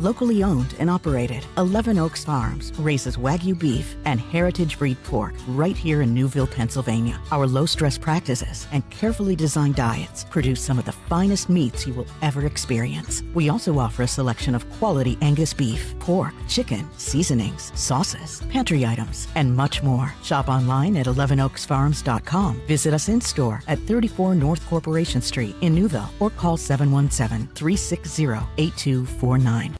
Locally owned and operated, 11 Oaks Farms raises Wagyu beef and heritage breed pork right here in Newville, Pennsylvania. Our low-stress practices and carefully designed diets produce some of the finest meats you will ever experience. We also offer a selection of quality Angus beef, pork, chicken, seasonings, sauces, pantry items, and much more. Shop online at 11oaksfarms.com. Visit us in-store at 34 North Corporation Street in Newville or call 717-360-8249.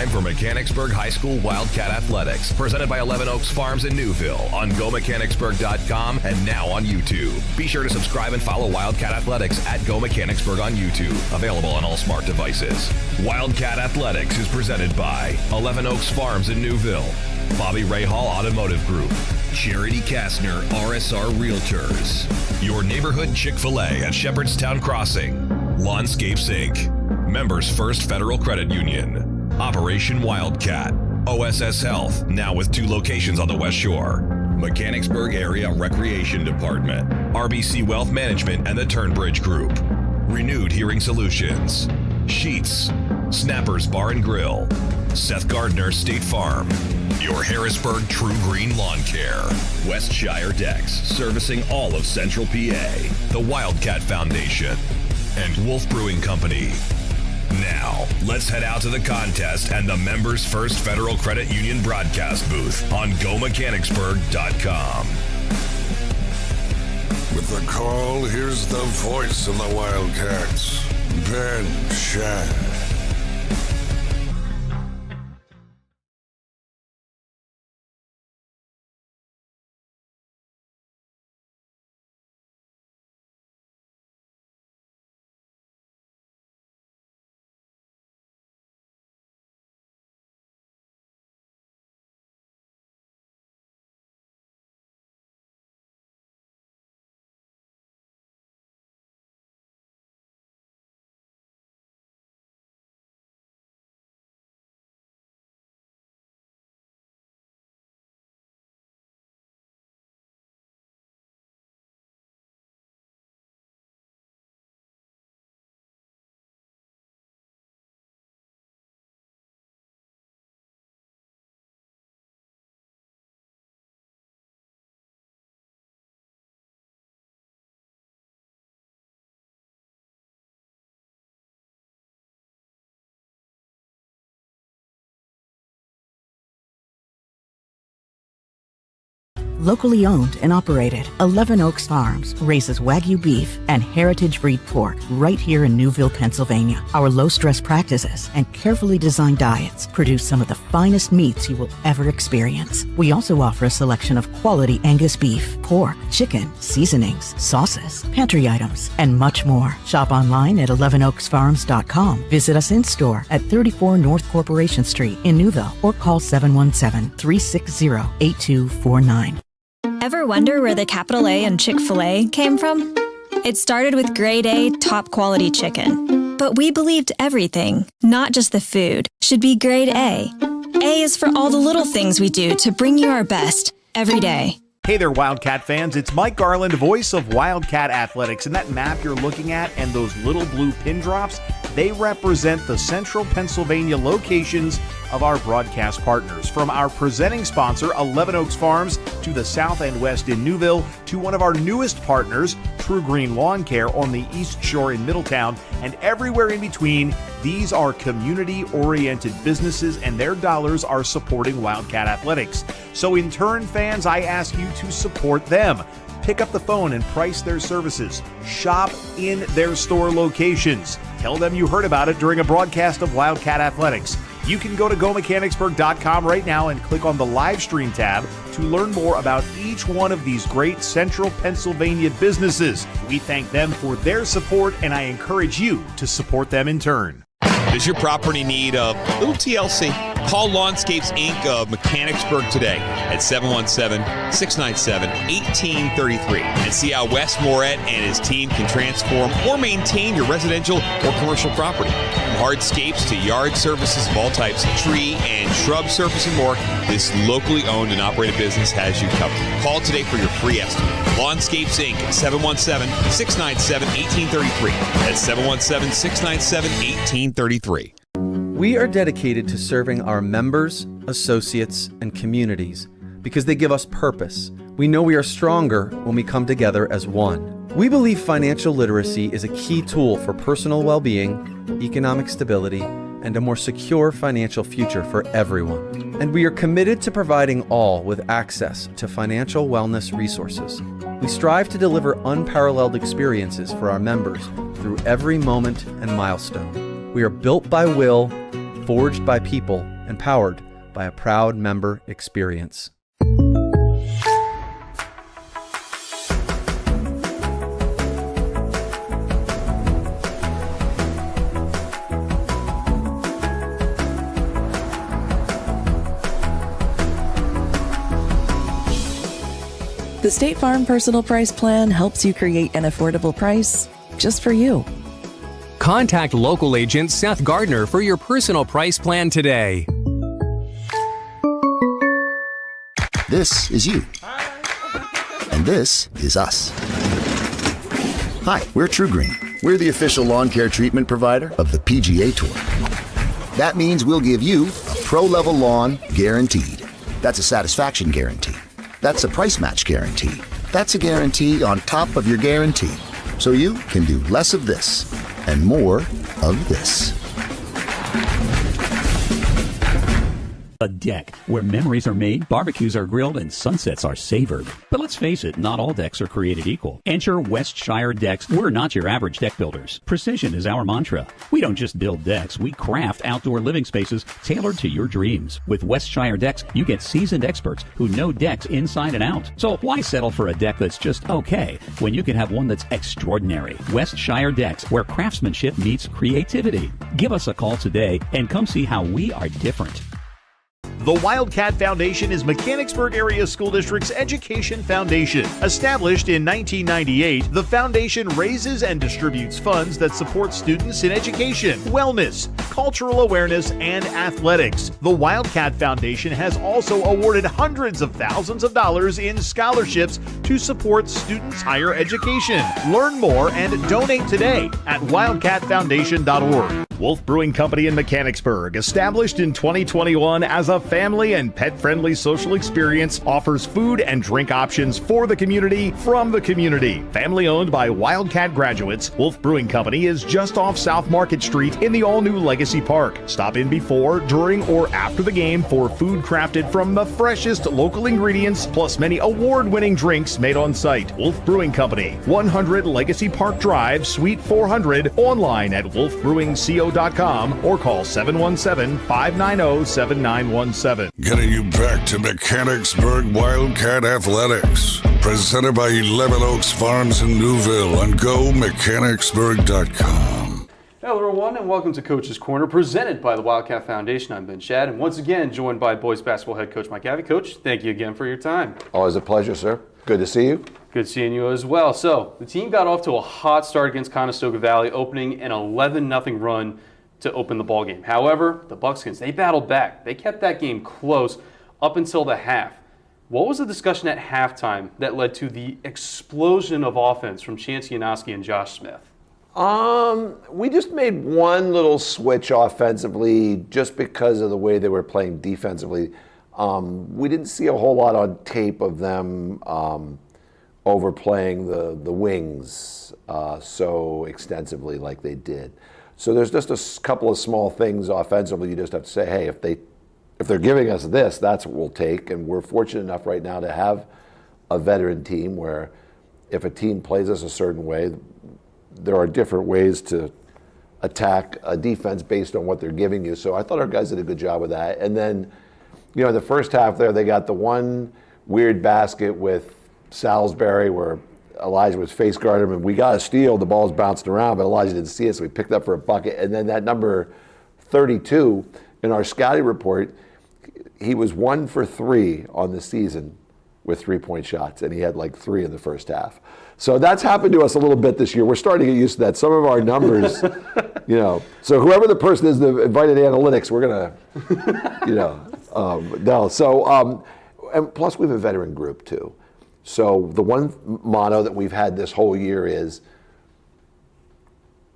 For Mechanicsburg High School Wildcat Athletics, presented by 11 Oaks Farms in Newville on GoMechanicsburg.com and now on YouTube. Be sure to subscribe and follow Wildcat Athletics at Go Mechanicsburg on YouTube, available on all smart devices. Wildcat Athletics is presented by 11 Oaks Farms in Newville, Bobby Ray Hall Automotive Group, Charity Kastner RSR Realtors, your neighborhood Chick-fil-A at Shepherdstown Crossing, Lawnscapes Inc., Members First Federal Credit Union, Operation Wildcat, OSS Health, now with 2 locations on the West Shore, Mechanicsburg Area Recreation Department, RBC Wealth Management and the Turnbridge Group, Renewed Hearing Solutions, Sheets, Snappers Bar and Grill, Seth Gardner State Farm, your Harrisburg True Green Lawn Care, Westshire Decks, servicing all of Central PA, the Wildcat Foundation, and Wolf Brewing Company. Now, let's head out to the contest and the Members First Federal Credit Union broadcast booth on GoMechanicsburg.com. With the call, here's the voice of the Wildcats, Ben Shad. Locally owned and operated, 11 Oaks Farms raises Wagyu beef and heritage breed pork right here in Newville, Pennsylvania. Our low-stress practices and carefully designed diets produce some of the finest meats you will ever experience. We also offer a selection of quality Angus beef, pork, chicken, seasonings, sauces, pantry items, and much more. Shop online at 11oaksfarms.com. Visit us in-store at 34 North Corporation Street in Newville or call 717-360-8249. Ever wonder where the capital A in Chick-fil-A came from? It started with grade A, top quality chicken. But we believed everything, not just the food, should be grade A. A is for all the little things we do to bring you our best every day. Hey there, Wildcat fans. It's Mike Garland, voice of Wildcat Athletics. And that map you're looking at and those little blue pin drops, they represent the central Pennsylvania locations of our broadcast partners. From our presenting sponsor, 11 Oaks Farms, to the south and west in Newville, to one of our newest partners, True Green Lawn Care on the East Shore in Middletown, and everywhere in between. These are community-oriented businesses, and their dollars are supporting Wildcat Athletics. So in turn, fans, I ask you to support them. Pick up the phone and price their services. Shop in their store locations. Tell them you heard about it during a broadcast of Wildcat Athletics. You can go to GoMechanicsburg.com right now and click on the live stream tab to learn more about each one of these great central Pennsylvania businesses. We thank them for their support, and I encourage you to support them in turn. Does your property need a little TLC? Call Lawnscapes Inc. of Mechanicsburg today at 717-697-1833 and see how Wes Moret and his team can transform or maintain your residential or commercial property. From hardscapes to yard services of all types, tree and shrub surface and more, this locally owned and operated business has you covered. Call today for your free estimate. Lawnscapes Inc. at 717-697-1833. That's 717-697-1833. We are dedicated to serving our members, associates, and communities because they give us purpose. We know we are stronger when we come together as one. We believe financial literacy is a key tool for personal well-being, economic stability, and a more secure financial future for everyone. And we are committed to providing all with access to financial wellness resources. We strive to deliver unparalleled experiences for our members through every moment and milestone. We are built by will, forged by people, and powered by a proud member experience. The State Farm Personal Price Plan helps you create an affordable price just for you. Contact local agent Seth Gardner for your personal price plan today. This is you. And this is us. Hi, we're True Green. We're the official lawn care treatment provider of the PGA Tour. That means we'll give you a pro-level lawn guaranteed. That's a satisfaction guarantee. That's a price match guarantee. That's a guarantee on top of your guarantee. So you can do less of this and more of this. A deck where memories are made, barbecues are grilled, and sunsets are savored. But let's face it, not all decks are created equal. Enter Westshire Decks. We're not your average deck builders. Precision is our mantra. We don't just build decks, we craft outdoor living spaces tailored to your dreams. With Westshire Decks, you get seasoned experts who know decks inside and out. So why settle for a deck that's just okay when you can have one that's extraordinary? Westshire Decks, where craftsmanship meets creativity. Give us a call today and come see how we are different. The Wildcat Foundation is Mechanicsburg Area School District's education foundation. Established in 1998, the foundation raises and distributes funds that support students in education, wellness, cultural awareness, and athletics. The Wildcat Foundation has also awarded hundreds of thousands of dollars in scholarships to support students' higher education. Learn more and donate today at wildcatfoundation.org. Wolf Brewing Company in Mechanicsburg, established in 2021 as a family and pet-friendly social experience, offers food and drink options for the community from the community. Family owned by Wildcat graduates, Wolf Brewing Company is just off South Market Street in the all-new Legacy Park. Stop in before, during, or after the game for food crafted from the freshest local ingredients, plus many award-winning drinks made on site. Wolf Brewing Company, 100 Legacy Park Drive, Suite 400, online at wolfbrewingco.com or call 717-590-7917. Getting you back to Mechanicsburg Wildcat Athletics. Presented by 11 Oaks Farms in Newville on GoMechanicsburg.com. Hello everyone and welcome to Coach's Corner, presented by the Wildcat Foundation. I'm Ben Shad and once again joined by boys basketball head coach Mike Abbey. Coach, thank you again for your time. Always a pleasure, sir. Good to see you. Good seeing you as well. So, the team got off to a hot start against Conestoga Valley, opening an 11-0 run to open the ball game. However, the Buckskins, they battled back. They kept that game close up until the half. What was the discussion at halftime that led to the explosion of offense from Chance Yanoski and Josh Smith? We just made one little switch offensively just because of the way they were playing defensively. We didn't see a whole lot on tape of them overplaying the wings so extensively like they did. So there's just a couple of small things offensively. You just have to say, hey, if they're giving us this, that's what we'll take. And we're fortunate enough right now to have a veteran team where if a team plays us a certain way, there are different ways to attack a defense based on what they're giving you. So I thought our guys did a good job with that. And then, you know, the first half there, they got the one weird basket with Salisbury where Elijah was face guarding him, and we got a steal. The ball's bounced around, but Elijah didn't see it, so we picked up for a bucket. And then that number 32 in our scouting report, he was 1 for 3 on the season with 3-point shots, and he had like 3 in the first half. So that's happened to us a little bit this year. We're starting to get used to that. Some of our numbers, so whoever the person is that invited analytics, we're gonna, no. So, and plus we have a veteran group too. So the one motto that we've had this whole year is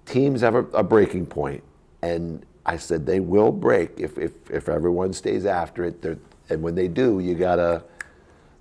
teams have a breaking point, and I said they will break if everyone stays after it. And when they do, you gotta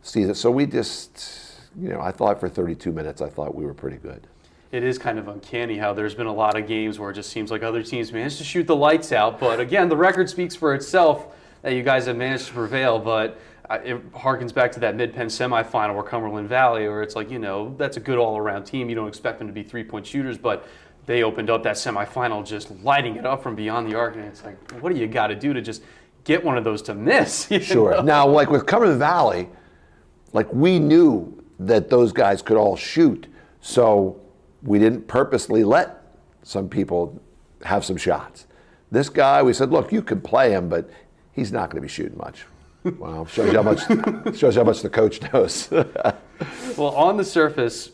see that. So we just, I thought for 32 minutes, I thought we were pretty good. It is kind of uncanny how there's been a lot of games where it just seems like other teams managed to shoot the lights out. But again, the record speaks for itself that you guys have managed to prevail. But it harkens back to that Mid-Penn semifinal where Cumberland Valley, where it's like, that's a good all-around team. You don't expect them to be 3-point shooters, but they opened up that semifinal just lighting it up from beyond the arc. And it's like, what do you got to do to just get one of those to miss? Sure. Now, like with Cumberland Valley, like we knew that those guys could all shoot, so we didn't purposely let some people have some shots. This guy, we said, look, you can play him, but he's not going to be shooting much. Well, shows you how much the coach knows. Well, on the surface,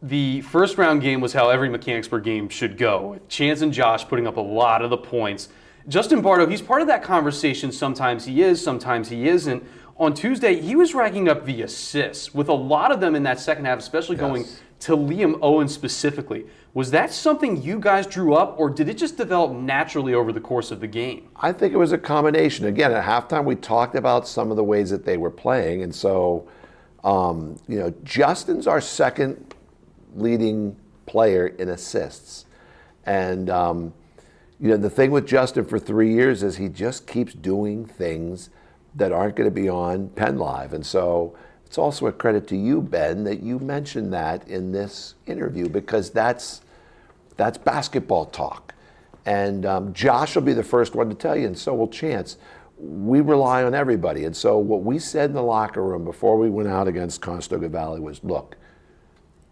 the first round game was how every Mechanicsburg game should go, with Chance and Josh putting up a lot of the points. Justin Bardo, he's part of that conversation. Sometimes he is, sometimes he isn't. On Tuesday, he was racking up the assists, with a lot of them in that second half, especially going to Liam Owens specifically. Was that something you guys drew up, or did it just develop naturally over the course of the game? I think it was a combination. Again, at halftime, we talked about some of the ways that they were playing, and so, Justin's our second leading player in assists. And, the thing with Justin for 3 years is he just keeps doing things that aren't going to be on Penn Live. And so it's also a credit to you, Ben, that you mentioned that in this interview, because that's basketball talk. And Josh will be the first one to tell you, and so will Chance. We rely on everybody. And so what we said in the locker room before we went out against Conestoga Valley was, look,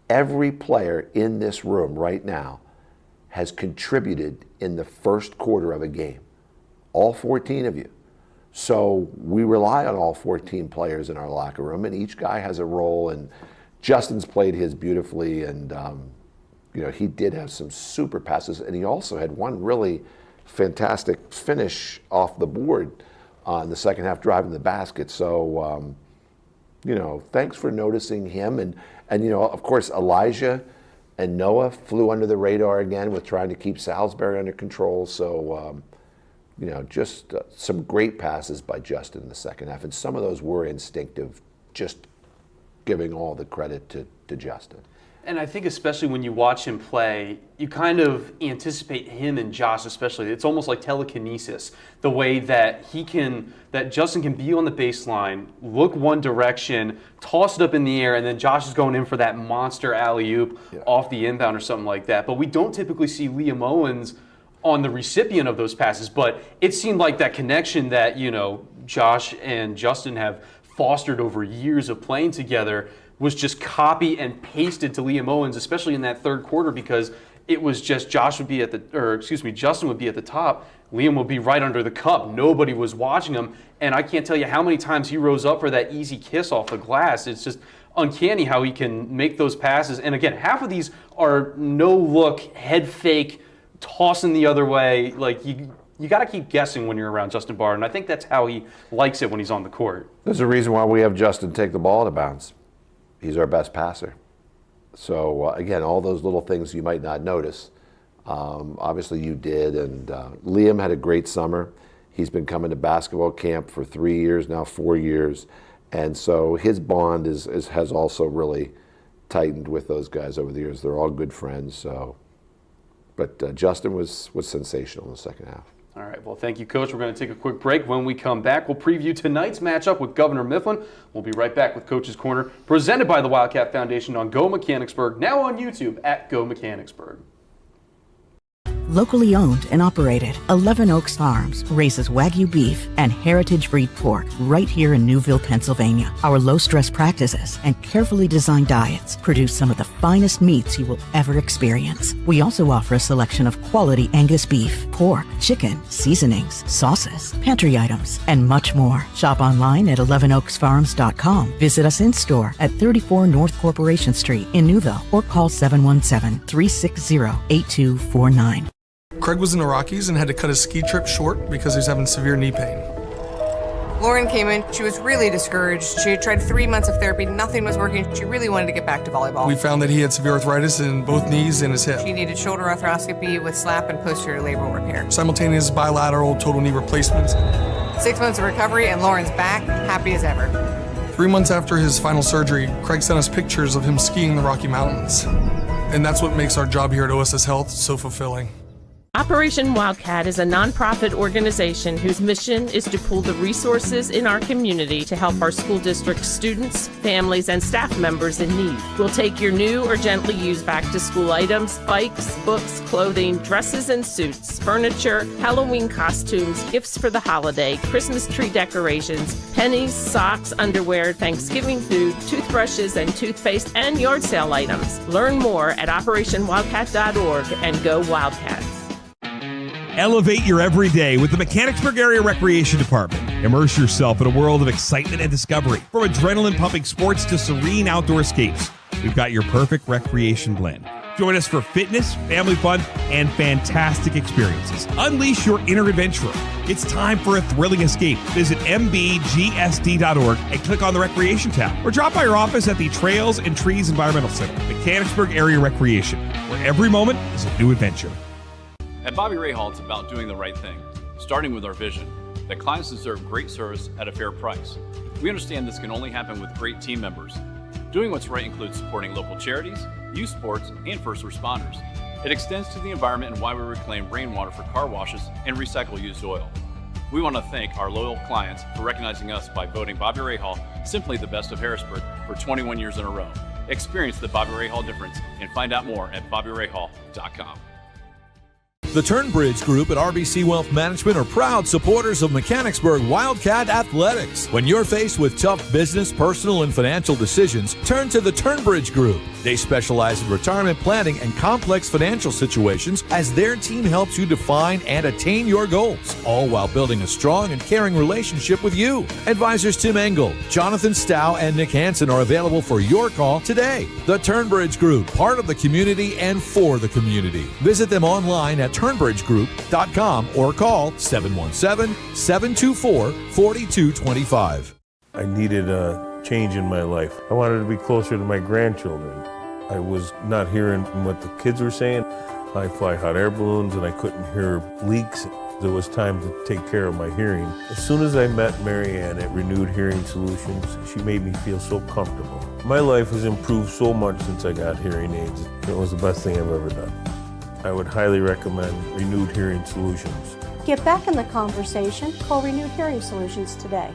every player in this room right now has contributed in the first quarter of a game. All 14 of you. So we rely on all 14 players in our locker room, and each guy has a role, and Justin's played his beautifully, and he did have some super passes, and he also had one really fantastic finish off the board in the second half, driving the basket. So, thanks for noticing him, and of course, Elijah and Noah flew under the radar again with trying to keep Salisbury under control. So, just some great passes by Justin in the second half. And some of those were instinctive, just giving all the credit to Justin. And I think especially when you watch him play, you kind of anticipate him and Josh especially. It's almost like telekinesis, the way that Justin can be on the baseline, look one direction, toss it up in the air, and then Josh is going in for that monster alley-oop off the inbound or something like that. But we don't typically see Liam Owens on the recipient of those passes, but it seemed like that connection that, Josh and Justin have fostered over years of playing together was just copy and pasted to Liam Owens, especially in that third quarter, because it was just Justin would be at the top, Liam would be right under the cup. Nobody was watching him, and I can't tell you how many times he rose up for that easy kiss off the glass. It's just uncanny how he can make those passes. And again, half of these are no-look, head fake, tossing the other way. Like, you got to keep guessing when you're around Justin Barr, and I think that's how he likes it when he's on the court. There's a reason why we have Justin take the ball out of bounds. He's our best passer. So, again, all those little things you might not notice. Obviously, you did, and Liam had a great summer. He's been coming to basketball camp for 3 years now, 4 years, and so his bond has also really tightened with those guys over the years. They're all good friends, so. But Justin was sensational in the second half. All right, well, thank you, Coach. We're going to take a quick break. When we come back, we'll preview tonight's matchup with Governor Mifflin. We'll be right back with Coach's Corner, presented by the Wildcat Foundation on Go Mechanicsburg, now on YouTube at Go Mechanicsburg. Locally owned and operated, 11 Oaks Farms raises Wagyu beef and heritage breed pork right here in Newville, Pennsylvania. Our low-stress practices and carefully designed diets produce some of the finest meats you will ever experience. We also offer a selection of quality Angus beef, pork, chicken, seasonings, sauces, pantry items, and much more. Shop online at 11oaksfarms.com. Visit us in-store at 34 North Corporation Street in Newville or call 717-360-8249. Craig was in the Rockies and had to cut his ski trip short because he was having severe knee pain. Lauren came in, she was really discouraged. She had tried 3 months of therapy, nothing was working. She really wanted to get back to volleyball. We found that he had severe arthritis in both knees and his hip. She needed shoulder arthroscopy with slap and posterior labral repair. Simultaneous bilateral total knee replacements. 6 months of recovery and Lauren's back, happy as ever. 3 months after his final surgery, Craig sent us pictures of him skiing the Rocky Mountains. And that's what makes our job here at OSS Health so fulfilling. Operation Wildcat is a nonprofit organization whose mission is to pool the resources in our community to help our school district students, families, and staff members in need. We'll take your new or gently used back-to-school items, bikes, books, clothing, dresses and suits, furniture, Halloween costumes, gifts for the holiday, Christmas tree decorations, pennies, socks, underwear, Thanksgiving food, toothbrushes and toothpaste, and yard sale items. Learn more at OperationWildcat.org and go Wildcats. Elevate your everyday with the Mechanicsburg Area Recreation Department. Immerse yourself in a world of excitement and discovery. From adrenaline-pumping sports to serene outdoor escapes, we've got your perfect recreation blend. Join us for fitness, family fun, and fantastic experiences. Unleash your inner adventurer. It's time for a thrilling escape. Visit mbgsd.org and click on the Recreation tab. Or drop by our office at the Trails and Trees Environmental Center. Mechanicsburg Area Recreation, where every moment is a new adventure. At Bobby Ray Hall, it's about doing the right thing, starting with our vision, that clients deserve great service at a fair price. We understand this can only happen with great team members. Doing what's right includes supporting local charities, youth sports, and first responders. It extends to the environment and why we reclaim rainwater for car washes and recycle used oil. We want to thank our loyal clients for recognizing us by voting Bobby Ray Hall simply the best of Harrisburg for 21 years in a row. Experience the Bobby Ray Hall difference and find out more at BobbyRayHall.com. The Turnbridge Group at RBC Wealth Management are proud supporters of Mechanicsburg Wildcat Athletics. When you're faced with tough business, personal, and financial decisions, turn to the Turnbridge Group. They specialize in retirement planning and complex financial situations as their team helps you define and attain your goals, all while building a strong and caring relationship with you. Advisors Tim Engel, Jonathan Stow, and Nick Hansen are available for your call today. The Turnbridge Group, part of the community and for the community. Visit them online at turnbridgegroup.com or call 717-724-4225. I needed a change in my life. I wanted to be closer to my grandchildren. I was not hearing what the kids were saying. I fly hot air balloons and I couldn't hear leaks. It was time to take care of my hearing. As soon as I met Mary Ann at Renewed Hearing Solutions, she made me feel so comfortable. My life has improved so much since I got hearing aids. It was the best thing I've ever done. I would highly recommend Renewed Hearing Solutions. Get back in the conversation. Call Renewed Hearing Solutions today.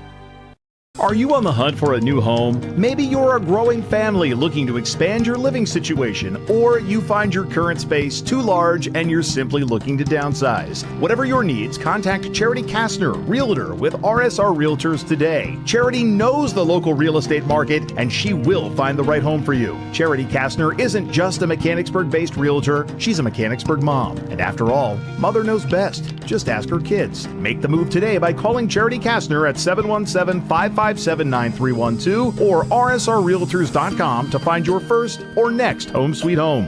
Are you on the hunt for a new home? Maybe you're a growing family looking to expand your living situation, or you find your current space too large and you're simply looking to downsize. Whatever your needs, contact Charity Kastner, Realtor with RSR Realtors today. Charity knows the local real estate market and she will find the right home for you. Charity Kastner isn't just a Mechanicsburg-based realtor, she's a Mechanicsburg mom. And after all, mother knows best. Just ask her kids. Make the move today by calling Charity Kastner at 717-557-9312 or rsrrealtors.com to find your first or next home sweet home.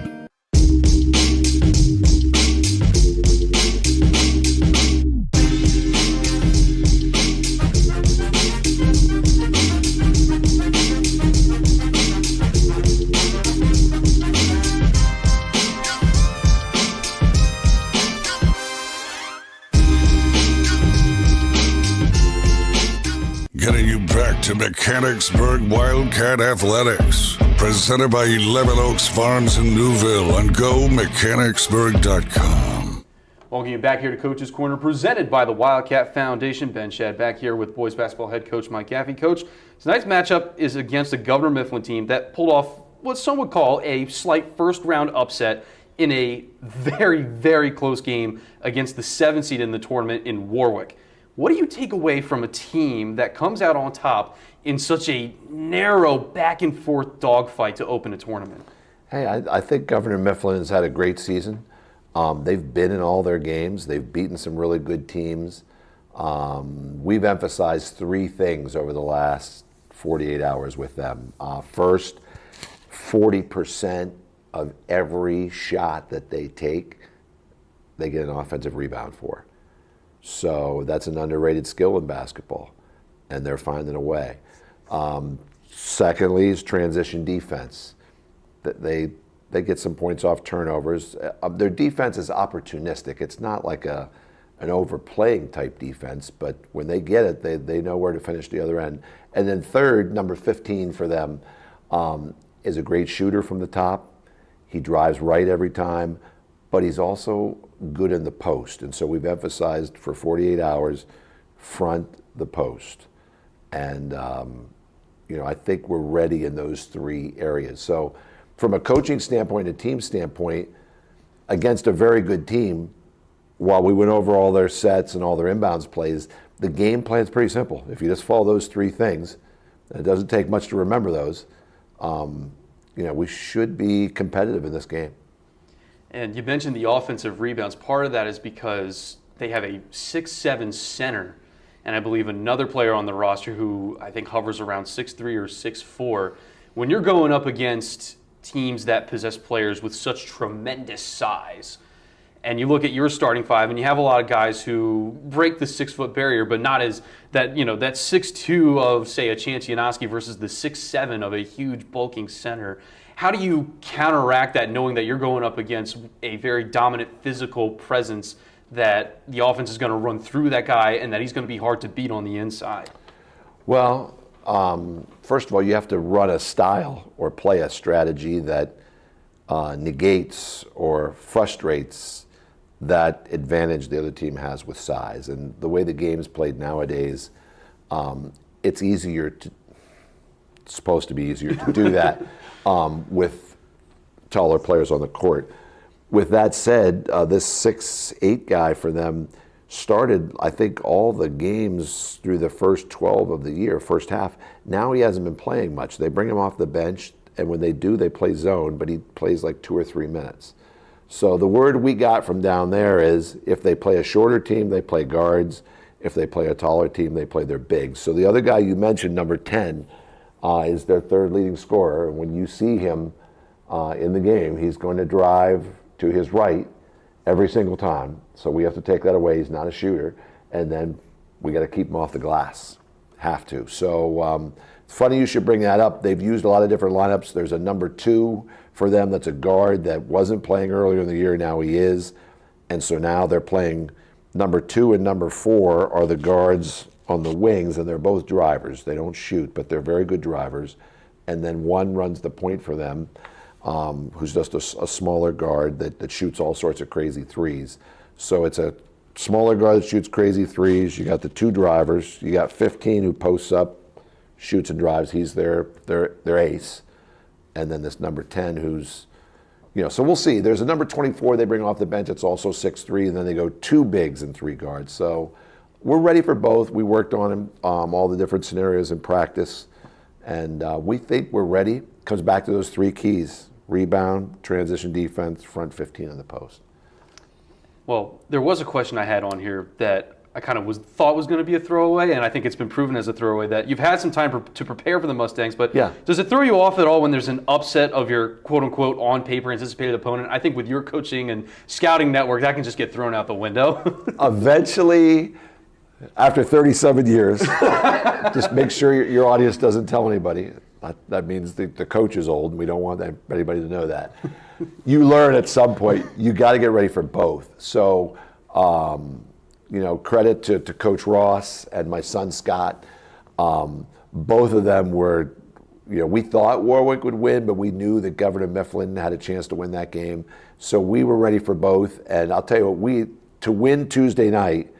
Getting you back to Mechanicsburg Wildcat Athletics. Presented by 11 Oaks Farms in Newville on GoMechanicsburg.com. Welcome you back here to Coach's Corner, presented by the Wildcat Foundation. Ben Shad back here with boys basketball head coach Mike Gaffey. Coach, tonight's matchup is against the Governor Mifflin team that pulled off what some would call a slight first-round upset in a very, very close game against the 7th seed in the tournament in Warwick. What do you take away from a team that comes out on top in such a narrow back and forth dogfight to open a tournament? Hey, I think Governor Mifflin has had a great season. They've been in all their games. They've beaten some really good teams. We've emphasized 3 things over the last 48 hours with them. First, 40% of every shot that they take, they get an offensive rebound for. So that's an underrated skill in basketball, and they're finding a way. Secondly is transition defense. They get some points off turnovers. Their defense is opportunistic. It's not like an overplaying type defense, but when they get it, they know where to finish the other end. And then third, number 15 for them, is a great shooter from the top. He drives right every time, but he's also good in the post. And so we've emphasized for 48 hours, front the post. And, I think we're ready in those 3 areas. So from a coaching standpoint, a team standpoint, against a very good team, while we went over all their sets and all their inbounds plays, the game plan's pretty simple. If you just follow those 3 things, and it doesn't take much to remember those, we should be competitive in this game. And you mentioned the offensive rebounds. Part of that is because they have a 6'7" center, and I believe another player on the roster who I think hovers around 6'3" or 6'4". When you're going up against teams that possess players with such tremendous size, and you look at your starting 5, and you have a lot of guys who break the 6-foot barrier, but not as that, that 6'2" of, say, a Chance Janoski versus the 6'7" of a huge bulking center. How do you counteract that, knowing that you're going up against a very dominant physical presence, that the offense is going to run through that guy and that he's going to be hard to beat on the inside? Well, first of all, you have to run a style or play a strategy that negates or frustrates that advantage the other team has with size. And the way the game's played nowadays, it's supposed to be easier to do that with taller players on the court. With that said, this 6'8" guy for them started, I think, all the games through the first 12 of the year, first half. Now he hasn't been playing much. They bring him off the bench, and when they do, they play zone, but he plays like 2 or 3 minutes. So the word we got from down there is if they play a shorter team, they play guards. If they play a taller team, they play their bigs. So the other guy you mentioned, number 10, is their 3rd leading scorer. And when you see him in the game, he's going to drive to his right every single time. So we have to take that away. He's not a shooter. And then we got to keep him off the glass. Have to. So it's funny you should bring that up. They've used a lot of different lineups. There's a number 2 for them that's a guard that wasn't playing earlier in the year. Now he is. And so now they're playing number 2 and number 4 are the guards on the wings, and they're both drivers. They don't shoot, but they're very good drivers. And then one runs the point for them, who's just a smaller guard that shoots all sorts of crazy threes. So it's a smaller guard that shoots crazy threes. You got the 2 drivers. You got 15 who posts up, shoots and drives. He's their ace. And then this number 10 who's, so we'll see. There's a number 24 they bring off the bench. It's also 6'3", and then they go 2 bigs and 3 guards. So we're ready for both. We worked on them, all the different scenarios in practice, and we think we're ready. Comes back to those 3 keys: rebound, transition defense, front 15 in the post. Well, there was a question I had on here that I kind of thought was going to be a throwaway, and I think it's been proven as a throwaway that you've had some time to prepare for the Mustangs, but does it throw you off at all when there's an upset of your quote-unquote on-paper anticipated opponent? I think with your coaching and scouting network, that can just get thrown out the window. Eventually, after 37 years, just make sure your audience doesn't tell anybody. That means the coach is old, and we don't want anybody to know that. You learn at some point, you got to get ready for both. So, credit to Coach Ross and my son Scott. Both of them were, we thought Warwick would win, but we knew that Governor Mifflin had a chance to win that game. So we were ready for both. And I'll tell you what, to win Tuesday night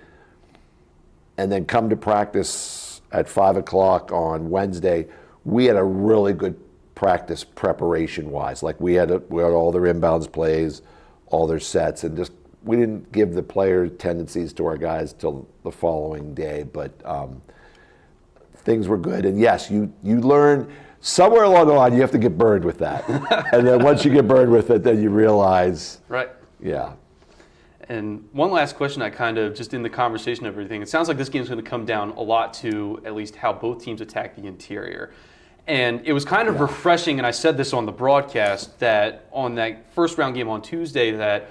and then come to practice at 5 o'clock on Wednesday, we had a really good practice preparation-wise. Like we had all their inbounds plays, all their sets, and just we didn't give the player tendencies to our guys till the following day, but things were good. And yes, you learn somewhere along the line you have to get burned with that, and then once you get burned with it, then you realize, right? Yeah. And one last question, I kind of just in the conversation of everything, it sounds like this game's going to come down a lot to at least how both teams attack the interior. And it was kind of refreshing, and I said this on the broadcast, that on that first round game on Tuesday, that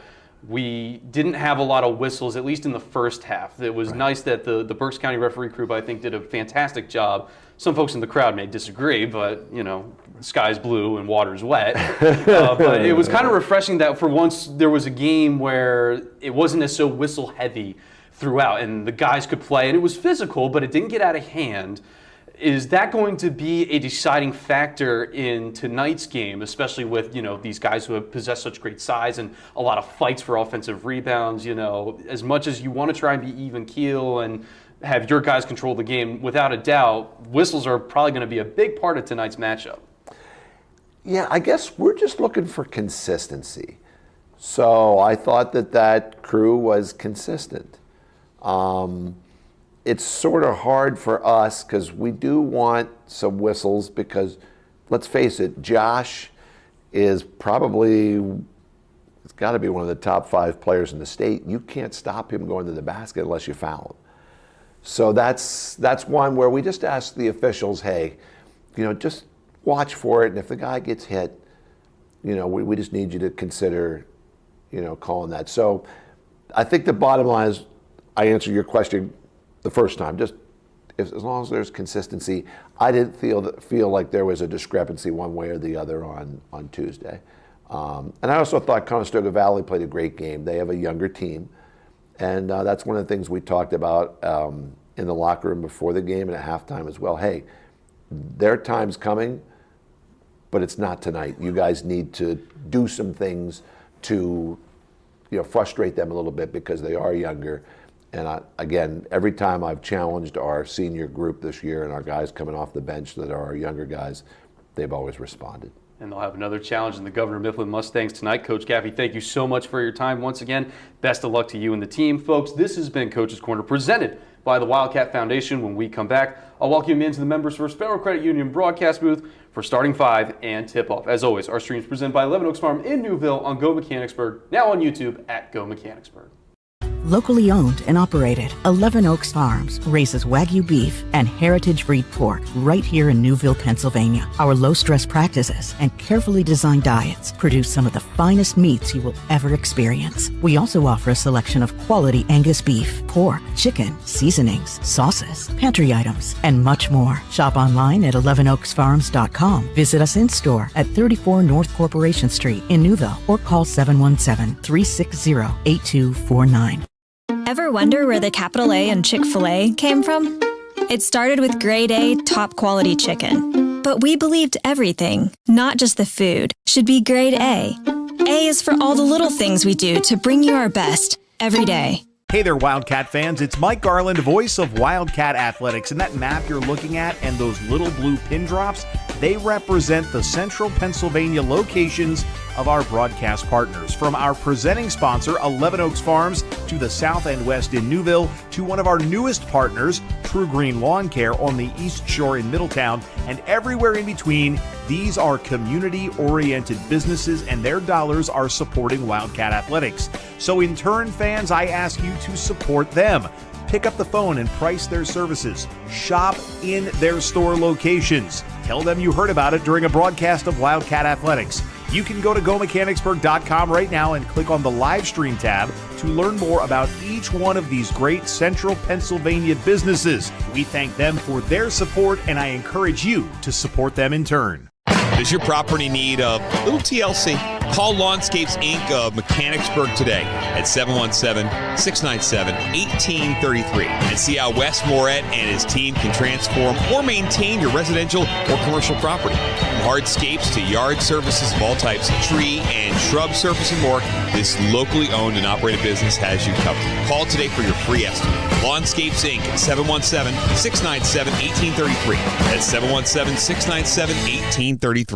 we didn't have a lot of whistles, at least in the first half. It was nice that the Berks County referee group, I think, did a fantastic job. Some folks in the crowd may disagree, but, you know, sky's blue and water's wet. But it was kind of refreshing that for once there was a game where it wasn't as so whistle heavy throughout, and the guys could play, and it was physical, but it didn't get out of hand. Is that going to be a deciding factor in tonight's game, especially with, you know, these guys who have possessed such great size and a lot of fights for offensive rebounds? You know, as much as you want to try and be even keel and have your guys control the game, without a doubt, whistles are probably going to be a big part of tonight's matchup. Yeah, I guess we're just looking for consistency. So I thought that crew was consistent. It's sort of hard for us because we do want some whistles because, let's face it, Josh is probably, it's got to be one of the top 5 players in the state. You can't stop him going to the basket unless you foul him. So that's one where we just ask the officials, hey, you know, just watch for it, and if the guy gets hit, you know, we just need you to consider, you know, calling that. So I think the bottom line is, I answer your question the first time, just as long as there's consistency. I didn't feel like there was a discrepancy one way or the other on Tuesday. And I also thought Conestoga Valley played a great game. They have a younger team, and that's one of the things we talked about in the locker room before the game and at halftime as well. Hey, their time's coming, but it's not tonight. You guys need to do some things to, you know, frustrate them a little bit because they are younger. And again, every time I've challenged our senior group this year and our guys coming off the bench that are our younger guys, they've always responded. And they'll have another challenge in the Governor Mifflin Mustangs tonight. Coach Gaffey, thank you so much for your time once again. Best of luck to you and the team. Folks, this has been Coach's Corner, presented by the Wildcat Foundation. When we come back, I'll welcome you into the Members First Federal Credit Union broadcast booth for starting 5 and tip-off. As always, our stream's presented by 11 Oaks Farm in Newville on Go Mechanicsburg, now on YouTube at Go Mechanicsburg. Locally owned and operated, 11 Oaks Farms raises Wagyu beef and heritage breed pork right here in Newville, Pennsylvania. Our low-stress practices and carefully designed diets produce some of the finest meats you will ever experience. We also offer a selection of quality Angus beef, pork, chicken, seasonings, sauces, pantry items, and much more. Shop online at 11oaksfarms.com. Visit us in-store at 34 North Corporation Street in Newville or call 717-360-8249. Ever wonder where the capital A in Chick-fil-A came from? It started with grade A, top quality chicken. But we believed everything, not just the food, should be grade A. A is for all the little things we do to bring you our best every day. Hey there, Wildcat fans. It's Mike Garland, voice of Wildcat Athletics. And that map you're looking at and those little blue pin drops, they represent the central Pennsylvania locations of our broadcast partners. From our presenting sponsor, 11 Oaks Farms, to the south and west in Newville, to one of our newest partners, True Green Lawn Care on the East Shore in Middletown, and everywhere in between. These are community-oriented businesses, and their dollars are supporting Wildcat Athletics. So in turn, fans, I ask you to support them. Pick up the phone and price their services. Shop in their store locations. Tell them you heard about it during a broadcast of Wildcat Athletics. You can go to GoMechanicsburg.com right now and click on the live stream tab to learn more about each one of these great central Pennsylvania businesses. We thank them for their support, and I encourage you to support them in turn. Does your property need a little TLC? Call Lawnscapes Inc. of Mechanicsburg today at 717-697-1833 and see how Wes Moret and his team can transform or maintain your residential or commercial property. From hardscapes to yard services of all types, tree and shrub service and more, this locally owned and operated business has you covered. Call today for your free estimate. Lawnscapes Inc. at 717-697-1833. That's 717-697-1833.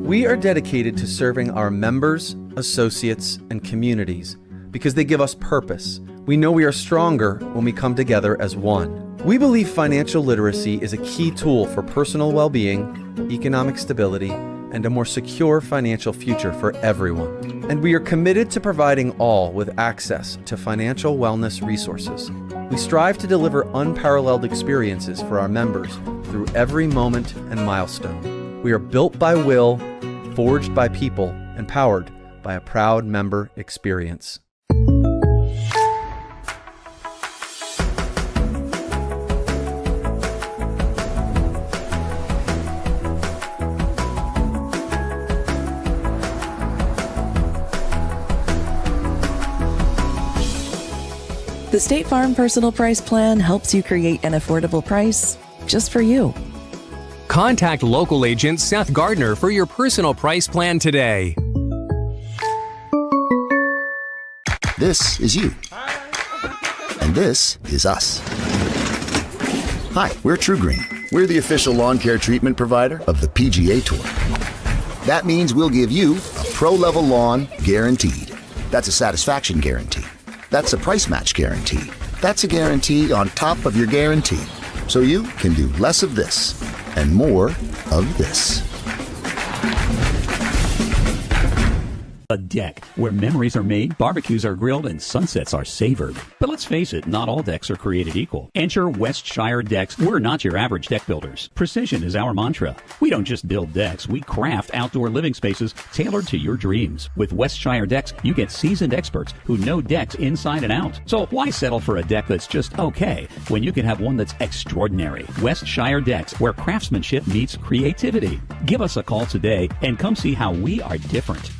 We are dedicated to serving our members, associates, and communities because they give us purpose. We know we are stronger when we come together as one. We believe financial literacy is a key tool for personal well-being, economic stability, and a more secure financial future for everyone. And we are committed to providing all with access to financial wellness resources. We strive to deliver unparalleled experiences for our members through every moment and milestone. We are built by will, forged by people, and powered by a proud member experience. The State Farm Personal Price Plan helps you create an affordable price just for you. Contact local agent Seth Gardner for your personal price plan today. This is you. And this is us. Hi, we're True Green. We're the official lawn care treatment provider of the PGA Tour. That means we'll give you a pro-level lawn guaranteed. That's a satisfaction guarantee. That's a price match guarantee. That's a guarantee on top of your guarantee. So you can do less of this and more of this. A deck where memories are made, barbecues are grilled, and sunsets are savored. But let's face it, not all decks are created equal. Enter Westshire Decks. We're not your average deck builders. Precision is our mantra. We don't just build decks, we craft outdoor living spaces tailored to your dreams. With Westshire Decks, you get seasoned experts who know decks inside and out. So why settle for a deck that's just okay when you can have one that's extraordinary? Westshire Decks, where craftsmanship meets creativity. Give us a call today and come see how we are different.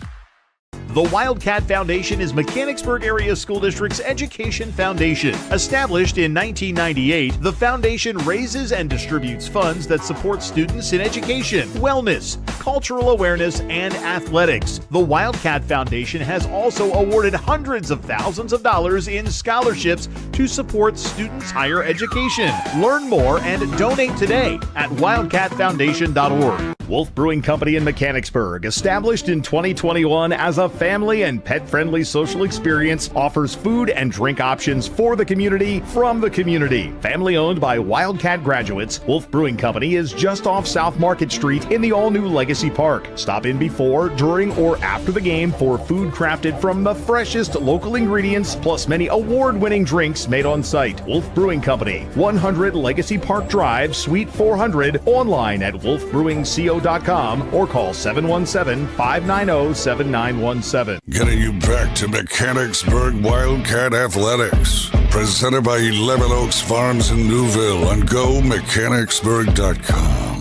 The Wildcat Foundation is Mechanicsburg Area School District's education foundation. Established in 1998, the foundation raises and distributes funds that support students in education, wellness, cultural awareness, and athletics. The Wildcat Foundation has also awarded hundreds of thousands of dollars in scholarships to support students' higher education. Learn more and donate today at wildcatfoundation.org. Wolf Brewing Company in Mechanicsburg, established in 2021 as a family and pet-friendly social experience, offers food and drink options for the community from the community. Family owned by Wildcat graduates, Wolf Brewing Company is just off South Market Street in the all-new Legacy Park. Stop in before, during, or after the game for food crafted from the freshest local ingredients, plus many award-winning drinks made on site. Wolf Brewing Company, 100 Legacy Park Drive, Suite 400, online at wolfbrewingco.com or call 717-590-7917. Getting you back to Mechanicsburg Wildcat Athletics. Presented by 11 Oaks Farms in Newville and GoMechanicsburg.com.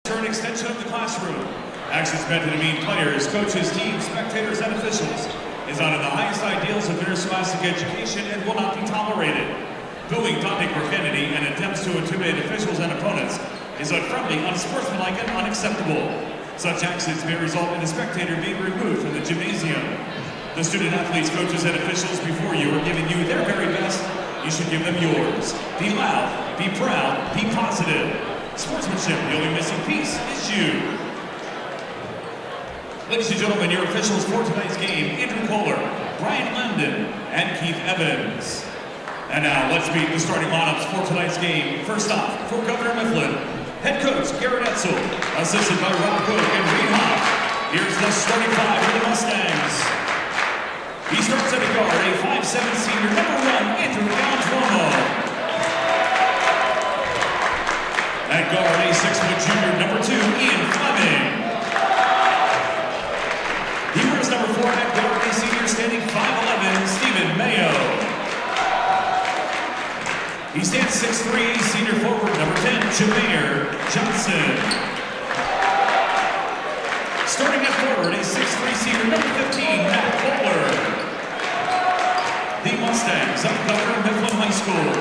An extension of the classroom. Actions meant to demean players, coaches, teams, spectators, and officials is not in the highest ideals of interscholastic education and will not be tolerated. Booing, taunting profanity, and attempts to intimidate officials and opponents is unfriendly, unsportsmanlike, and unacceptable. Such actions may result in a spectator being removed from the gymnasium. The student athletes, coaches, and officials before you are giving you their very best. You should give them yours. Be loud, be proud, be positive. Sportsmanship, the only missing piece is you. Ladies and gentlemen, your officials for tonight's game, Andrew Kohler, Brian Lambden, and Keith Evans. And now let's meet the starting lineups for tonight's game. First off, for Governor Mifflin, head coach Garrett Etzel, assisted by Rob Cook and Reed Hoff. Here's the starting five for the Mustangs. He starts at a guard, a 5'7" senior, number 1, Andrew Altromo. At guard, a 6-foot junior, number 2, Ian Fleming. He wears number 4 at guard, a senior standing 5'11", Stephen Mayo. He stands 6'3", senior forward, number 10, Jameer Johnson. Starting at forward, a 6'3", senior, number 15, Matt Kohler. The Mustangs of Governor Mifflin High School.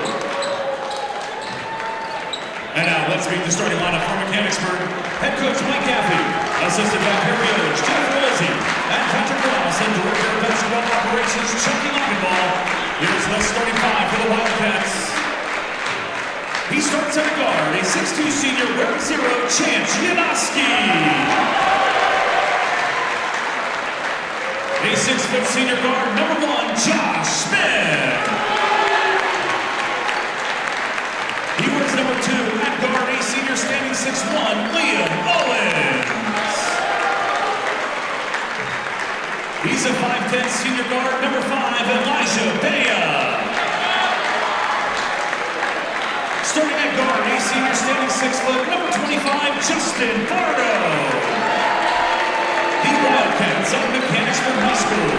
And now let's meet the starting lineup for Mechanicsburg. Head coach Mike Gaffey, assisted by Perry Oge, Jennifer Lizzie, and Patrick Ross, and director of basketball operations, Chucky Lockenball. Here's the starting five for the Wildcats. He starts at guard, a 6'2" senior, wearing 0, Chance Yanoski. A 6-foot senior guard, number 1, Josh Smith. He wears number 2 at guard, a senior standing 6'1", Liam Owens. He's a 5'10" senior guard, number 5, Elijah Bea. Starting at guard, a senior standing 6 foot, number 25, Justin Bardo. The Wildcats of Mechanicsburg High School.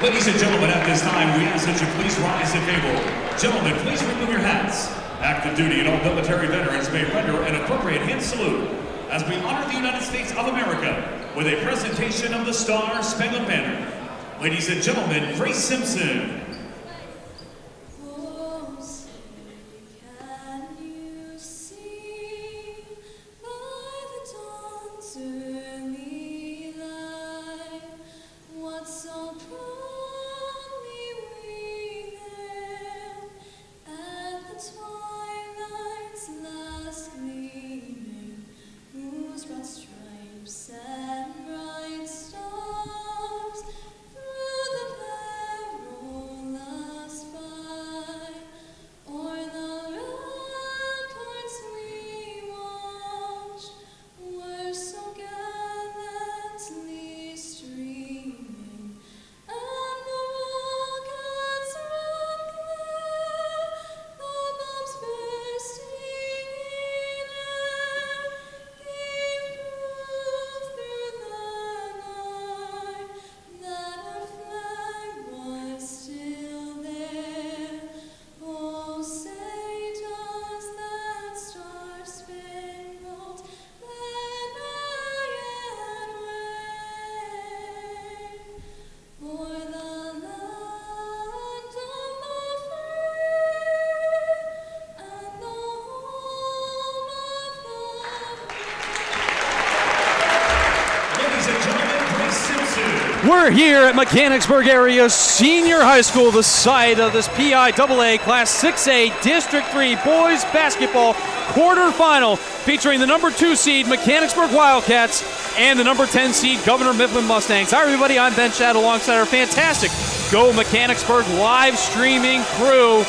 Ladies and gentlemen, at this time, we ask that you please rise if able. Gentlemen, please remove your hats. Active duty and all military veterans may render an appropriate hand salute as we honor the United States of America with a presentation of the Star-Spangled Banner. Ladies and gentlemen, Grace Simpson. We're here at Mechanicsburg Area Senior High School, the site of this PIAA Class 6A District 3 Boys Basketball Quarterfinal, featuring the number 2 seed Mechanicsburg Wildcats and the number 10 seed Governor Mifflin Mustangs. Hi everybody, I'm Ben Shad alongside our fantastic Go Mechanicsburg live streaming crew.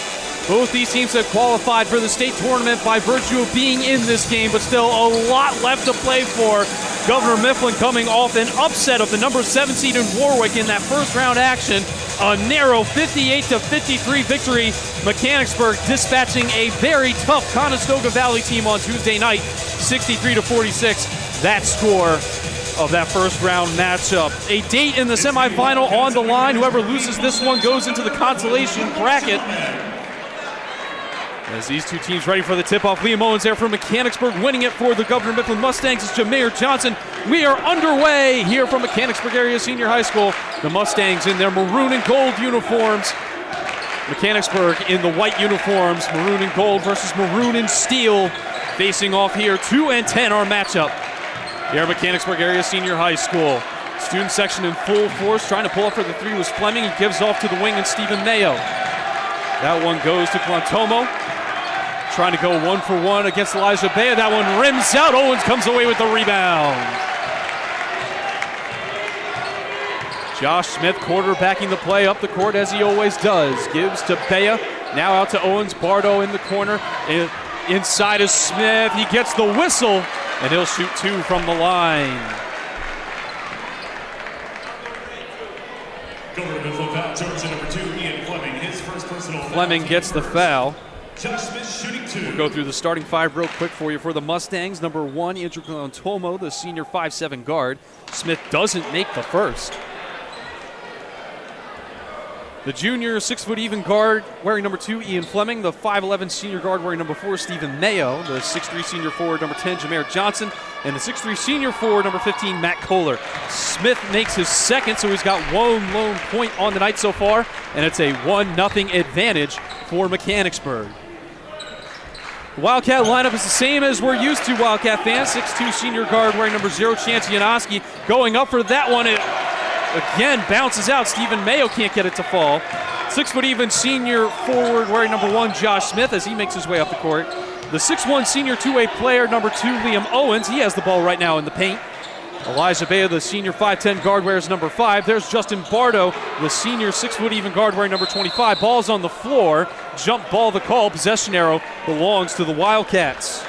Both these teams have qualified for the state tournament by virtue of being in this game, but still a lot left to play for. Governor Mifflin coming off an upset of the number 7 seed in Warwick in that first round action. A narrow 58-53 victory. Mechanicsburg dispatching a very tough Conestoga Valley team on Tuesday night, 63-46. That score of that first round matchup. A date in the semifinal on the line. Whoever loses this one goes into the consolation bracket. As these two teams ready for the tip-off, Liam Owens there for Mechanicsburg, winning it for the Governor Mifflin Mustangs is Jameer Johnson. We are underway here from Mechanicsburg Area Senior High School. The Mustangs in their maroon and gold uniforms. Mechanicsburg in the white uniforms, maroon and gold versus maroon and steel. Facing off here, 2 and 10 our matchup here at Mechanicsburg Area Senior High School. Student section in full force, trying to pull up for the three was Fleming. He gives off to the wing and Stephen Mayo. That one goes to Quantomo. Trying to go 1-for-1 against Elijah Bea. That one rims out. Owens comes away with the rebound. Josh Smith quarterbacking the play up the court as he always does. Gives to Bea. Now out to Owens. Bardo in the corner. Inside is Smith. He gets the whistle, and he'll shoot 2 from the line. Governor Mifflin foul charge to number 2, Ian Fleming. His first personal foul. Fleming gets the foul. Josh Smith shooting 2. We'll go through the starting 5 real quick for you. For the Mustangs, number 1, Andrew Quantomo, the senior 5'7" guard. Smith doesn't make the first. The junior 6-foot even guard wearing number 2, Ian Fleming. The 5'11" senior guard wearing number 4, Stephen Mayo. The 6'3" senior forward number 10, Jameer Johnson. And the 6'3" senior forward number 15, Matt Kohler. Smith makes his second, so he's got one lone point on the night so far. And it's a 1-0 advantage for Mechanicsburg. The Wildcat lineup is the same as we're used to, Wildcat fans. 6'2" senior guard wearing number 0, Chance Janoski. Going up for that one. It again bounces out. Stephen Mayo can't get it to fall. 6-foot even senior forward wearing number 1, Josh Smith, as he makes his way up the court. The 6'1" senior two-way player, number 2, Liam Owens. He has the ball right now in the paint. Elijah Bea, the senior 5'10" guard, wears number 5. There's Justin Bardo, the senior 6-foot even guard, wearing number 25. Ball's on the floor. Jump ball the call. Possession arrow belongs to the Wildcats.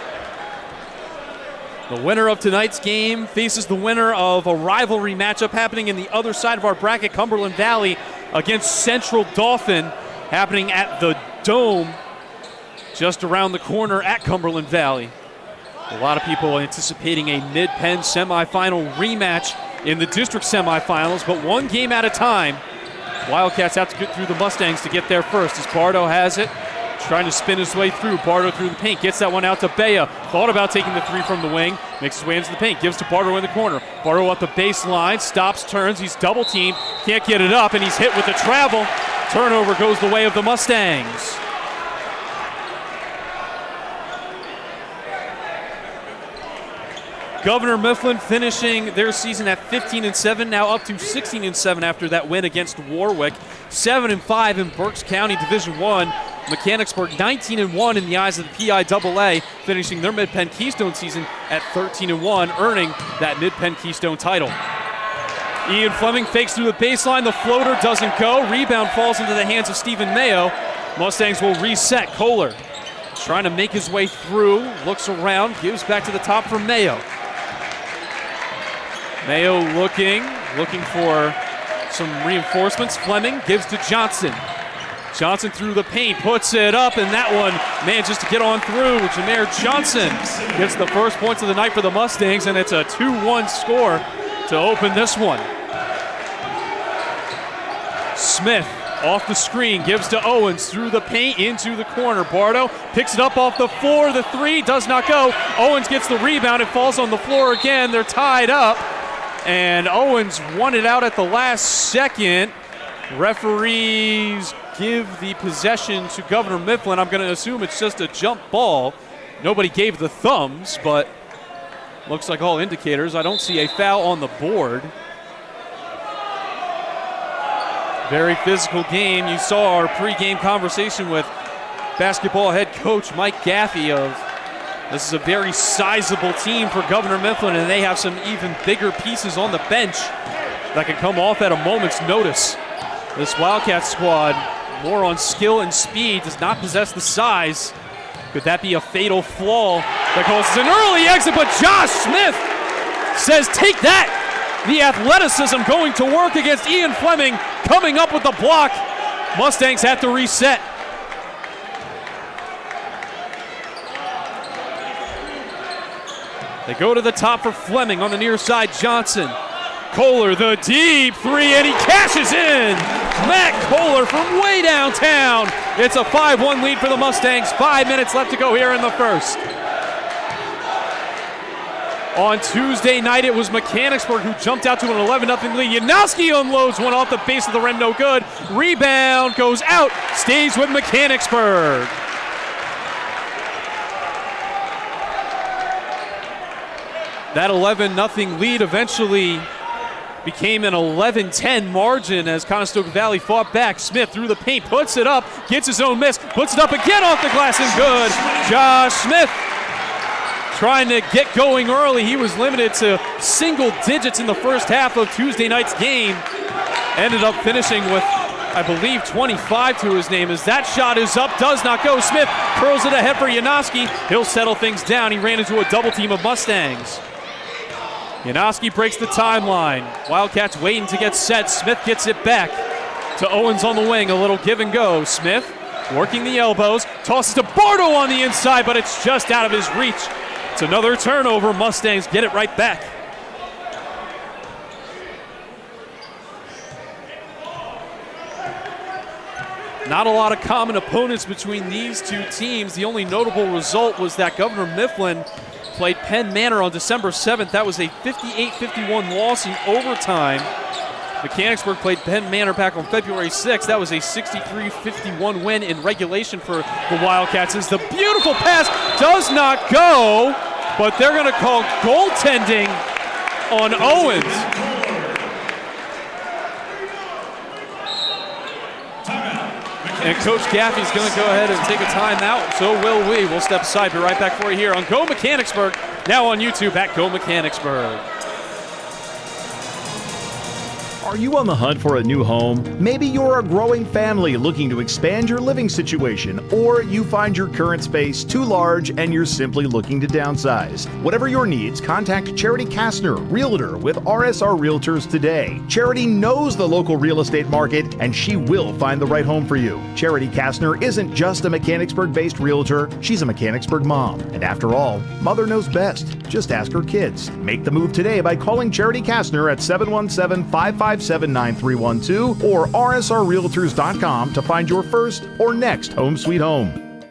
The winner of tonight's game faces the winner of a rivalry matchup happening in the other side of our bracket, Cumberland Valley against Central Dauphin, happening at the Dome just around the corner at Cumberland Valley. A lot of people anticipating a Mid-Penn semifinal rematch in the district semifinals, but one game at a time. Wildcats have to get through the Mustangs to get there first as Bardo has it. Trying to spin his way through. Bardo through the paint. Gets that one out to Bea. Thought about taking the 3 from the wing. Makes his way into the paint. Gives to Bardo in the corner. Bardo up the baseline. Stops, turns. He's double teamed. Can't get it up, and he's hit with the travel. Turnover goes the way of the Mustangs. Governor Mifflin finishing their season at 15-7, now up to 16-7 after that win against Warwick. 7-5 in Berks County Division I. Mechanicsburg 19-1 in the eyes of the PIAA, finishing their Mid-Penn Keystone season at 13-1, earning that Mid-Penn Keystone title. Ian Fleming fakes through the baseline. The floater doesn't go. Rebound falls into the hands of Stephen Mayo. Mustangs will reset. Kohler trying to make his way through. Looks around. Gives back to the top for Mayo. Mayo looking for some reinforcements. Fleming gives to Johnson. Johnson through the paint, puts it up, and that one manages to get on through. Jameer Johnson gets the first points of the night for the Mustangs, and it's a 2-1 score to open this one. Smith off the screen, gives to Owens through the paint into the corner. Bardo picks it up off the floor. The 3 does not go. Owens gets the rebound. It falls on the floor again. They're tied up, and Owens won it out at the last second. Referees give the possession to Governor Mifflin. I'm going to assume it's just a jump ball. Nobody gave the thumbs, but looks like all indicators. I don't see a foul on the board. Very physical game. You saw our pregame conversation with basketball head coach Mike Gaffey of this is a very sizable team for Governor Mifflin, and they have some even bigger pieces on the bench that can come off at a moment's notice. This Wildcat squad, more on skill and speed, does not possess the size. Could that be a fatal flaw that causes an early exit? But Josh Smith says, take that! The athleticism going to work against Ian Fleming, coming up with the block. Mustangs have to reset. They go to the top for Fleming on the near side. Johnson. Kohler, the deep 3, and he cashes in. Matt Kohler from way downtown. It's a 5-1 lead for the Mustangs. 5 minutes left to go here in the first. On Tuesday night, it was Mechanicsburg who jumped out to an 11-0 lead. Yanowski unloads one off the base of the rim, no good. Rebound goes out, stays with Mechanicsburg. That 11-0 lead eventually became an 11-10 margin as Conestoga Valley fought back. Smith through the paint, puts it up, gets his own miss, puts it up again off the glass and good. Josh Smith trying to get going early. He was limited to single digits in the first half of Tuesday night's game. Ended up finishing with, I believe, 25 to his name as that shot is up, does not go. Smith curls it ahead for Janoski. He'll settle things down. He ran into a double team of Mustangs. Janoski breaks the timeline. Wildcats waiting to get set. Smith gets it back to Owens on the wing. A little give and go. Smith working the elbows. Tosses to Bardo on the inside, but it's just out of his reach. It's another turnover. Mustangs get it right back. Not a lot of common opponents between these two teams. The only notable result was that Governor Mifflin played Penn Manor on December 7th. That was a 58-51 loss in overtime. Mechanicsburg played Penn Manor back on February 6th. That was a 63-51 win in regulation for the Wildcats. As the beautiful pass does not go, but they're going to call goaltending on Owens. And Coach Gaffey's going to go ahead and take a timeout. So will we. We'll step aside. Be right back for you here on Go Mechanicsburg. Now on YouTube at Go Mechanicsburg. Are you on the hunt for a new home? Maybe you're a growing family looking to expand your living situation, or you find your current space too large and you're simply looking to downsize. Whatever your needs, contact Charity Kastner, Realtor with RSR Realtors today. Charity knows the local real estate market and she will find the right home for you. Charity Kastner isn't just a Mechanicsburg-based realtor, she's a Mechanicsburg mom. And after all, mother knows best. Just ask her kids. Make the move today by calling Charity Kastner at 717-557-9312 or rsrrealtors.com to find your first or next home sweet home.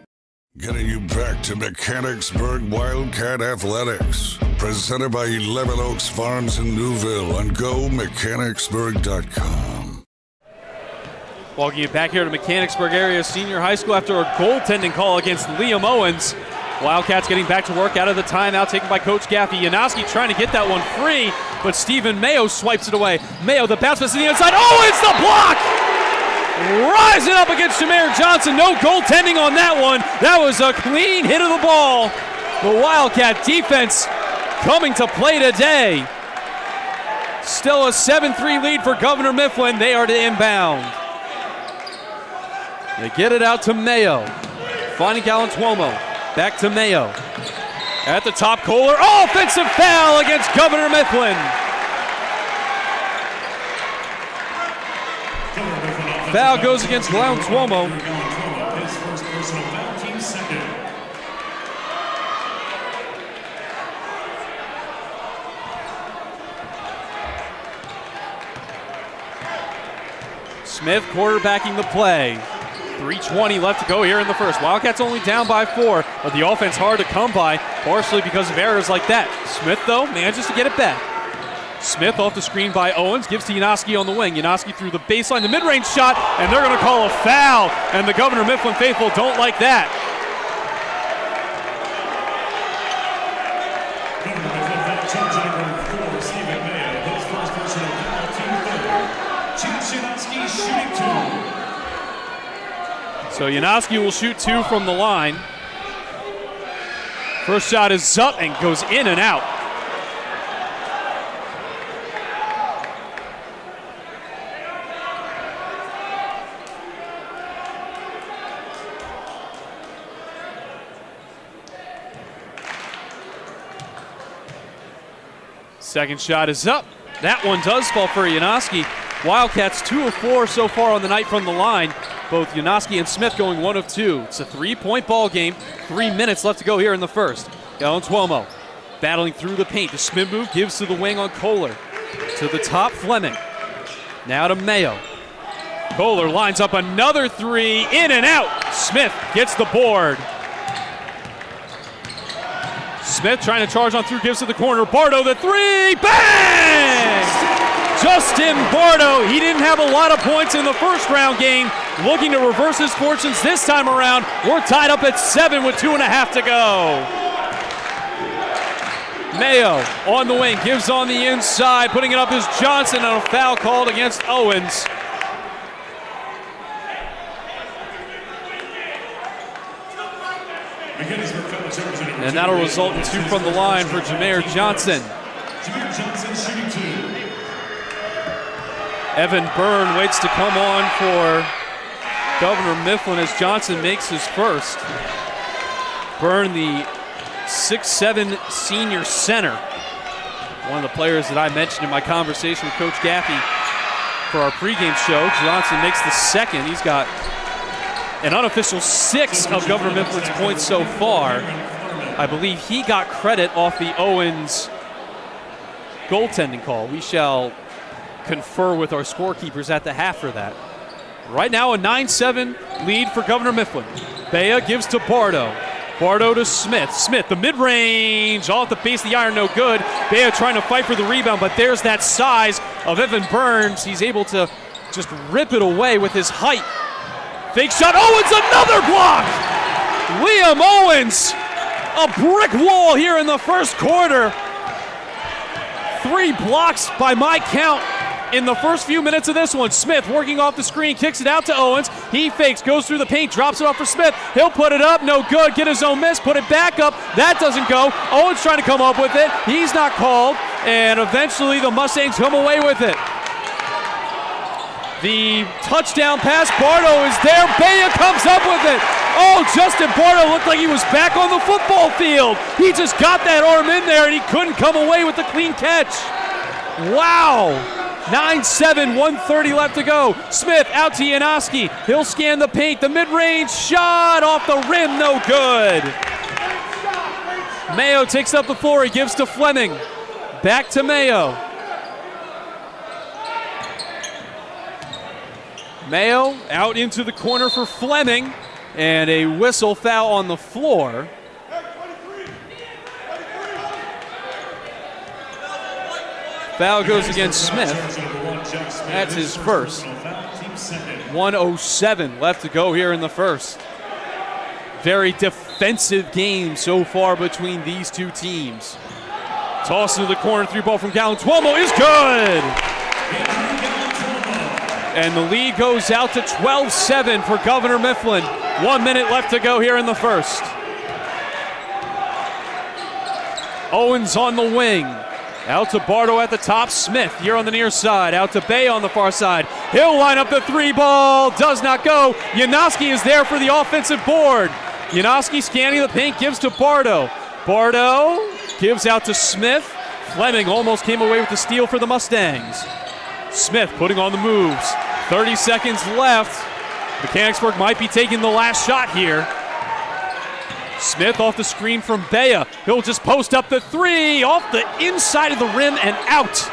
Getting you back to Mechanicsburg Wildcat Athletics. Presented by 11 Oaks Farms in Newville on GoMechanicsburg.com. Welcome you back here to Mechanicsburg Area Senior High School after a goaltending call against Liam Owens. Wildcats getting back to work out of the timeout taken by Coach Gaffey. Janoski trying to get that one free, but Stephen Mayo swipes it away. Mayo, the bounce pass to the inside. Oh, it's the block! Rising up against Jameer Johnson. No goaltending on that one. That was a clean hit of the ball. The Wildcat defense coming to play today. Still a 7-3 lead for Governor Mifflin. They are to inbound. They get it out to Mayo. Finding Galantuomo. Back to Mayo. At the top, Kohler. Oh, offensive foul against Governor Mifflin. Foul goes against Galantuomo. His first personal foul, team second. Smith quarterbacking the play. 3:20 left to go here in the first. Wildcats only down by 4, but the offense hard to come by, partially because of errors like that. Smith, though, manages to get it back. Smith off the screen by Owens, gives to Janoski on the wing. Janoski through the baseline, the mid-range shot, and they're going to call a foul, and the Governor Mifflin faithful don't like that. Governor Mifflin foul charge number 4, Stephen Mayo. His first personal foul, team third. Chance Janoski shooting 2. So Janoski will shoot 2 from the line. First shot is up and goes in and out. Second shot is up. That one does fall for Janoski. Wildcats 2 of 4 so far on the night from the line. Both Janoski and Smith going 1 of 2. It's a 3-point ball game. 3 minutes left to go here in the first. Galantuomo battling through the paint. The spin move gives to the wing on Kohler. To the top, Fleming. Now to Mayo. Kohler lines up another 3. In and out. Smith gets the board. Smith trying to charge on through, gives to the corner. Bardo, the 3. Bang! Justin Bardo, he didn't have a lot of points in the first round game. Looking to reverse his fortunes this time around. We're tied up at 7 with 2.5 to go. Mayo on the wing, gives on the inside, putting it up is Johnson, and a foul called against Owens. And that'll result in 2 from the line for Jameer Johnson. Evan Byrne waits to come on for Governor Mifflin as Johnson makes his first. Byrne, the 6'7" senior center. One of the players that I mentioned in my conversation with Coach Gaffey for our pregame show. Johnson makes the second. He's got an unofficial 6 of Governor Mifflin's points so far. I believe he got credit off the Owens goaltending call. We shall confer with our scorekeepers at the half for that. Right now a 9-7 lead for Governor Mifflin. Bea gives to Bardo. Bardo to Smith. Smith, the mid-range, off the base of the iron, no good. Bea trying to fight for the rebound, but there's that size of Evan Burns. He's able to just rip it away with his height. Fake shot, Owens, another block! Liam Owens, a brick wall here in the first quarter. 3 blocks by my count in the first few minutes of this one. Smith working off the screen, kicks it out to Owens. He fakes, goes through the paint, drops it off for Smith. He'll put it up, no good. Get his own miss, put it back up. That doesn't go. Owens trying to come up with it. He's not called, and eventually the Mustangs come away with it. The touchdown pass, Bardo is there. Bea comes up with it. Oh, Justin Bardo looked like he was back on the football field. He just got that arm in there, and he couldn't come away with the clean catch. Wow. 9-7, 1:30 left to go. Smith out to Janoski. He'll scan the paint. The mid-range shot off the rim, no good. Mayo takes up the floor. He gives to Fleming. Back to Mayo. Mayo out into the corner for Fleming. And a whistle foul on the floor. Foul goes against Smith. That's his first. 1:07 left to go here in the first. Very defensive game so far between these two teams. Toss into the corner, 3-ball from Galantuomo is good! And the lead goes out to 12-7 for Governor Mifflin. 1 minute left to go here in the first. Owens on the wing. Out to Bardo at the top. Smith here on the near side. Out to Bea on the far side. He'll line up the 3-ball. Does not go. Janoski is there for the offensive board. Janoski scanning the paint. Gives to Bardo. Bardo gives out to Smith. Fleming almost came away with the steal for the Mustangs. Smith putting on the moves. 30 seconds left. Mechanicsburg might be taking the last shot here. Smith off the screen from Bea. He'll just post up the 3 off the inside of the rim and out.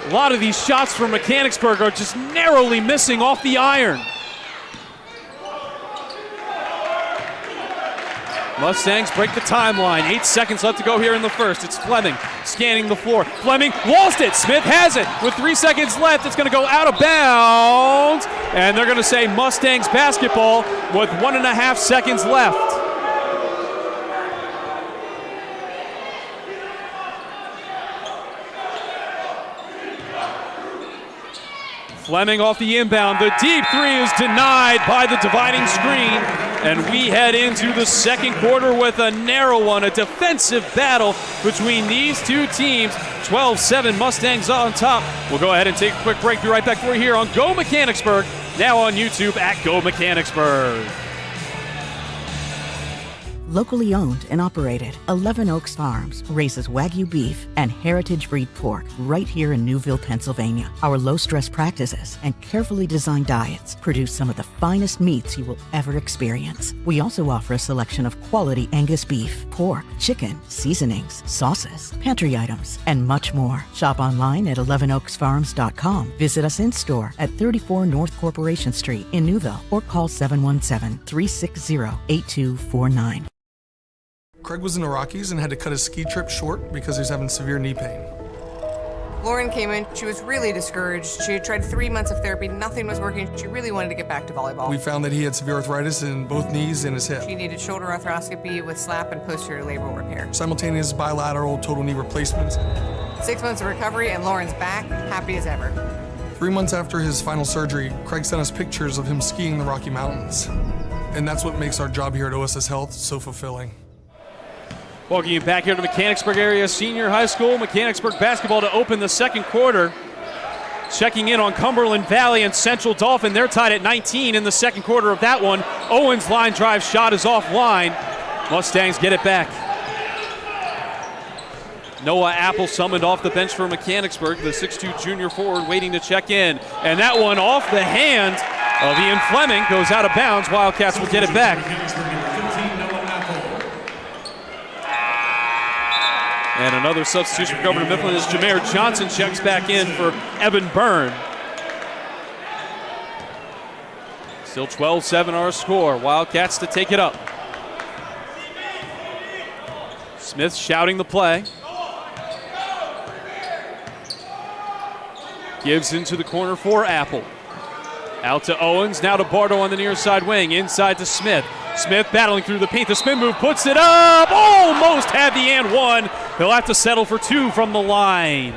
A lot of these shots from Mechanicsburg are just narrowly missing off the iron. Mustangs break the timeline. 8 seconds left to go here in the first. It's Fleming scanning the floor. Fleming lost it. Smith has it. With 3 seconds left, it's going to go out of bounds. And they're going to say Mustangs basketball with 1.5 seconds left. Fleming off the inbound. The deep 3 is denied by the dividing screen. And we head into the second quarter with a narrow one, a defensive battle between these two teams. 12-7 Mustangs on top. We'll go ahead and take a quick break. Be right back for you here on Go Mechanicsburg. Now on YouTube at Go Mechanicsburg. Locally owned and operated, 11 Oaks Farms raises Wagyu beef and heritage breed pork right here in Newville, Pennsylvania. Our low-stress practices and carefully designed diets produce some of the finest meats you will ever experience. We also offer a selection of quality Angus beef, pork, chicken, seasonings, sauces, pantry items, and much more. Shop online at 11oaksfarms.com. Visit us in-store at 34 North Corporation Street in Newville or call 717-360-8249. Craig was in the Rockies and had to cut his ski trip short because he was having severe knee pain. Lauren came in, she was really discouraged. She had tried 3 months of therapy, nothing was working. She really wanted to get back to volleyball. We found that he had severe arthritis in both knees and his hip. She needed shoulder arthroscopy with slap and posterior labral repair. Simultaneous bilateral total knee replacements. 6 months of recovery and Lauren's back, happy as ever. 3 months after his final surgery, Craig sent us pictures of him skiing the Rocky Mountains. And that's what makes our job here at OSS Health so fulfilling. Welcome you back here to Mechanicsburg Area Senior High School. Mechanicsburg basketball to open the second quarter. Checking in on Cumberland Valley and Central Dauphin. They're tied at 19 in the second quarter of that one. Owens' line drive shot is offline. Mustangs get it back. Noah Apple summoned off the bench for Mechanicsburg, the 6'2 junior forward waiting to check in. And that one off the hand of Ian Fleming goes out of bounds. Wildcats will get it back. And another substitution for Governor Mifflin as Jameer Johnson checks back in for Evan Byrne. Still 12-7 our score. Wildcats to take it up. Smith shouting the play. Gives into the corner for Apple. Out to Owens, now to Bardo on the near side wing. Inside to Smith. Smith battling through the paint. The spin move puts it up. Almost had the and one. He'll have to settle for two from the line.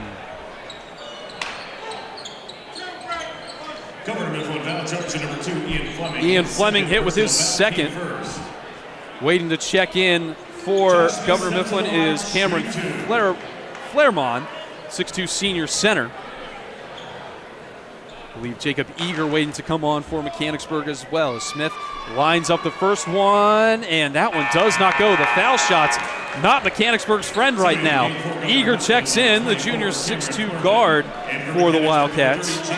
Ian Fleming hit with his second. Waiting to check in for Governor Mifflin is Cameron Flairmont, 6'2 senior center. I believe Jacob Eager waiting to come on for Mechanicsburg as well. Smith lines up the first one, and that one does not go. The foul shot's not Mechanicsburg's friend right now. Eager checks in, the junior 6'2 guard for the Wildcats.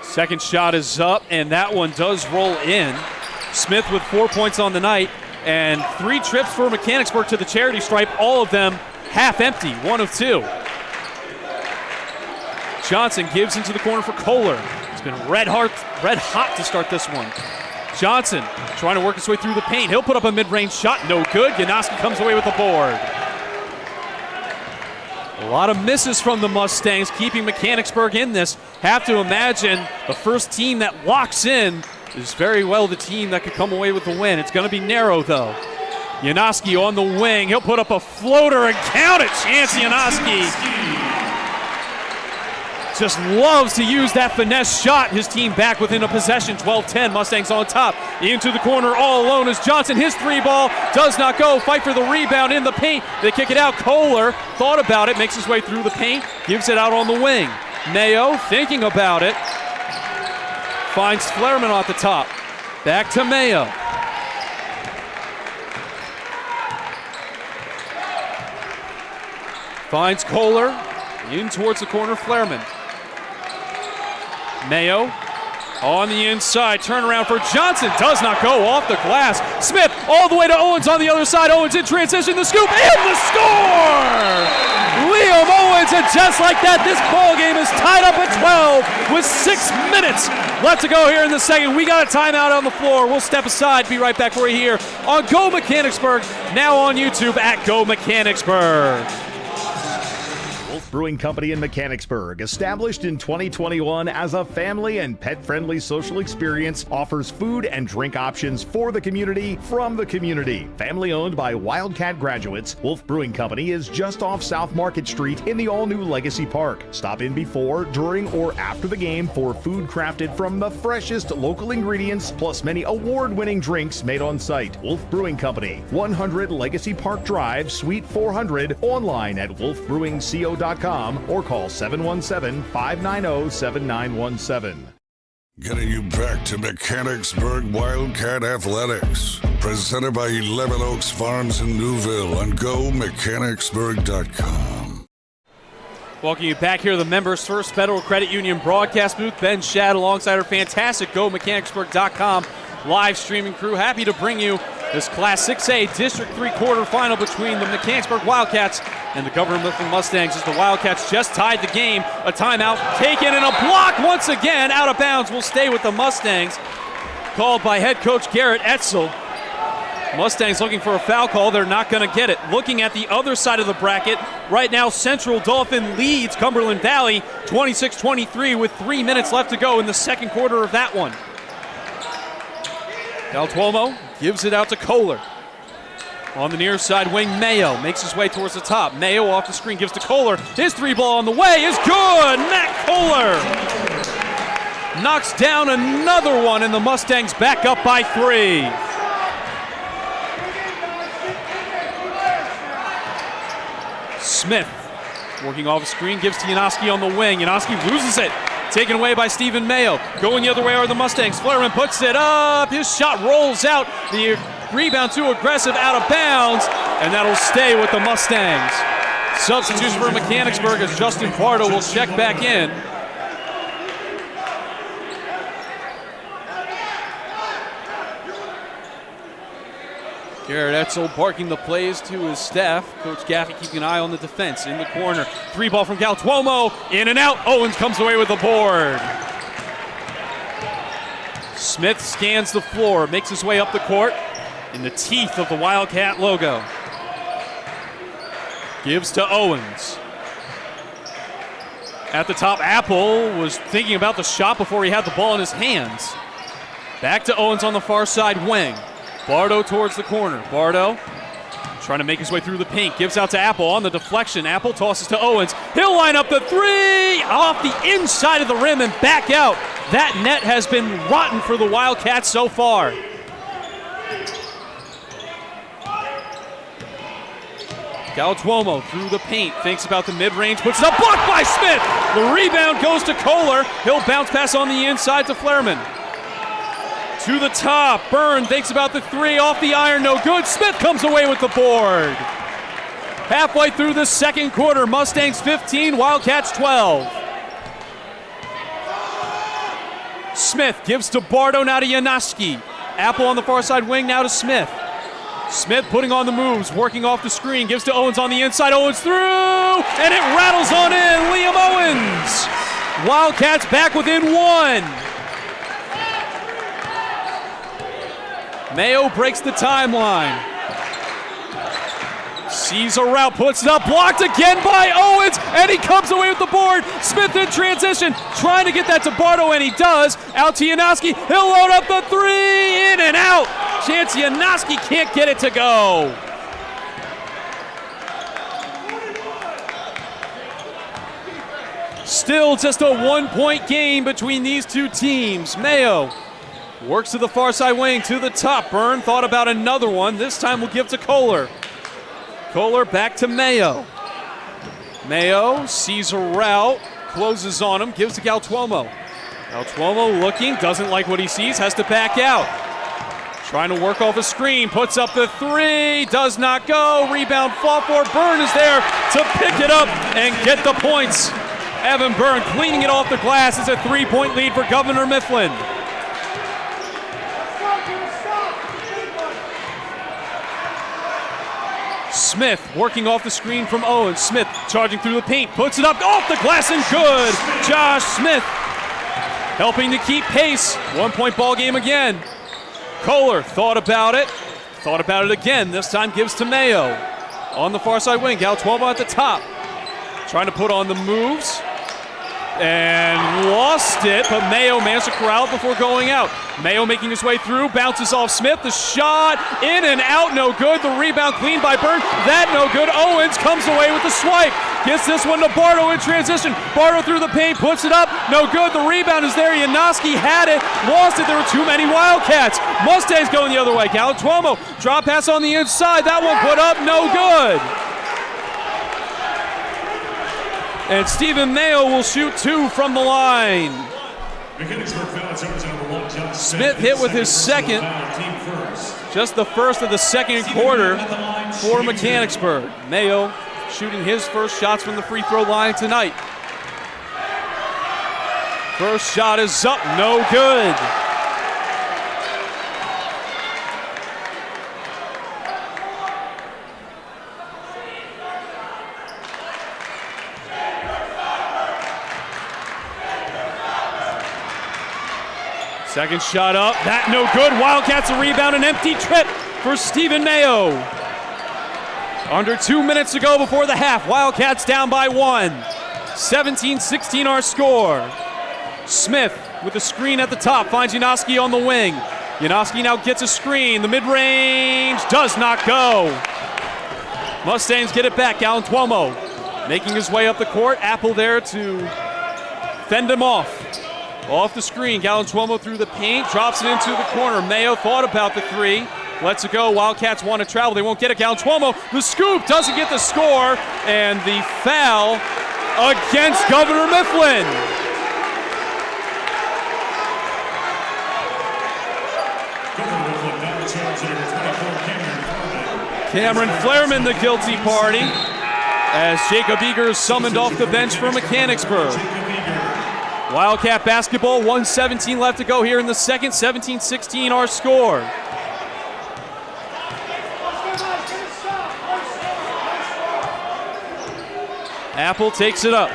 Second shot is up, and that one does roll in. Smith with 4 points on the night, and 3 trips for Mechanicsburg to the charity stripe, all of them half empty, 1 of 2. Johnson gives into the corner for Kohler. It's been red hot to start this one. Johnson trying to work his way through the paint. He'll put up a mid-range shot, no good. Janoski comes away with the board. A lot of misses from the Mustangs, keeping Mechanicsburg in this. Have to imagine the first team that locks in is very well the team that could come away with the win. It's going to be narrow, though. Janoski on the wing. He'll put up a floater and count it. Chance Janoski just loves to use that finesse shot. His team back within a possession. 12-10. Mustangs on top. Into the corner all alone is Johnson. His 3-ball does not go. Fight for the rebound in the paint. They kick it out. Kohler thought about it. Makes his way through the paint. Gives it out on the wing. Mayo thinking about it. Finds Flairman at the top. Back to Mayo. Finds Kohler. In towards the corner, Flairman. Mayo on the inside. Turnaround for Johnson. Does not go off the glass. Smith all the way to Owens on the other side. Owens in transition. The scoop and the score! Liam Owens, and just like that, this ball game is tied up at 12 with 6 minutes left to go here in the second. We got a timeout on the floor. We'll step aside. Be right back for you here on Go Mechanicsburg. Now on YouTube at Go Mechanicsburg. Brewing Company in Mechanicsburg, established in 2021 as a family and pet-friendly social experience, offers food and drink options for the community from the community. Family owned by Wildcat graduates, Wolf Brewing Company is just off South Market Street in the all-new Legacy Park. Stop in before, during, or after the game for food crafted from the freshest local ingredients, plus many award-winning drinks made on site. Wolf Brewing Company, 100 Legacy Park Drive, Suite 400, online at wolfbrewingco.com or call 717-590-7917. Getting you back to Mechanicsburg Wildcat Athletics. Presented by 11 Oaks Farms in Newville on GoMechanicsburg.com. Welcome you back here to the Members First Federal Credit Union broadcast booth. Ben Shad alongside our fantastic GoMechanicsburg.com live streaming crew. Happy to bring you this Class 6A District 3 quarterfinal between the Mechanicsburg Wildcats and the Governor Mifflin Mustangs, as the Wildcats just tied the game. A timeout taken and a block once again out of bounds will stay with the Mustangs. called by head coach Garrett Etzel. Mustangs looking for a foul call. They're not going to get it. Looking at the other side of the bracket, right now Central Dauphin leads Cumberland Valley 26-23 with 3 minutes left to go in the second quarter of that one. Galtuomo gives it out to Kohler. On the near side wing, Mayo makes his way towards the top. Mayo off the screen, gives to Kohler. His three ball on the way is good. Matt Kohler knocks down another one, and the Mustangs back up by 3. Smith working off the screen, gives to Janoski on the wing. Janoski loses it. Taken away by Stephen Mayo. Going the other way are the Mustangs. Flerman puts it up. His shot rolls out. The rebound too aggressive, out of bounds, and that'll stay with the Mustangs. Substitution for Mechanicsburg as Justin Pardo will check back in. Garrett Etzel barking the plays to his staff. Coach Gaffey keeping an eye on the defense. In the corner, three ball from Galtuomo, in and out. Owens comes away with the board. Smith scans the floor, makes his way up the court in the teeth of the Wildcat logo. Gives to Owens. At the top, Apple was thinking about the shot before he had the ball in his hands. Back to Owens on the far side wing. Bardo towards the corner. Bardo trying to make his way through the paint. Gives out to Apple on the deflection. Apple tosses to Owens. He'll line up the three off the inside of the rim and back out. That net has been rotten for the Wildcats so far. Galtuomo through the paint. Thinks about the mid-range. Puts it up. Blocked by Smith. The rebound goes to Kohler. He'll bounce pass on the inside to Flerman. To the top, Byrne thinks about the three, off the iron, no good. Smith comes away with the board. Halfway through the second quarter, Mustangs 15, Wildcats 12. Smith gives to Bardo, now to Janoski. Apple on the far side wing, now to Smith. Smith putting on the moves, working off the screen, gives to Owens on the inside. Owens through, and it rattles on in. Liam Owens. Wildcats back within 1. Mayo breaks the timeline. Sees a route, puts it up, blocked again by Owens, and he comes away with the board. Smith in transition, trying to get that to Bardo, and he does. Out to Janoski, he'll load up the three, in and out. Chance Janoski can't get it to go. Still just a 1-point game between these two teams. Mayo works to the far side wing, to the top. Byrne thought about another one. This time will give to Kohler. Kohler back to Mayo. Mayo sees a route, closes on him, gives to Galtuomo. Galtuomo looking, doesn't like what he sees, has to back out. Trying to work off a screen, puts up the three, does not go. Rebound fought for. Byrne is there to pick it up and get the points. Evan Byrne cleaning it off the glass. It's a 3-point lead for Governor Mifflin. Smith working off the screen from Owens. Smith charging through the paint, puts it up off the glass and good. Josh Smith helping to keep pace. 1-point ball game again. Kohler thought about it again. This time gives to Mayo. On the far side wing, Galtuomo at the top. Trying to put on the moves. And lost it, but Mayo managed to corral it before going out. Mayo making his way through, bounces off Smith. The shot, in and out, no good. The rebound cleaned by Byrne. That no good. Owens comes away with the swipe. Gets this one to Bardo in transition. Bardo through the paint, puts it up. No good. The rebound is there. Janoski had it, lost it. There were too many Wildcats. Mustangs going the other way. Galtuomo, drop pass on the inside. That one put up, no good. And Stephen Mayo will shoot 2 from the line. Smith hit with his second, just the first of the second quarter for Mechanicsburg. Mayo shooting his first shots from the free throw line tonight. First shot is up, no good. Second shot up, that no good. Wildcats a rebound, an empty trip for Stephen Mayo. Under 2 minutes to go before the half. Wildcats down by 1. 17-16 our score. Smith with the screen at the top, finds Janoski on the wing. Janoski now gets a screen. The mid-range does not go. Mustangs get it back. Galantuomo making his way up the court. Apple there to fend him off. Off the screen, Galantuomo through the paint, drops it into the corner. Mayo thought about the three, lets it go. Wildcats want to travel, they won't get it. Galantuomo, the scoop, doesn't get the score, and the foul against Governor Mifflin. Cameron Flairman, the guilty party, as Jacob Eager is summoned off the bench for Mechanicsburg. Wildcat basketball, 1:17 left to go here in the second. 17-16 our score. Apple takes it up.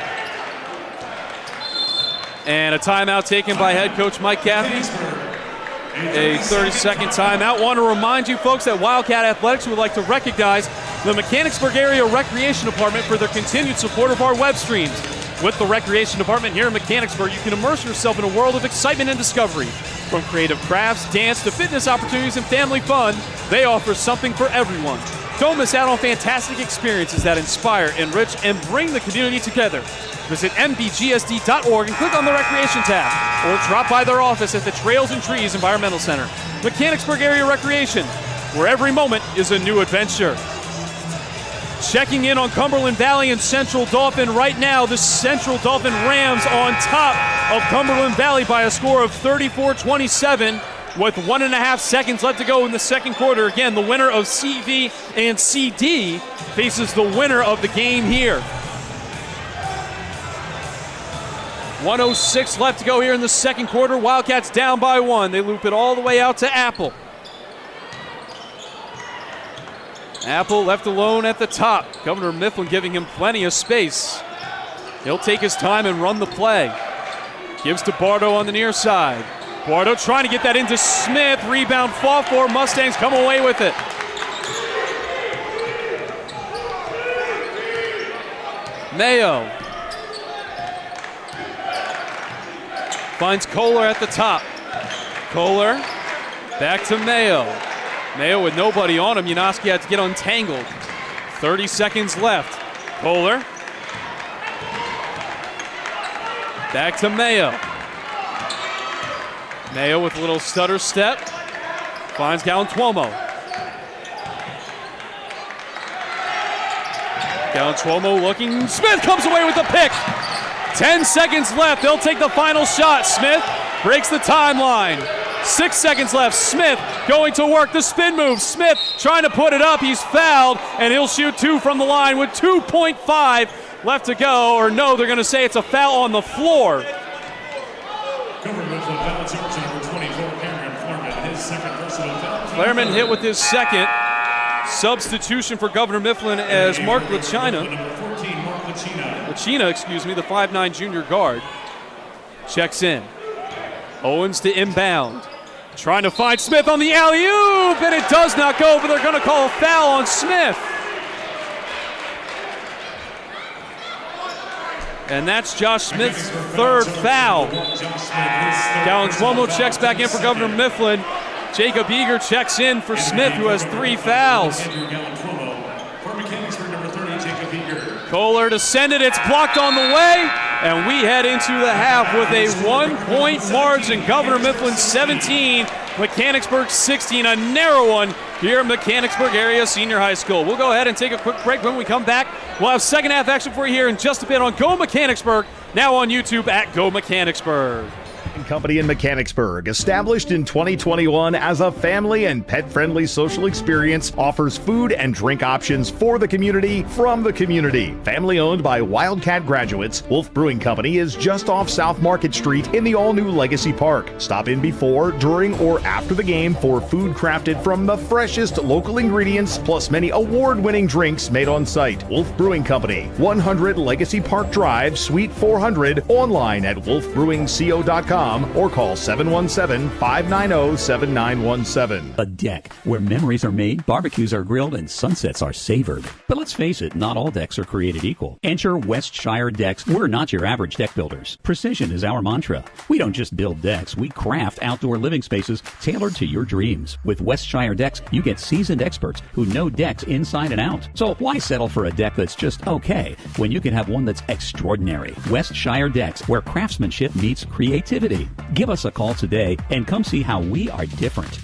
And a timeout taken by head coach Mike Caffey. A 30-second timeout. Want to remind you folks that Wildcat Athletics would like to recognize the Mechanicsburg Area Recreation Department for their continued support of our web streams. With the Recreation Department here in Mechanicsburg, you can immerse yourself in a world of excitement and discovery. From creative crafts, dance, to fitness opportunities and family fun, they offer something for everyone. Don't miss out on fantastic experiences that inspire, enrich, and bring the community together. Visit mbgsd.org and click on the Recreation tab, or drop by their office at the Trails and Trees Environmental Center. Mechanicsburg Area Recreation, where every moment is a new adventure. Checking in on Cumberland Valley and Central Dauphin right now. The Central Dauphin Rams on top of Cumberland Valley by a score of 34-27 with 1.5 seconds left to go in the second quarter. Again, the winner of CV and CD faces the winner of the game here. 1:06 left to go here in the second quarter. Wildcats down by 1. They loop it all the way out to Apple. Apple left alone at the top. Governor Mifflin giving him plenty of space. He'll take his time and run the play. Gives to Bardo on the near side. Bardo trying to get that into Smith. Rebound fought for. Mustangs come away with it. Mayo finds Kohler at the top. Kohler back to Mayo. Mayo with nobody on him. Janoski had to get untangled. 30 seconds left. Kohler. Back to Mayo. Mayo with a little stutter step. Finds Galantuomo. Galantuomo looking. Smith comes away with the pick. 10 seconds left. They'll take the final shot. Smith breaks the timeline. 6 seconds left. Smith going to work the spin move. Smith trying to put it up. He's fouled, and he'll shoot 2 from the line with 2.5 left to go. Or no, they're going to say it's a foul on the floor. Flairman hit with his second. Substitution for Governor Mifflin as Mark Lachina, the 5'9 junior guard, checks in. Owens to inbound. Trying to find Smith on the alley-oop, and it does not go, but they're going to call a foul on Smith. And that's Josh Smith's third foul. Galantuomo checks back in for Governor Mifflin. Jacob Eager checks in for Smith, who has 3 fouls. Kohler to send it. It's blocked on the way. And we head into the half with a 1-point margin. Governor Mifflin 17, Mechanicsburg 16, a narrow one here at Mechanicsburg Area Senior High School. We'll go ahead and take a quick break. When we come back, we'll have second half action for you here in just a bit on Go Mechanicsburg, now on YouTube at Go Mechanicsburg. Company in Mechanicsburg, established in 2021 as a family and pet-friendly social experience, offers food and drink options for the community from the community. Family owned by Wildcat graduates, Wolf Brewing Company is just off South Market Street in the all-new Legacy Park. Stop in before, during, or after the game for food crafted from the freshest local ingredients, plus many award-winning drinks made on site. Wolf Brewing Company, 100 Legacy Park Drive, Suite 400, online at wolfbrewingco.com. wildcatathletics.com or call 717-590-7917. A deck where memories are made, barbecues are grilled, and sunsets are savored. But let's face it, not all decks are created equal. Enter Westshire Decks. We're not your average deck builders. Precision is our mantra. We don't just build decks, we craft outdoor living spaces tailored to your dreams. With Westshire Decks, you get seasoned experts who know decks inside and out. So why settle for a deck that's just okay when you can have one that's extraordinary? Westshire Decks, where craftsmanship meets creativity. Give us a call today and come see how we are different.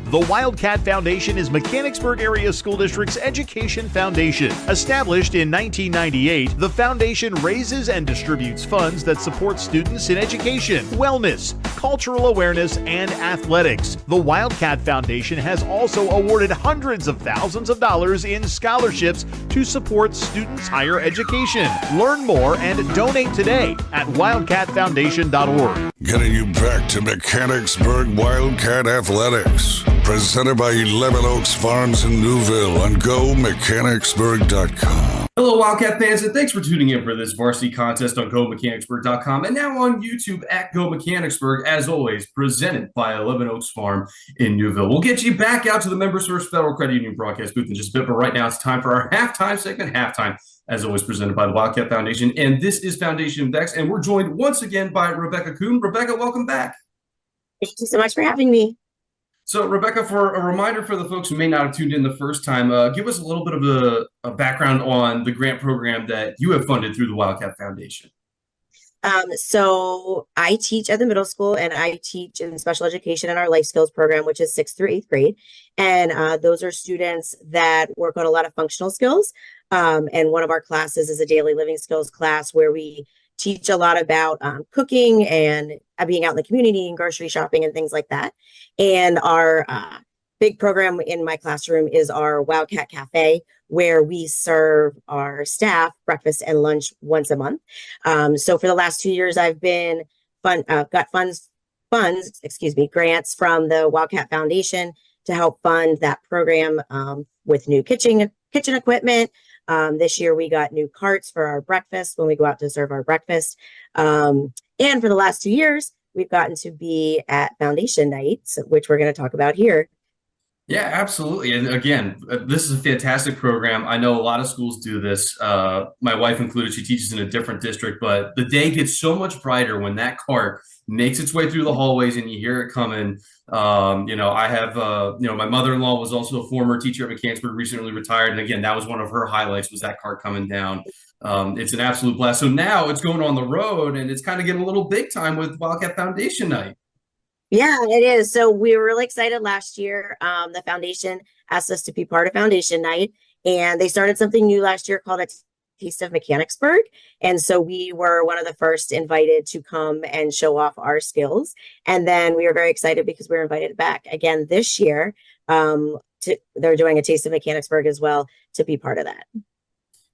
The Wildcat Foundation is Mechanicsburg Area School District's education foundation. Established in 1998, the foundation raises and distributes funds that support students in education, wellness, cultural awareness, and athletics. The Wildcat Foundation has also awarded hundreds of thousands of dollars in scholarships to support students' higher education. Learn more and donate today at wildcatfoundation.org. Getting you back to Mechanicsburg Wildcat Athletics. Presented by 11 Oaks Farms in Newville on GoMechanicsburg.com. Hello, Wildcat fans, and thanks for tuning in for this varsity contest on GoMechanicsburg.com and now on YouTube at Go Mechanicsburg, as always, presented by 11 Oaks Farm in Newville. We'll get you back out to the Members First Federal Credit Union broadcast booth in just a bit, but right now it's time for our halftime segment, Halftime, as always, presented by the Wildcat Foundation. And this is Foundation Decks, and we're joined once again by Rebecca Kuhn. Rebecca, welcome back. Thank you so much for having me. So, Rebecca, for a reminder for the folks who may not have tuned in the first time, give us a little bit of a background on the grant program that you have funded through the Wildcat Foundation. So I teach at the middle school, and I teach in special education in our life skills program, which is 6th through 8th grade. And those are students that work on a lot of functional skills. And one of our classes is a daily living skills class where we teach a lot about cooking and being out in the community and grocery shopping and things like that. And our big program in my classroom is our Wildcat Cafe, where we serve our staff breakfast and lunch once a month. So for the last 2 years, I've been got grants from the Wildcat Foundation to help fund that program with new kitchen equipment. This year we got new carts for our breakfast when we go out to serve our breakfast. And for the last 2 years, we've gotten to be at Foundation Nights, which we're going to talk about here. Yeah, absolutely. And again, this is a fantastic program. I know a lot of schools do this. My wife included, she teaches in a different district, but the day gets so much brighter when that cart makes its way through the hallways and you hear it coming. I have, my mother-in-law was also a former teacher at Mechanicsburg, recently retired. And again, that was one of her highlights, was that cart coming down. It's an absolute blast. So now it's going on the road and it's kind of getting a little big time with Wildcat Foundation Night. Yeah, it is. So we were really excited last year. The foundation asked us to be part of Foundation Night, and they started something new last year called a Taste of Mechanicsburg. And so we were one of the first invited to come and show off our skills. And then we were very excited because we were invited back again this year. They're doing a Taste of Mechanicsburg as well to be part of that.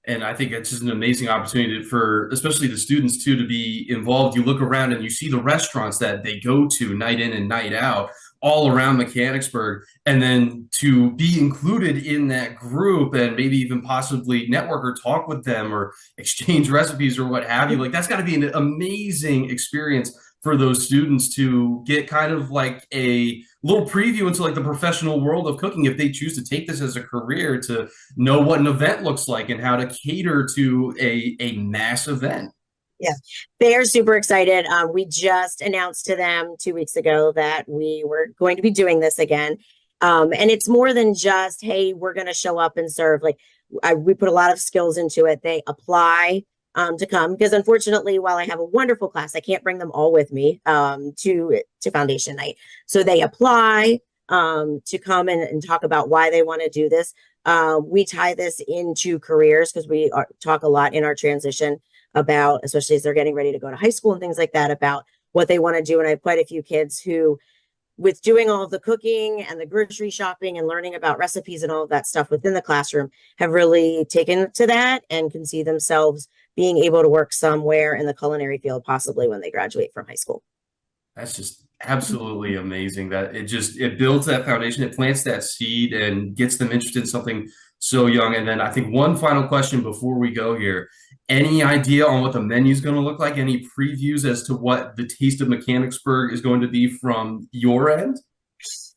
And I think it's just an amazing opportunity for especially the students too to be involved. You look around and you see the restaurants that they go to night in and night out all around Mechanicsburg, and then to be included in that group and maybe even possibly network or talk with them or exchange recipes or what have you. Like, that's got to be an amazing experience for those students to get kind of like a little preview into like the professional world of cooking if they choose to take this as a career, to know what an event looks like and how to cater to a mass event. Yeah, they're super excited. We just announced to them 2 weeks ago that we were going to be doing this again. And it's more than just, hey, we're going to show up and serve. Like, we put a lot of skills into it. They apply to come, because unfortunately, while I have a wonderful class, I can't bring them all with me to Foundation Night. So they apply to come and talk about why they want to do this. We tie this into careers because we talk a lot in our transition about, especially as they're getting ready to go to high school and things like that, about what they want to do. And I have quite a few kids who, with doing all of the cooking and the grocery shopping and learning about recipes and all of that stuff within the classroom, have really taken to that and can see themselves being able to work somewhere in the culinary field, possibly when they graduate from high school. That's just absolutely amazing that it builds that foundation, it plants that seed and gets them interested in something so young. And then I think one final question before we go here, any idea on what the menu is going to look like? Any previews as to what the Taste of Mechanicsburg is going to be from your end?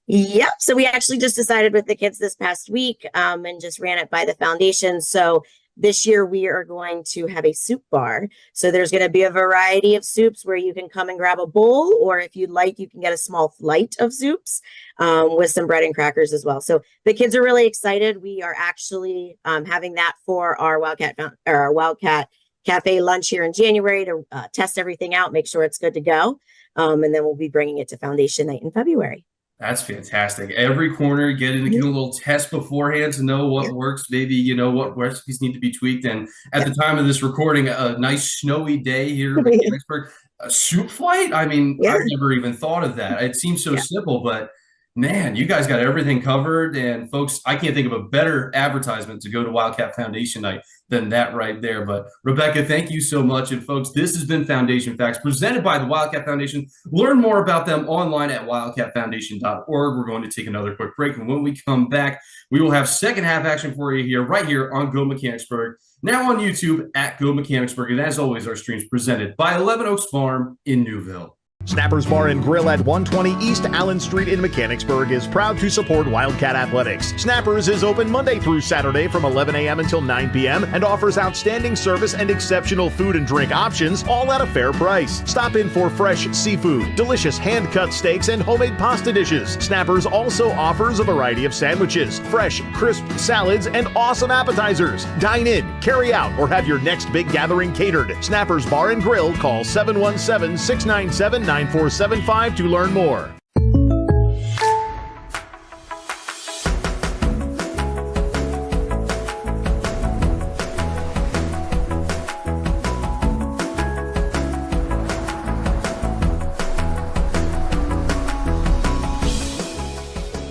Yep. So we actually just decided with the kids this past week and just ran it by the foundation. So this year we are going to have a soup bar. So there's going to be a variety of soups where you can come and grab a bowl, or if you'd like, you can get a small flight of soups with some bread and crackers as well. So the kids are really excited. We are actually having that for our Wildcat Cafe lunch here in January to test everything out, make sure it's good to go. And then we'll be bringing it to Foundation Night in February. That's fantastic. Every corner, get a little test beforehand to know what works, maybe, what recipes need to be tweaked. And at the time of this recording, a nice snowy day here in Mechanicsburg, a soup flight? I mean, I've never even thought of that. It seems so simple, but man, you guys got everything covered. And folks, I can't think of a better advertisement to go to Wildcat Foundation Night than that right there. But Rebecca, thank you so much. And folks, this has been Foundation Facts presented by the Wildcat Foundation. Learn more about them online at wildcatfoundation.org. We're going to take another quick break. And when we come back, we will have second half action for you right here on Go Mechanicsburg. Now on YouTube at Go Mechanicsburg. And as always, our streams presented by 11 Oaks Farm in Newville. Snappers Bar and Grill at 120 East Allen Street in Mechanicsburg is proud to support Wildcat Athletics. Snappers is open Monday through Saturday from 11 a.m. until 9 p.m. and offers outstanding service and exceptional food and drink options, all at a fair price. Stop in for fresh seafood, delicious hand-cut steaks, and homemade pasta dishes. Snappers also offers a variety of sandwiches, fresh, crisp salads, and awesome appetizers. Dine in, carry out, or have your next big gathering catered. Snappers Bar and Grill, call 717-697-9475 to learn more.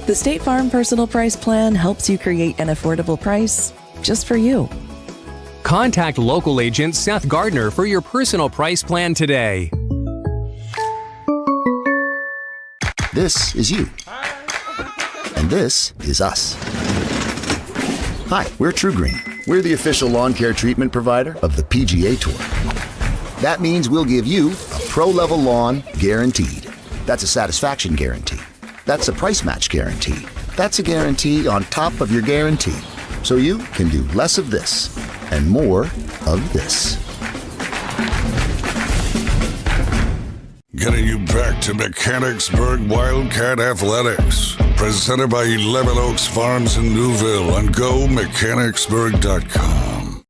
The State Farm Personal Price Plan helps you create an affordable price just for you. Contact local agent Seth Gardner for your personal price plan today. This is you. And this is us. Hi, we're True Green. We're the official lawn care treatment provider of the PGA Tour. That means we'll give you a pro-level lawn guaranteed. That's a satisfaction guarantee. That's a price match guarantee. That's a guarantee on top of your guarantee. So you can do less of this and more of this. Getting you back to Mechanicsburg Wildcat Athletics. Presented by 11 Oaks Farms in Newville and GoMechanicsburg.com.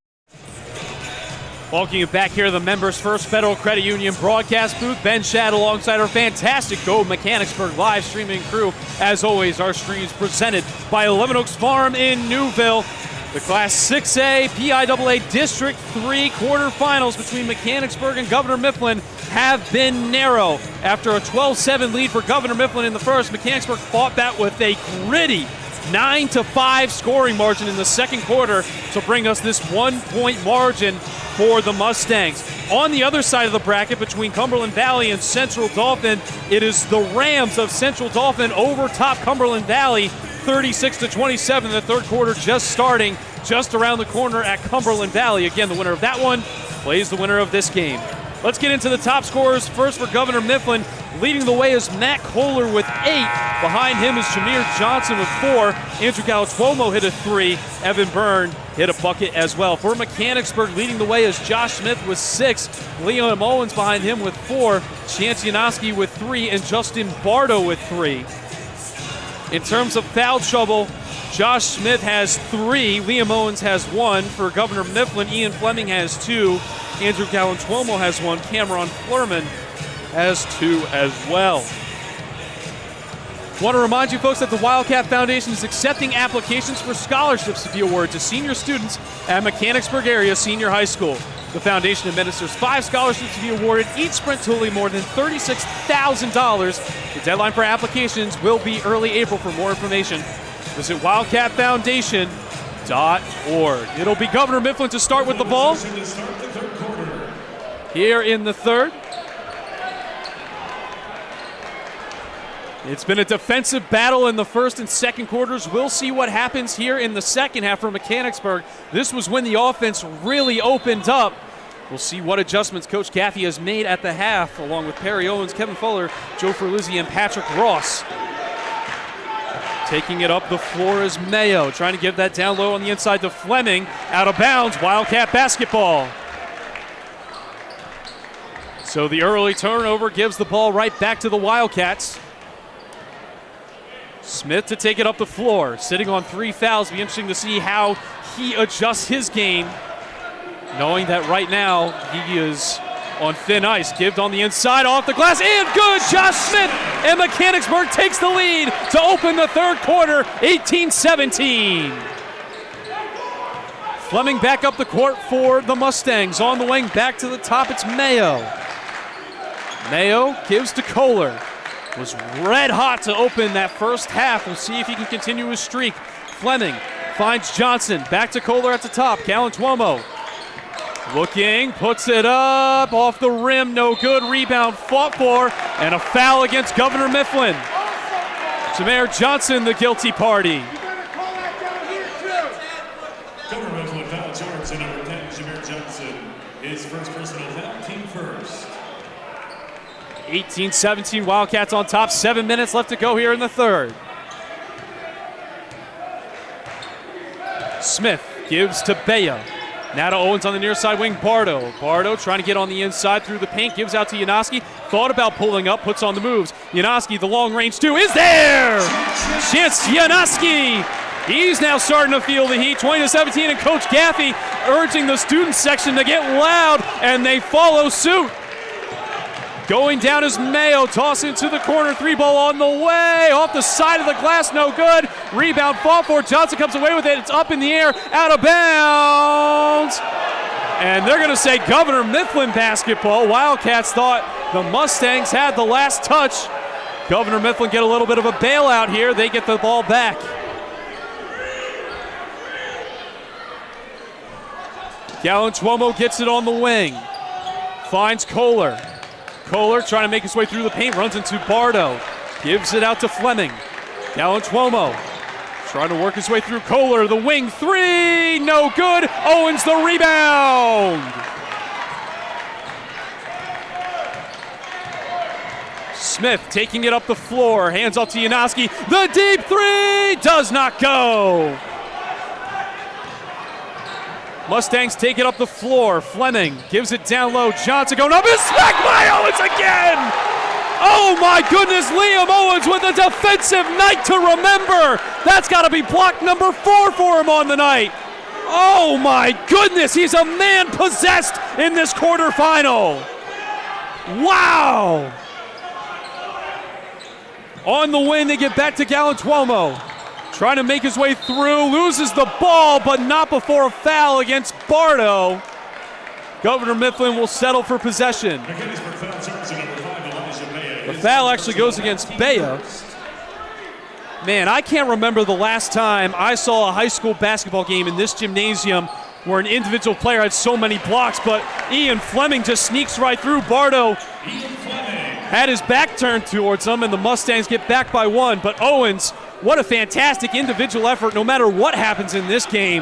Welcome you back here to the Members First Federal Credit Union broadcast booth. Ben Shad alongside our fantastic Go Mechanicsburg live streaming crew. As always, our streams presented by 11 Oaks Farm in Newville. The Class 6A PIAA District 3 quarterfinals between Mechanicsburg and Governor Mifflin have been narrow. After a 12-7 lead for Governor Mifflin in the first, Mechanicsburg fought that with a gritty 9-5 scoring margin in the second quarter to bring us this 1-point margin for the Mustangs. On the other side of the bracket between Cumberland Valley and Central Dauphin, it is the Rams of Central Dauphin over top Cumberland Valley, 36-27 in the third quarter, just starting just around the corner at Cumberland Valley. Again, the winner of that one plays the winner of this game. Let's get into the top scorers. First for Governor Mifflin, leading the way is Matt Kohler with 8. Behind him is Jameer Johnson with 4. Andrew Galatuomo hit a 3. Evan Byrne hit a bucket as well. For Mechanicsburg, leading the way is Josh Smith with 6. Liam Owens behind him with 4. Chance Yanoski with 3. And Justin Bardo with 3. In terms of foul trouble, Josh Smith has 3. Liam Owens has 1. For Governor Mifflin, Ian Fleming has 2. Andrew Galatuomo has 1. Cameron Flerman has 2 as well. Want to remind you folks that the Wildcat Foundation is accepting applications for scholarships to be awarded to senior students at Mechanicsburg Area Senior High School. The foundation administers 5 scholarships to be awarded, each sprint totaling more than $36,000. The deadline for applications will be early April. For more information, visit wildcatfoundation.org. It'll be Governor Mifflin to start with the ball here in the third. It's been a defensive battle in the first and second quarters. We'll see what happens here in the second half for Mechanicsburg. This was when the offense really opened up. We'll see what adjustments Coach Gaffey has made at the half, along with Perry Owens, Kevin Fuller, Joe Ferlizzi, and Patrick Ross. Taking it up the floor is Mayo, trying to give that down low on the inside to Fleming. Out of bounds, Wildcat basketball. So the early turnover gives the ball right back to the Wildcats. Smith to take it up the floor, sitting on 3 fouls. Be interesting to see how he adjusts his game, knowing that right now he is on thin ice. Gibbed on the inside, off the glass, and good! Josh Smith, and Mechanicsburg takes the lead to open the third quarter, 18-17. Fleming back up the court for the Mustangs. On the wing, back to the top, it's Mayo. Mayo gives to Kohler. Was red hot to open that first half. We'll see if he can continue his streak. Fleming finds Johnson. Back to Kohler at the top. Galantuomo looking, puts it up, off the rim, no good. Rebound fought for, and a foul against Governor Mifflin. Jameer Johnson, the guilty party. Governor Mifflin foul charge to number 10, Jameer Johnson. His first personal foul, team first. 18-17, Wildcats on top. 7 minutes left to go here in the third. Smith gives to Bayo. Now to Owens on the near side wing, Bardo. Bardo trying to get on the inside through the paint, gives out to Yanoski. Thought about pulling up, puts on the moves. Yanoski, the long range two, is there! Chance Yanoski! He's now starting to feel the heat. 20-17, and Coach Gaffey urging the student section to get loud, and they follow suit. Going down is Mayo, toss into the corner, 3-ball on the way, off the side of the glass, no good. Rebound fought for, Johnson comes away with it, it's up in the air, out of bounds. And they're gonna say Governor Mifflin basketball. Wildcats thought the Mustangs had the last touch. Governor Mifflin get a little bit of a bailout here, they get the ball back. Galantuomo gets it on the wing, finds Kohler. Kohler trying to make his way through the paint, runs into Bardo, gives it out to Fleming. Galantuomo trying to work his way through Kohler, the wing three, no good. Owens the rebound. Smith taking it up the floor, hands off to Yanoski. The deep three does not go. Mustangs take it up the floor. Fleming gives it down low. Johnson going up and smacked by Owens again! Oh my goodness, Liam Owens with a defensive night to remember. That's got to be block number 4 for him on the night. Oh my goodness, he's a man possessed in this quarterfinal. Wow! On the win, they get back to Galantuomo. Trying to make his way through, loses the ball, but not before a foul against Bardo. Governor Mifflin will settle for possession. The foul actually goes against Bayo. Man, I can't remember the last time I saw a high school basketball game in this gymnasium where an individual player had so many blocks, but Ian Fleming just sneaks right through. Bardo had his back turned towards them, and the Mustangs get back by 1, but Owens, what a fantastic individual effort no matter what happens in this game.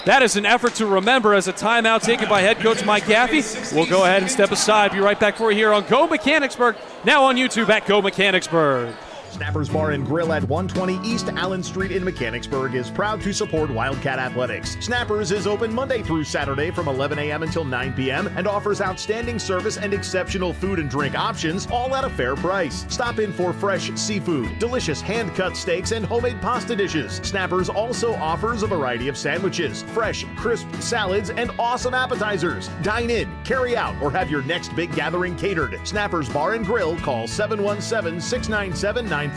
That is an effort to remember as a timeout taken by head coach Mike Gaffey. We'll go ahead and step aside. Be right back for you here on Go Mechanicsburg, now on YouTube at Go Mechanicsburg. Snappers Bar and Grill at 120 East Allen Street in Mechanicsburg is proud to support Wildcat Athletics. Snappers is open Monday through Saturday from 11 a.m. until 9 p.m. and offers outstanding service and exceptional food and drink options, all at a fair price. Stop in for fresh seafood, delicious hand-cut steaks, and homemade pasta dishes. Snappers also offers a variety of sandwiches, fresh, crisp salads, and awesome appetizers. Dine in, carry out, or have your next big gathering catered. Snappers Bar and Grill, call 717-697-9475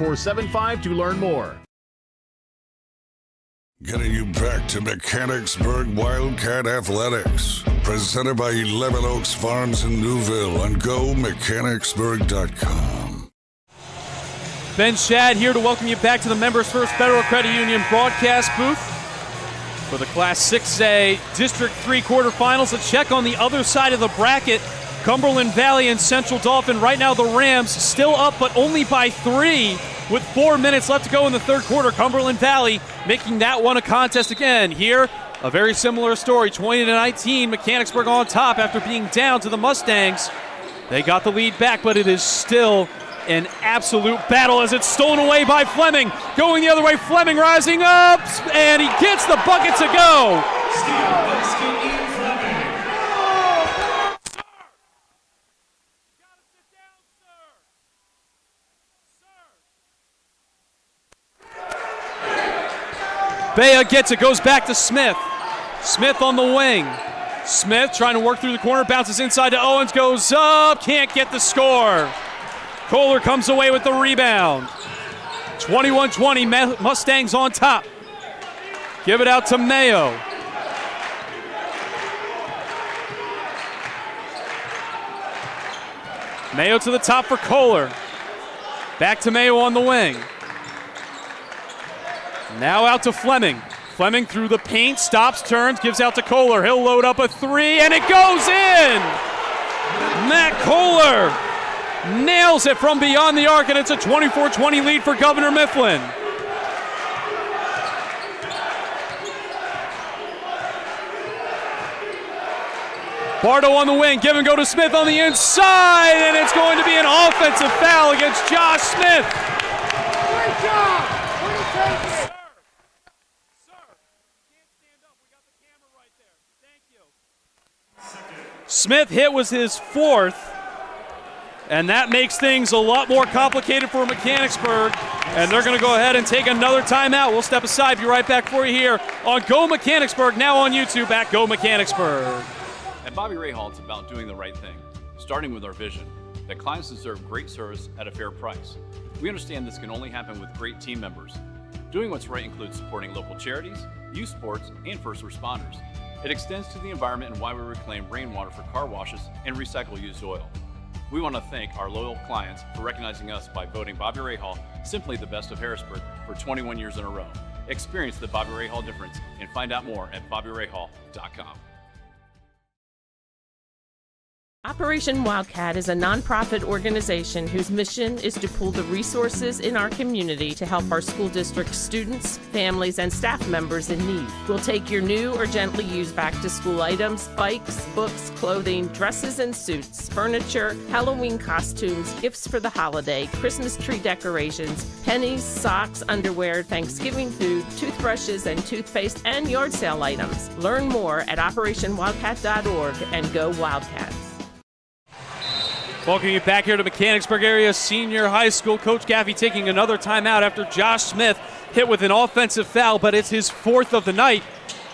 to learn more. Getting you back to Mechanicsburg Wildcat Athletics. Presented by 11 Oaks Farms in Newville on GoMechanicsburg.com. Ben Shad here to welcome you back to the Members First Federal Credit Union broadcast booth for the Class 6A District 3 quarterfinals. A check on the other side of the bracket. Cumberland Valley and Central Dauphin. Right now the Rams still up, but only by 3 with 4 minutes left to go in the third quarter. Cumberland Valley making that one a contest again. Here, a very similar story, 20-19, Mechanicsburg on top after being down to the Mustangs. They got the lead back, but it is still an absolute battle as it's stolen away by Fleming. Going the other way, Fleming rising up, and he gets the bucket to go. Bea gets it, goes back to Smith. Smith on the wing. Smith trying to work through the corner, bounces inside to Owens, goes up, can't get the score. Kohler comes away with the rebound. 21-20, Mustangs on top. Give it out to Mayo. Mayo to the top for Kohler. Back to Mayo on the wing. Now out to Fleming. Fleming through the paint, stops, turns, gives out to Kohler. He'll load up a three, and it goes in! Matt Kohler nails it from beyond the arc, and it's a 24-20 lead for Governor Mifflin. Bardo on the wing, give and go to Smith on the inside, and it's going to be an offensive foul against Josh Smith. Great job! What do you take it? Smith hit was his fourth, and that makes things a lot more complicated for Mechanicsburg, and they're going to go ahead and take another timeout. We'll step aside, be right back for you here on Go Mechanicsburg, now on YouTube at Go Mechanicsburg. At Bobby Ray Hall, it's about doing the right thing, starting with our vision, that clients deserve great service at a fair price. We understand this can only happen with great team members. Doing what's right includes supporting local charities, youth sports, and first responders. It extends to the environment and why we reclaim rainwater for car washes and recycle used oil. We want to thank our loyal clients for recognizing us by voting Bobby Ray Hall simply the best of Harrisburg for 21 years in a row. Experience the Bobby Ray Hall difference and find out more at BobbyRayHall.com. Operation Wildcat is a nonprofit organization whose mission is to pool the resources in our community to help our school district students, families, and staff members in need. We'll take your new or gently used back-to-school items, bikes, books, clothing, dresses and suits, furniture, Halloween costumes, gifts for the holiday, Christmas tree decorations, pennies, socks, underwear, Thanksgiving food, toothbrushes and toothpaste, and yard sale items. Learn more at OperationWildcat.org and go Wildcats. Welcome you back here to Mechanicsburg Area Senior High School. Coach Gaffey taking another timeout after Josh Smith hit with an offensive foul, but it's his fourth of the night.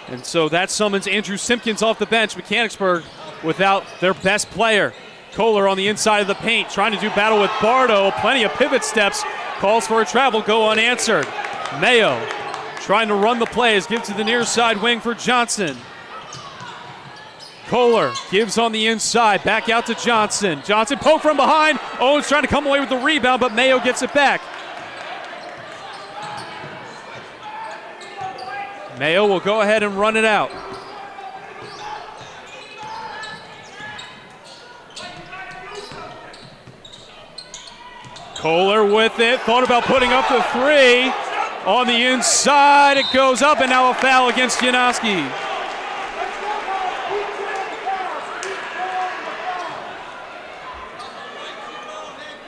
And so that summons Andrew Simpkins off the bench. Mechanicsburg without their best player. Kohler on the inside of the paint, trying to do battle with Bardo. Plenty of pivot steps. Calls for a travel, go unanswered. Mayo trying to run the plays, give to the near side wing for Johnson. Kohler gives on the inside, back out to Johnson. Johnson poke from behind. Owens trying to come away with the rebound, but Mayo gets it back. Mayo will go ahead and run it out. Kohler with it, thought about putting up the three. On the inside, it goes up, and now a foul against Janoski.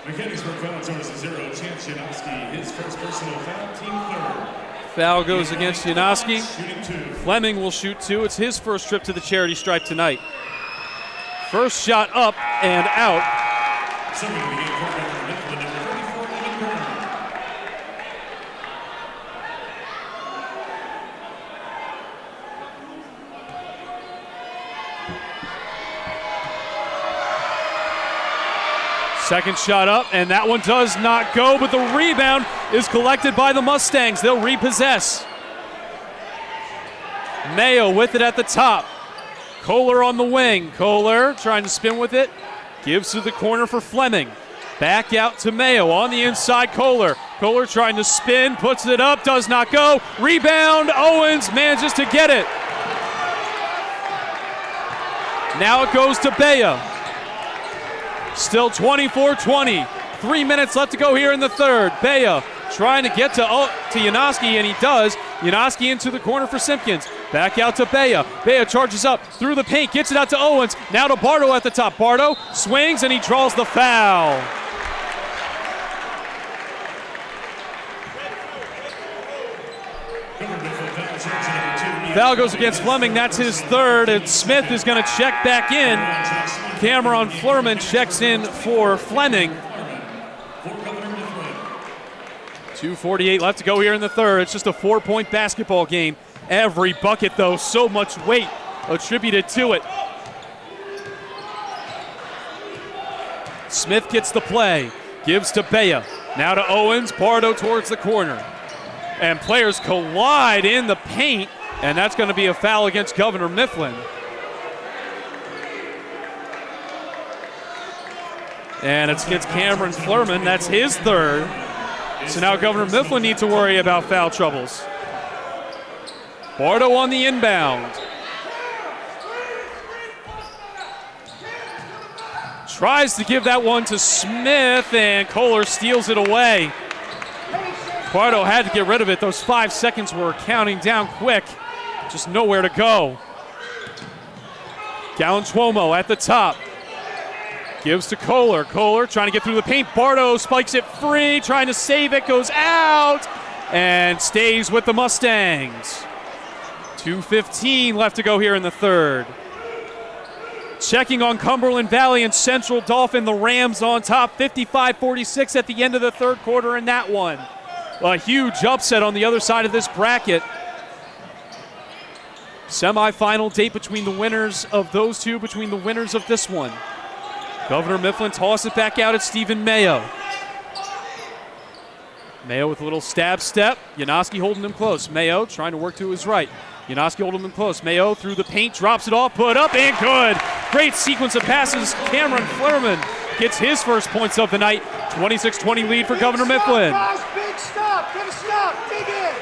Mechanicsburg foul charges 0. Chance Janoski, his first personal foul, team third. Foul goes against Janoski. Fleming will shoot two. It's his first trip to the charity stripe tonight. First shot up and out. Serving the game for Governor Mifflin, number 34, Evan Byrne. Second shot up, and that one does not go, but the rebound is collected by the Mustangs. They'll repossess. Mayo with it at the top. Kohler on the wing. Kohler trying to spin with it. Gives to the corner for Fleming. Back out to Mayo on the inside. Kohler. Kohler trying to spin, puts it up, does not go. Rebound, Owens manages to get it. Now it goes to Bea. Still 24-20. 3 minutes left to go here in the third. Bea trying to get to Janoski, and he does. Janoski into the corner for Simpkins. Back out to Bea. Bea charges up through the paint, gets it out to Owens. Now to Bardo at the top. Bardo swings, and he draws the foul. Foul goes against Fleming. That's his third, and Smith is going to check back in. Cameron Flerman checks in for Fleming. 2:48 left to go here in the third. It's just a 4-point basketball game. Every bucket, though, so much weight attributed to it. Smith gets the play, gives to Bea. Now to Owens, Bardo towards the corner. And players collide in the paint, and that's going to be a foul against Governor Mifflin. And it's against Cameron Flerman. That's his third. So now Governor Mifflin needs to worry about foul troubles. Bardo on the inbound. Tries to give that one to Smith, and Kohler steals it away. Bardo had to get rid of it. Those 5 seconds were counting down quick. Just nowhere to go. Galantuomo at the top. Gives to Kohler. Kohler trying to get through the paint. Bardo spikes it free, trying to save it, goes out, and stays with the Mustangs. 2:15 left to go here in the third. Checking on Cumberland Valley and Central Dauphin, the Rams on top, 55-46 at the end of the third quarter in that one. A huge upset on the other side of this bracket. Semi-final date between the winners of those two, between the winners of this one. Governor Mifflin tosses it back out at Stephen Mayo. Mayo with a little stab step. Janoski holding him close. Mayo trying to work to his right. Janoski holding him close. Mayo through the paint, drops it off, put up, and good. Great sequence of passes. Cameron Flerman gets his first points of the night. 26-20 lead for Governor Mifflin. Big stop, get a stop, dig in.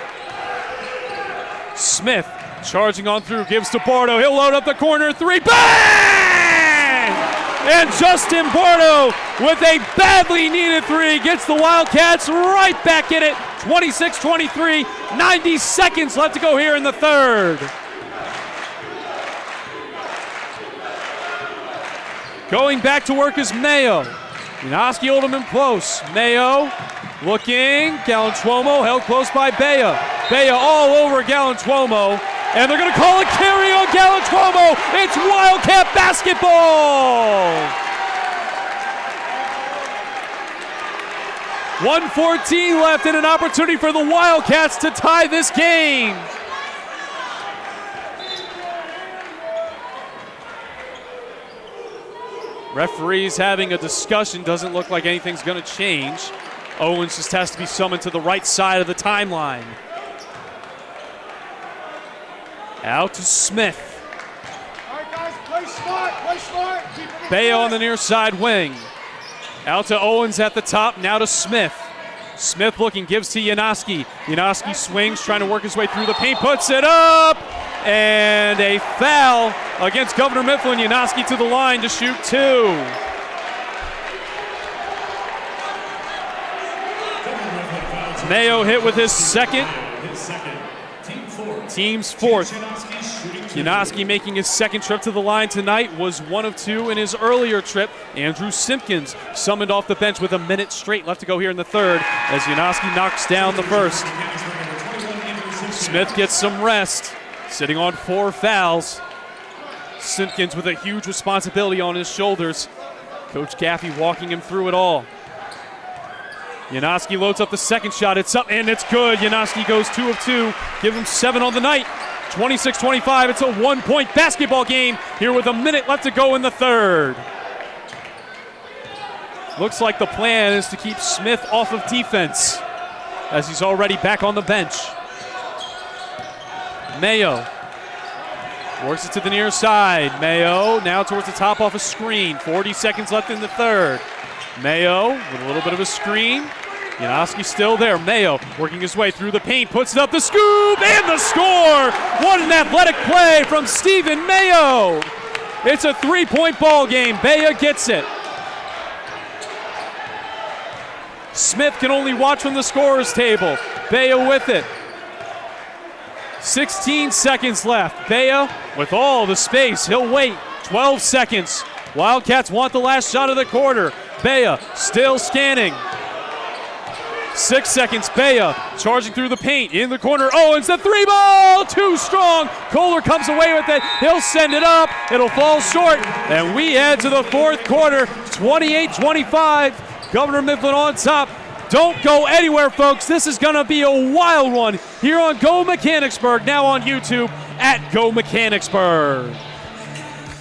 Smith charging on through, gives to Bardo. He'll load up the corner, three, bang! And Justin Bardo with a badly needed three gets the Wildcats right back in it. 26-23, 90 seconds left to go here in the third. Going back to work is Mayo. Janoski holding him close. Mayo looking. Galantuomo held close by Bea. Bea all over Galantuomo. And they're going to call a carry on Galantuomo. It's Wildcat basketball. 1:14 left and an opportunity for the Wildcats to tie this game. Referees having a discussion. Doesn't look like anything's going to change. Owens just has to be summoned to the right side of the timeline. Out to Smith. All right, guys, play smart, play smart. Bea on the near side wing. Out to Owens at the top, now to Smith. Smith looking, gives to Janoski. Janoski swings, trying to work his way through the paint, puts it up, and a foul against Governor Mifflin. Janoski to the line to shoot two. Mayo hit with his second. Team's fourth. Janoski making his second trip to the line tonight, was one of two in his earlier trip. Andrew Simpkins summoned off the bench with a minute straight left to go here in the third as Janoski knocks down the first. Smith gets some rest, sitting on 4 fouls. Simpkins with a huge responsibility on his shoulders. Coach Gaffey walking him through it all. Janoski loads up the second shot. It's up and it's good. Janoski goes 2 of 2. Give him 7 on the night. 26-25. It's a 1-point basketball game here with a minute left to go in the third. Looks like the plan is to keep Smith off of defense as he's already back on the bench. Mayo works it to the near side. Mayo now towards the top off a screen. 40 seconds left in the third. Mayo with a little bit of a screen. Janoski still there. Mayo working his way through the paint, puts it up, the scoop, and the score! What an athletic play from Stephen Mayo! It's a 3-point ball game. Bea gets it. Smith can only watch from the scorer's table. Bea with it. 16 seconds left. Bea with all the space. He'll wait. 12 seconds. Wildcats want the last shot of the quarter. Bea still scanning. 6 seconds. Bea charging through the paint in the corner. Owens, the three ball, too strong. Kohler comes away with it. He'll send it up. It'll fall short. And we head to the fourth quarter. 28-25. Governor Mifflin on top. Don't go anywhere, folks. This is going to be a wild one here on Go Mechanicsburg, now on YouTube at Go Mechanicsburg.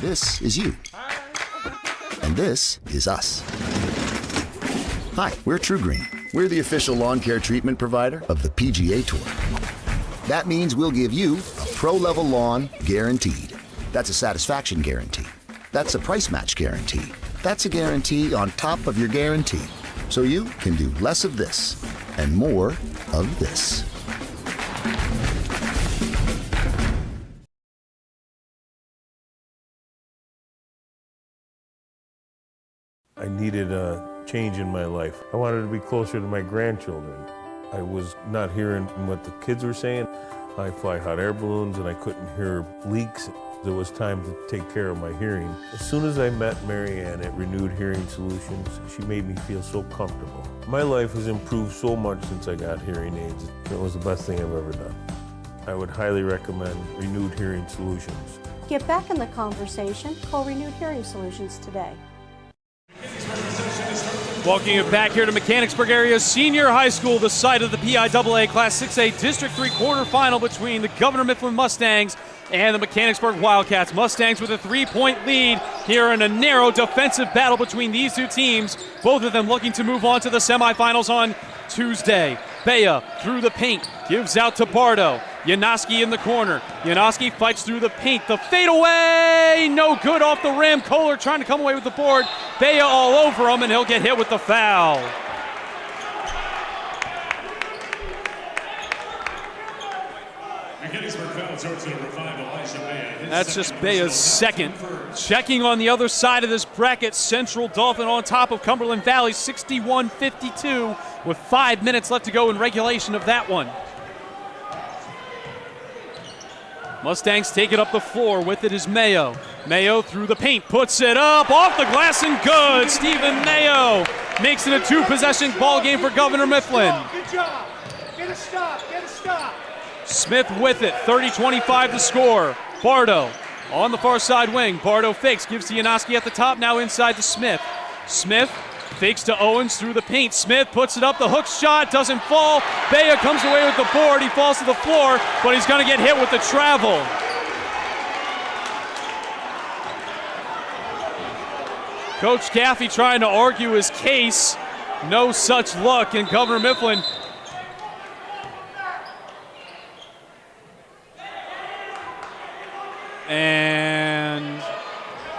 This is you. And this is us. Hi, we're True Green. We're the official lawn care treatment provider of the PGA Tour. That means we'll give you a pro-level lawn guaranteed. That's a satisfaction guarantee. That's a price match guarantee. That's a guarantee on top of your guarantee. So you can do less of this and more of this. I needed a change in my life. I wanted to be closer to my grandchildren. I was not hearing what the kids were saying. I fly hot air balloons and I couldn't hear leaks. It was time to take care of my hearing. As soon as I met Mary Ann at Renewed Hearing Solutions, she made me feel so comfortable. My life has improved so much since I got hearing aids. It was the best thing I've ever done. I would highly recommend Renewed Hearing Solutions. Get back in the conversation. Call Renewed Hearing Solutions today. Welcome you back here to Mechanicsburg area senior high school, the site of the PIAA Class 6A District 3 quarterfinal between the Governor Mifflin Mustangs and the Mechanicsburg Wildcats. Mustangs with a 3-point lead here in a narrow defensive battle between these two teams. Both of them looking to move on to the semifinals on Tuesday. Bea through the paint, gives out to Bardo. Janoski in the corner. Janoski fights through the paint. The fadeaway, no good off the rim. Kohler trying to come away with the board. Bea all over him, and he'll get hit with the foul. That's just Bea's second. Checking on the other side of this bracket, Central Dauphin on top of Cumberland Valley, 61-52, with 5 minutes left to go in regulation of that one. Mustangs take it up the floor. With it is Mayo. Mayo through the paint, puts it up, off the glass and good. Stephen Mayo makes it a two-possession ball game for Governor Mifflin. Good job. Get a stop. Get a stop. Smith with it, 30-25 the score. Bardo on the far side wing. Bardo fakes, gives to Janoski at the top, now inside to Smith. Smith fakes to Owens through the paint. Smith puts it up, the hook shot doesn't fall. Bea comes away with the board, he falls to the floor, but he's gonna get hit with the travel. Coach Caffey trying to argue his case. No such luck, and Governor Mifflin and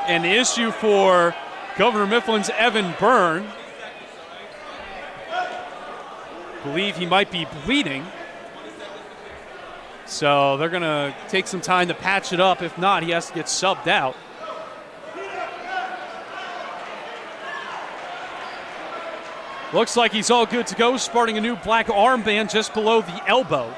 an issue for Governor Mifflin's Evan Byrne. Believe he might be bleeding. So they're gonna take some time to patch it up. If not, he has to get subbed out. Looks like he's all good to go, sporting a new black armband just below the elbow.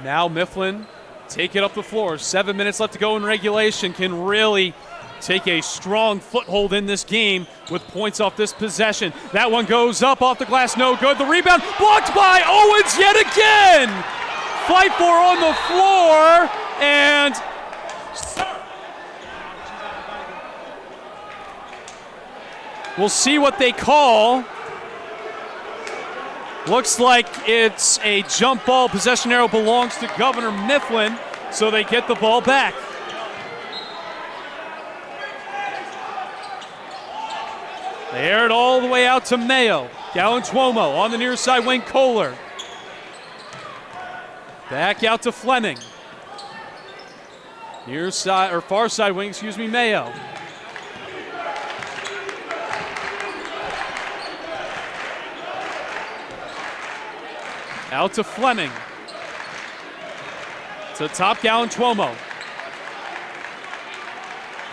Now Mifflin take it up the floor. 7 minutes left to go in regulation. Can really take a strong foothold in this game with points off this possession. That one goes up off the glass, no good. The rebound blocked by Owens yet again. Fight for on the floor, and we'll see what they call. Looks like it's a jump ball. Possession arrow belongs to Governor Mifflin, so they get the ball back. They air it all the way out to Mayo. Galantuomo on the near side wing, Kohler. Back out to Fleming. Near side, or far side wing, Mayo. Out to Fleming. To top Galantuomo.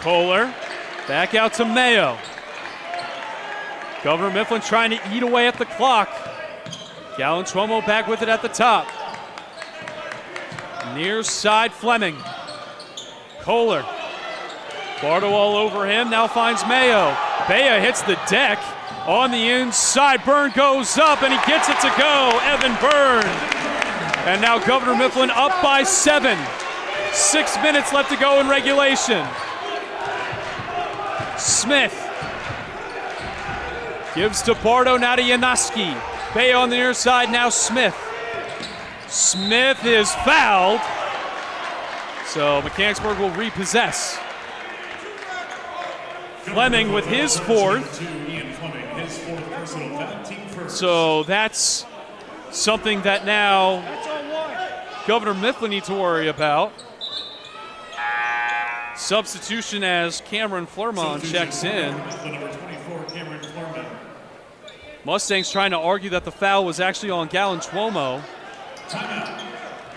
Kohler. Back out to Mayo. Governor Mifflin trying to eat away at the clock. Galantuomo back with it at the top. Near side Fleming. Kohler. Bardo all over him, now finds Mayo. Bea hits the deck on the inside. Byrne goes up and he gets it to go. Evan Byrne. And now Governor Mifflin up by 7. 6 minutes left to go in regulation. Smith gives to Bardo, now to Janoski. Bea on the near side, now Smith. Smith is fouled. So Mechanicsburg will repossess. Fleming with his fourth. So that's something that now Governor Mifflin needs to worry about. Substitution as Cameron Flermont checks in. Mustangs trying to argue that the foul was actually on Galantuomo.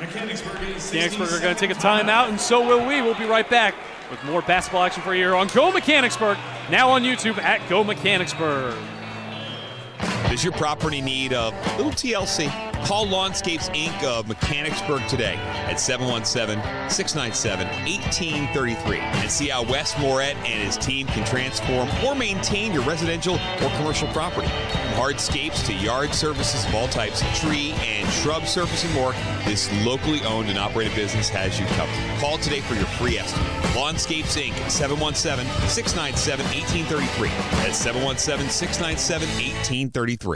Mechanicsburg are going to take a timeout, and so will we. We'll be right back with more basketball action for you here on Go Mechanicsburg, now on YouTube at Go Mechanicsburg. Does your property need a little TLC? Call Lawnscapes Inc. of Mechanicsburg today at 717-697-1833 and see how Wes Moret and his team can transform or maintain your residential or commercial property. From hardscapes to yard services of all types, tree and shrub surface and more, this locally owned and operated business has you covered. Call today for your free estimate. Lawnscapes Inc. at 717-697-1833. That's 717-697-1833.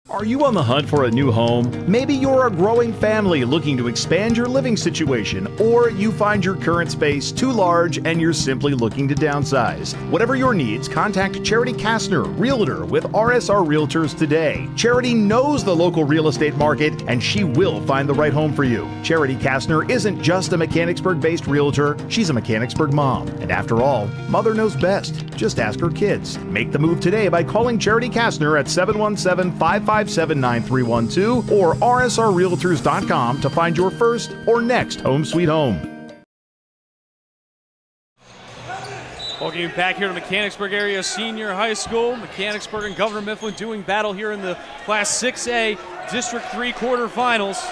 Are you on the hunt for a new home? Maybe you're a growing family looking to expand your living situation, or you find your current space too large and you're simply looking to downsize. Whatever your needs, contact Charity Kastner, Realtor with RSR Realtors today. Charity knows the local real estate market and she will find the right home for you. Charity Kastner isn't just a Mechanicsburg-based realtor, she's a Mechanicsburg mom. And after all, mother knows best. Just ask her kids. Make the move today by calling Charity Kastner at 717-557-9312 or rsrrealtors.com to find your first or next home sweet home. Welcome back here to Mechanicsburg Area Senior High School. Mechanicsburg and Governor Mifflin doing battle here in the Class 6A District 3 quarterfinals.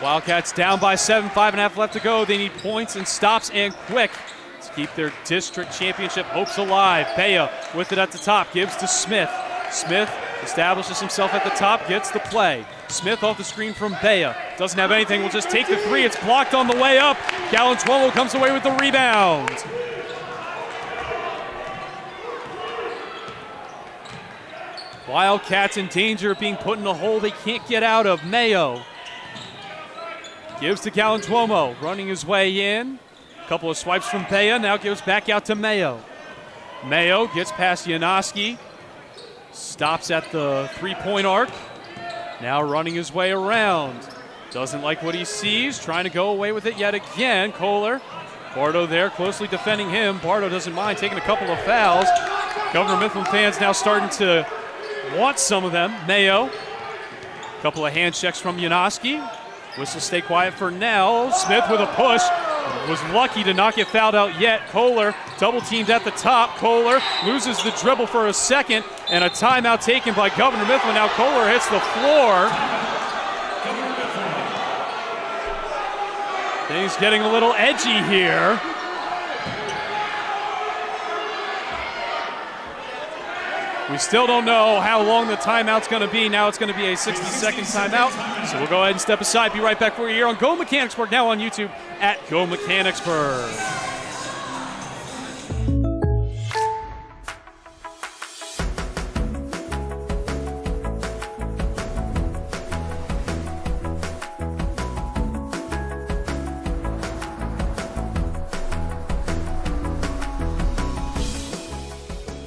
Wildcats down by 7, 5.5 left to go. They need points and stops and quick to keep their district championship hopes alive. Bea with it at the top, gives to Smith. Smith establishes himself at the top, gets the play. Smith off the screen from Bea. Doesn't have anything, will just take the three. It's blocked on the way up. Galantuomo comes away with the rebound. Wildcats in danger of being put in a hole they can't get out of. Mayo gives to Galantuomo, running his way in. A couple of swipes from Bea, now gives back out to Mayo. Mayo gets past Janoski, stops at the three-point arc, now running his way around. Doesn't like what he sees, trying to go away with it yet again. Kohler, Bardo there closely defending him. Bardo doesn't mind taking a couple of fouls. Governor Mifflin fans now starting to want some of them. Mayo, a couple of hand checks from Janoski. Whistle stay quiet for now. Smith with a push. Was lucky to not get fouled out yet. Kohler double teamed at the top. Kohler loses the dribble for a second, and a timeout taken by Governor Mifflin. Now Kohler hits the floor. Things getting a little edgy here. We still don't know how long the timeout's going to be. Now it's going to be a 60-second timeout. So we'll go ahead and step aside. Be right back for you here on Go Mechanicsburg, now on YouTube at Go Mechanicsburg.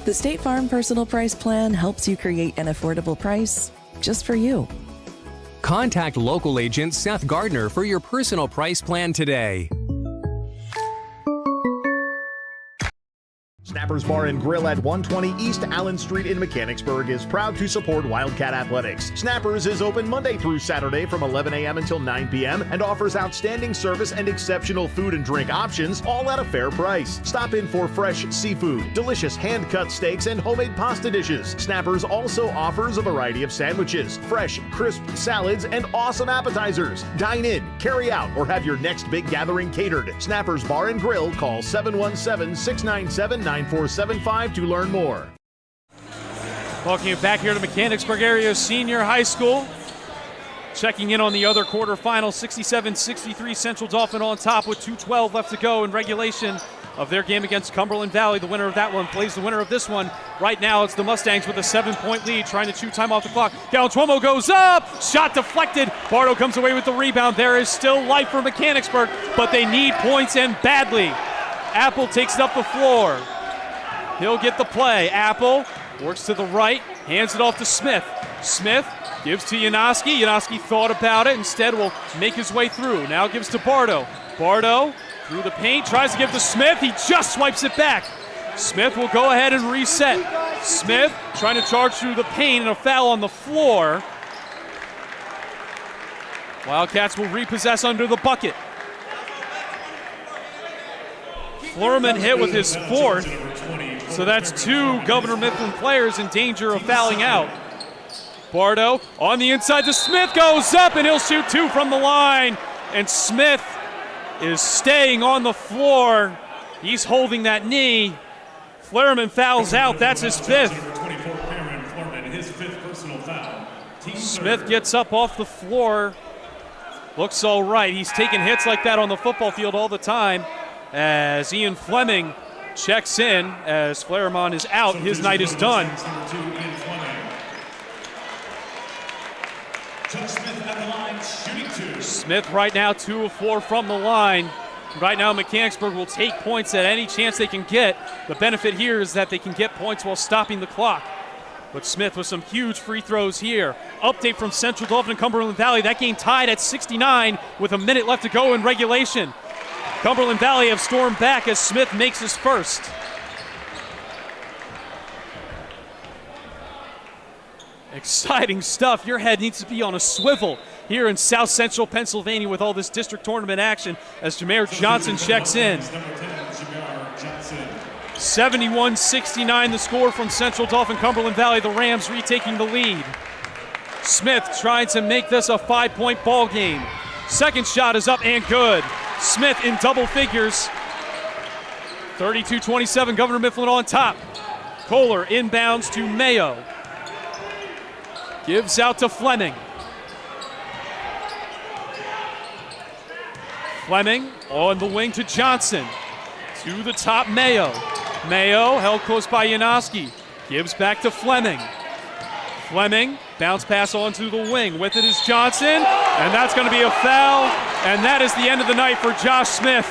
The State Farm Personal Price Plan helps you create an affordable price just for you. Contact local agent Seth Gardner for your personal price plan today. Snappers Bar and Grill at 120 East Allen Street in Mechanicsburg is proud to support Wildcat Athletics. Snappers is open Monday through Saturday from 11 a.m. until 9 p.m. and offers outstanding service and exceptional food and drink options, all at a fair price. Stop in for fresh seafood, delicious hand-cut steaks, and homemade pasta dishes. Snappers also offers a variety of sandwiches, fresh, crisp salads, and awesome appetizers. Dine in, carry out, or have your next big gathering catered. Snappers Bar and Grill. Call 717-697-9475 to learn more. Welcome you back here to Mechanicsburg Area Senior High School. Checking in on the other quarterfinal, 67-63 Central Dauphin on top with 2:12 left to go in regulation of their game against Cumberland Valley. The winner of that one plays the winner of this one. Right now it's the Mustangs with a 7-point lead, trying to chew time off the clock. Galantuomo goes up, shot deflected. Bardo comes away with the rebound. There is still life for Mechanicsburg, but they need points and badly. Apple takes it up the floor. He'll get the play. Apple works to the right, hands it off to Smith. Smith gives to Janoski. Janoski thought about it, instead will make his way through. Now gives to Bardo. Bardo through the paint, tries to give to Smith. He just swipes it back. Smith will go ahead and reset. Smith trying to charge through the paint and a foul on the floor. Wildcats will repossess under the bucket. Flurman hit with his fourth, so that's two Governor Mifflin players in danger of fouling out. Bardo on the inside to Smith, goes up and he'll shoot two from the line, and Smith is staying on the floor. He's holding that knee. Flurman fouls out, that's his fifth. Smith gets up off the floor, looks all right. He's taking hits like that on the football field all the time. As Ian Fleming checks in, as Flahermont is out, his night is done. Smith right now 2 of 4 from the line. Right now Mechanicsburg will take points at any chance they can get. The benefit here is that they can get points while stopping the clock. But Smith with some huge free throws here. Update from Central Dauphin and Cumberland Valley. That game tied at 69 with a minute left to go in regulation. Cumberland Valley have stormed back as Smith makes his first. Exciting stuff. Your head needs to be on a swivel here in South Central Pennsylvania with all this district tournament action as Jameer Johnson checks in. 71-69 the score from Central Dauphin Cumberland Valley. The Rams retaking the lead. Smith trying to make this a 5-point ball game. Second shot is up and good. Smith in double figures. 32-27, Governor Mifflin on top. Kohler inbounds to Mayo. Gives out to Fleming. Fleming on the wing to Johnson. To the top, Mayo. Mayo held close by Janoski. Gives back to Fleming. Fleming, bounce pass onto the wing. With it is Johnson, and that's going to be a foul, and that is the end of the night for Josh Smith.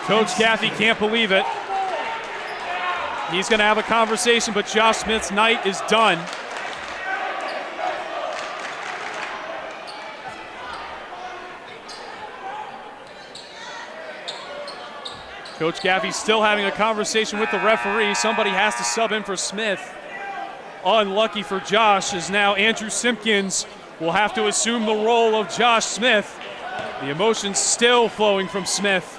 Coach Gaffey can't believe it. He's going to have a conversation, but Josh Smith's night is done. Coach Gaffey still having a conversation with the referee. Somebody has to sub in for Smith. Unlucky for Josh, as now Andrew Simpkins will have to assume the role of Josh Smith. The emotions still flowing from Smith.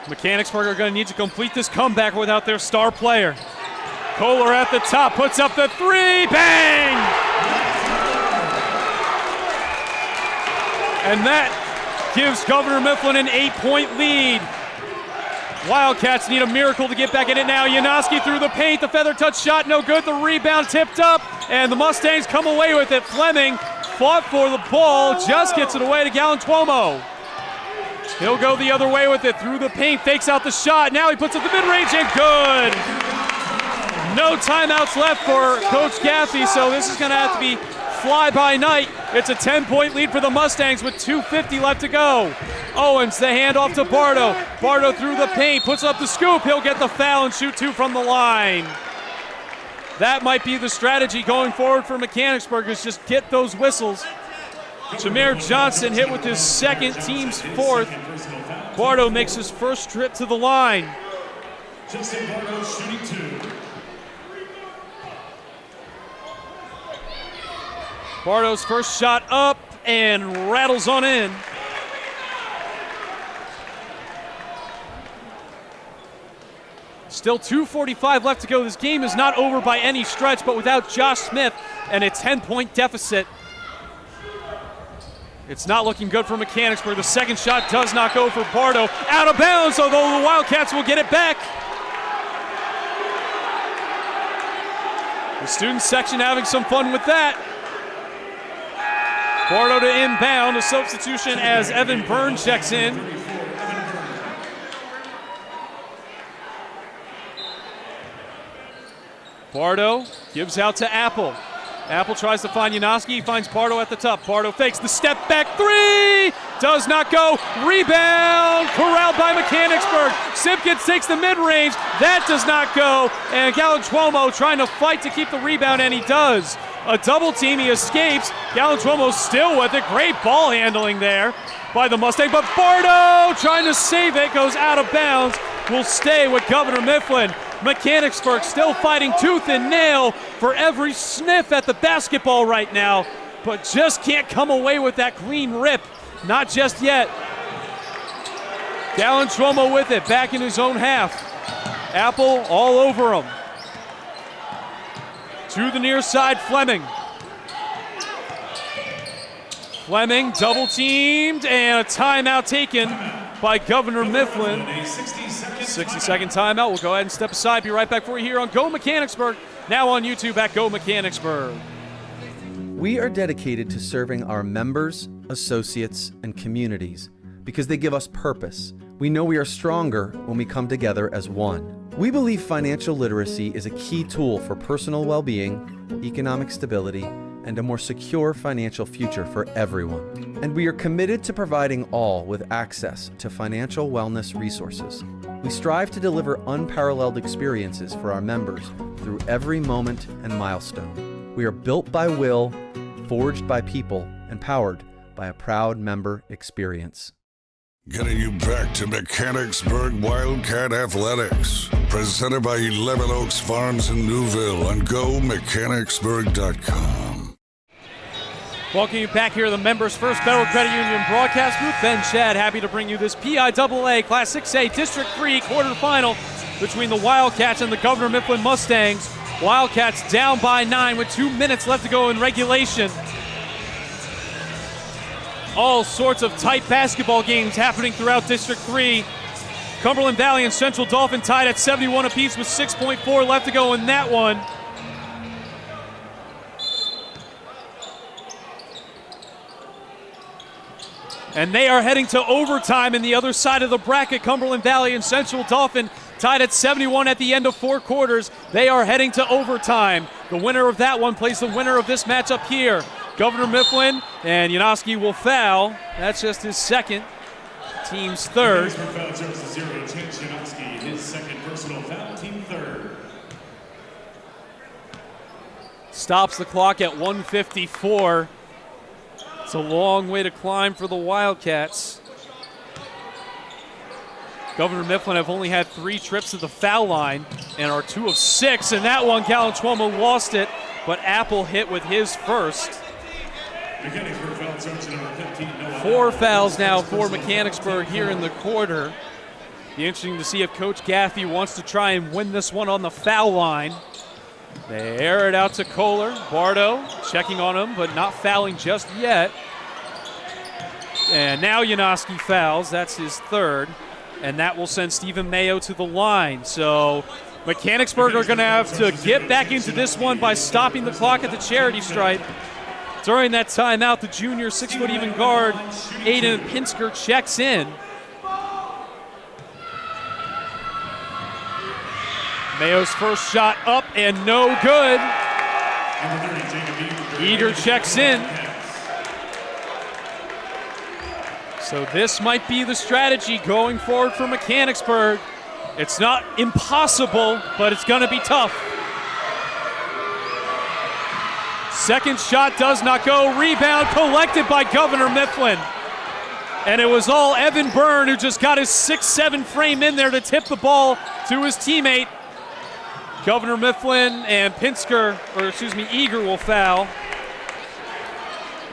Mechanicsburg are going to need to complete this comeback without their star player. Kohler at the top, puts up the three, bang! And that gives Governor Mifflin an 8-point lead. Wildcats need a miracle to get back in it now. Janoski through the paint, the feather touch shot, no good. The rebound tipped up, and the Mustangs come away with it. Fleming fought for the ball, just gets it away to Galantuomo. He'll go the other way with it, through the paint, fakes out the shot. Now he puts it the mid-range and good. No timeouts left for Coach Gaffey, so this is going to have to be fly-by-night. It's a 10-point lead for the Mustangs with 2:50 left to go. Owens, the handoff to Bardo. Bardo through the paint, puts up the scoop. He'll get the foul and shoot two from the line. That might be the strategy going forward for Mechanicsburg, is just get those whistles. Jameer Johnson hit with his second, team's fourth. Bardo makes his first trip to the line. Justin Bardo shooting 2. Bardo's first shot up and rattles on in. Still 2:45 left to go. This game is not over by any stretch, but without Josh Smith and a 10-point deficit, it's not looking good for Mechanicsburg. The second shot does not go for Bardo. Out of bounds, although the Wildcats will get it back. The student section having some fun with that. Bardo to inbound, a substitution as Evan Byrne checks in. Bardo gives out to Apple. Apple tries to find Yanoski. He finds Bardo at the top. Bardo fakes the step back three. Does not go. Rebound. Corralled by Mechanicsburg. Simpkins takes the mid-range. That does not go. And Galantuomo trying to fight to keep the rebound, and he does. A double team. He escapes. Galantuomo still with it. Great ball handling there by the Mustang. But Bardo trying to save it. Goes out of bounds. Will stay with Governor Mifflin. Mechanicsburg still fighting tooth and nail for every sniff at the basketball right now, but just can't come away with that clean rip. Not just yet. Galantuomo with it, back in his own half. Apple all over him. To the near side, Fleming. Fleming double teamed, and a timeout taken by Governor Mifflin. 60-second timeout. We'll go ahead and step aside. Be right back for you here on Go Mechanicsburg. Now on YouTube at Go Mechanicsburg. We are dedicated to serving our members, associates, and communities because they give us purpose. We know we are stronger when we come together as one. We believe financial literacy is a key tool for personal well-being, economic stability, and a more secure financial future for everyone. And we are committed to providing all with access to financial wellness resources. We strive to deliver unparalleled experiences for our members through every moment and milestone. We are built by will, forged by people, and powered by a proud member experience. Getting you back to Mechanicsburg Wildcat Athletics. Presented by 11 Oaks Farms in Newville on GoMechanicsburg.com. Welcome you back here to the Members First Federal Credit Union broadcast booth. Ben Shad happy to bring you this PIAA Class 6A District 3 quarterfinal between the Wildcats and the Governor Mifflin Mustangs. Wildcats down by 9 with 2 minutes left to go in regulation. All sorts of tight basketball games happening throughout District 3. Cumberland Valley and Central Dauphin tied at 71 apiece with 6.4 left to go in that one. And they are heading to overtime in the other side of the bracket. Cumberland Valley and Central Dauphin tied at 71 at the end of 4 quarters. They are heading to overtime. The winner of that one plays the winner of this matchup here. Governor Mifflin, and Yanoski will foul. That's just his second, team's third. His second personal foul, team third. Stops the clock at 1:54. It's a long way to climb for the Wildcats. Governor Mifflin have only had 3 trips to the foul line and are 2 of 6. And that one, Galantuomo lost it, but Apple hit with his first. 4 fouls now for Mechanicsburg here in the quarter. Be interesting to see if Coach Gaffey wants to try and win this one on the foul line. They air it out to Kohler. Bardo checking on him, but not fouling just yet. And now Yanoski fouls. That's his third. And that will send Stephen Mayo to the line. So Mechanicsburg are going to have to get back into this one by stopping the clock at the charity stripe. During that timeout, the junior 6-foot even guard, Aiden Pinsker, checks in. Mayo's first shot up and no good. Eager checks in. So this might be the strategy going forward for Mechanicsburg. It's not impossible, but it's going to be tough. Second shot does not go. Rebound collected by Governor Mifflin. And it was all Evan Byrne who just got his 6'7" frame in there to tip the ball to his teammate. Governor Mifflin and Eager will foul.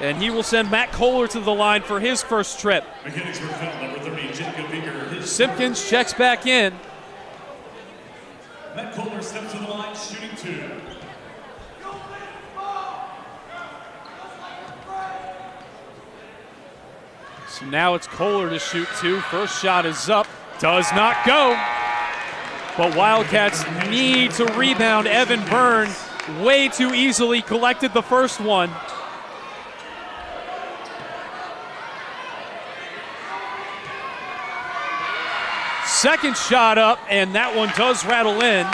And he will send Matt Kohler to the line for his first trip. Mechanicsburg foul number 30, Jacob Eager. Simpkins checks back in. Matt Kohler steps to the line, shooting 2. So now it's Kohler to shoot 2. First shot is up. Does not go. But Wildcats need to rebound. Evan Byrne way too easily collected the first one. Second shot up, and that one does rattle in.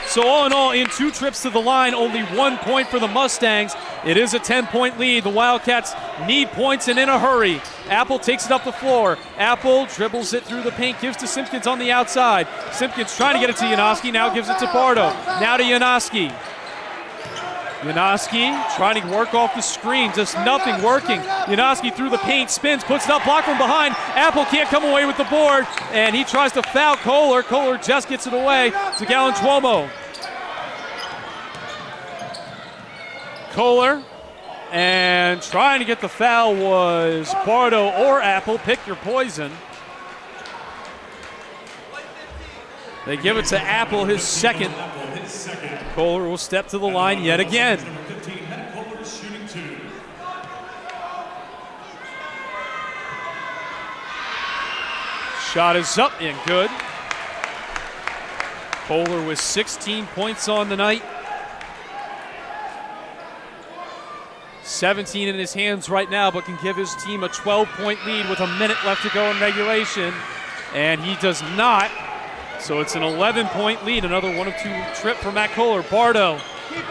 So all in all, in 2 trips to the line, only 1 point for the Mustangs. It is a 10-point lead. The Wildcats need points and in a hurry. Apple takes it up the floor. Apple dribbles it through the paint, gives to Simpkins on the outside. Simpkins trying to get it to Janoski, now gives it to Bardo. Now to Janoski. Janoski trying to work off the screen, just nothing working. Janoski through the paint, spins, puts it up, blocked from behind. Apple can't come away with the board, and he tries to foul Kohler. Kohler just gets it away to Galantuomo. Kohler, and trying to get the foul was Bardo or Apple. Pick your poison. They give it to Apple, his second. Kohler will step to the line yet again. Shot is up and good. Kohler with 16 points on the night. 17 in his hands right now, but can give his team a 12-point lead with a minute left to go in regulation. And he does not. So it's an 11-point lead. Another 1-of-2 trip for Matt Kohler. Bardo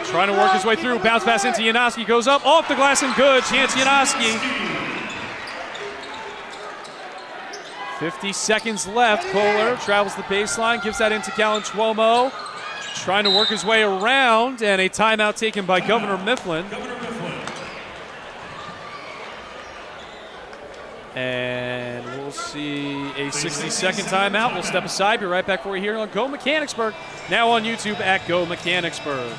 trying to work his way through. Bounce pass into Janoski. Goes up, off the glass and good. Chance Janoski. 50 seconds left. Kohler travels the baseline, gives that into Galantuomo. Trying to work his way around, and a timeout taken by Governor Mifflin. And we'll see a 60-second timeout. We'll step aside. Be right back for you here on Go Mechanicsburg. Now on YouTube at Go Mechanicsburg.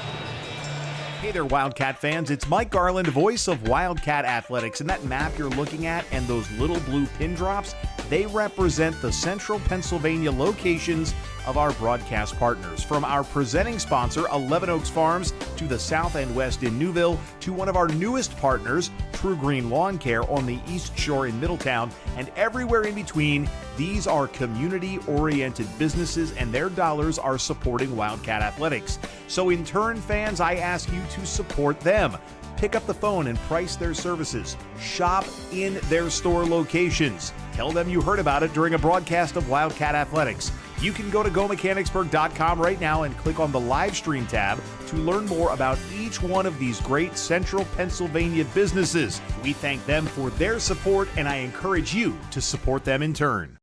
Hey there, Wildcat fans. It's Mike Garland, voice of Wildcat Athletics. And that map you're looking at and those little blue pin drops, they represent the central Pennsylvania locations of our broadcast partners. From our presenting sponsor, 11 Oaks Farms, to the south and west in Newville, to one of our newest partners, True Green Lawn Care on the East Shore in Middletown, and everywhere in between, these are community-oriented businesses and their dollars are supporting Wildcat Athletics. So in turn, fans, I ask you to support them. Pick up the phone and price their services. Shop in their store locations. Tell them you heard about it during a broadcast of Wildcat Athletics. You can go to GoMechanicsburg.com right now and click on the live stream tab to learn more about each one of these great central Pennsylvania businesses. We thank them for their support, and I encourage you to support them in turn.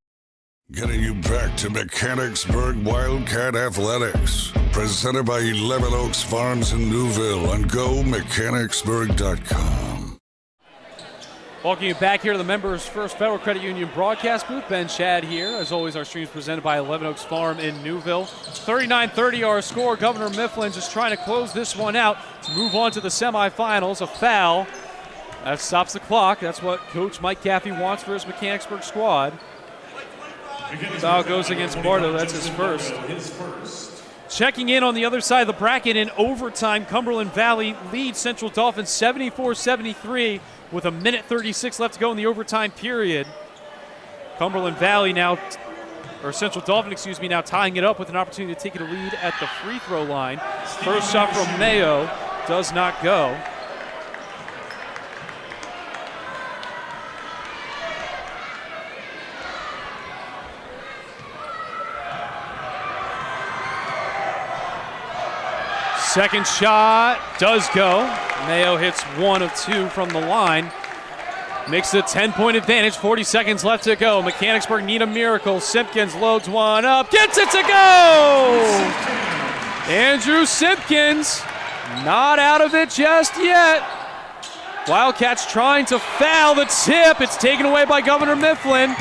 Getting you back to Mechanicsburg Wildcat Athletics. Presented by 11 Oaks Farms in Newville on GoMechanicsburg.com. Welcome you back here to the Members First Federal Credit Union broadcast booth. Ben Chad here. As always, our stream is presented by 11 Oaks Farm in Newville. 39-30 our score. Governor Mifflin just trying to close this one out to move on to the semifinals. A foul. That stops the clock. That's what Coach Mike Caffey wants for his Mechanicsburg squad. Foul goes against Bardo. That's his first. Checking in on the other side of the bracket in overtime, Cumberland Valley leads Central Dolphins 74-73 with a minute 36 left to go in the overtime period. Cumberland Valley now, or Central Dolphin, excuse me, now tying it up with an opportunity to take it a lead at the free throw line. First shot from Mayo does not go. Second shot does go. Mayo hits 1 of 2 from the line. Makes it a 10-point advantage. 40 seconds left to go. Mechanicsburg need a miracle. Simpkins loads one up. Gets it to go! Andrew Simpkins Not out of it just yet. Wildcats trying to foul the tip. It's taken away by Governor Mifflin.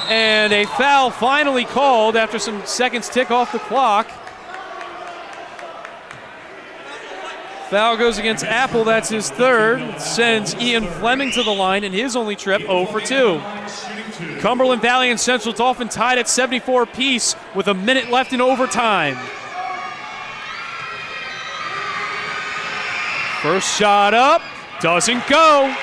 And a foul finally called after some seconds tick off the clock. Foul goes against Apple, that's his third. Sends Ian Fleming to the line in his only trip, 0 for 2. Cumberland Valley and Central Dauphin tied at 74 apiece with a minute left in overtime. First shot up, doesn't go.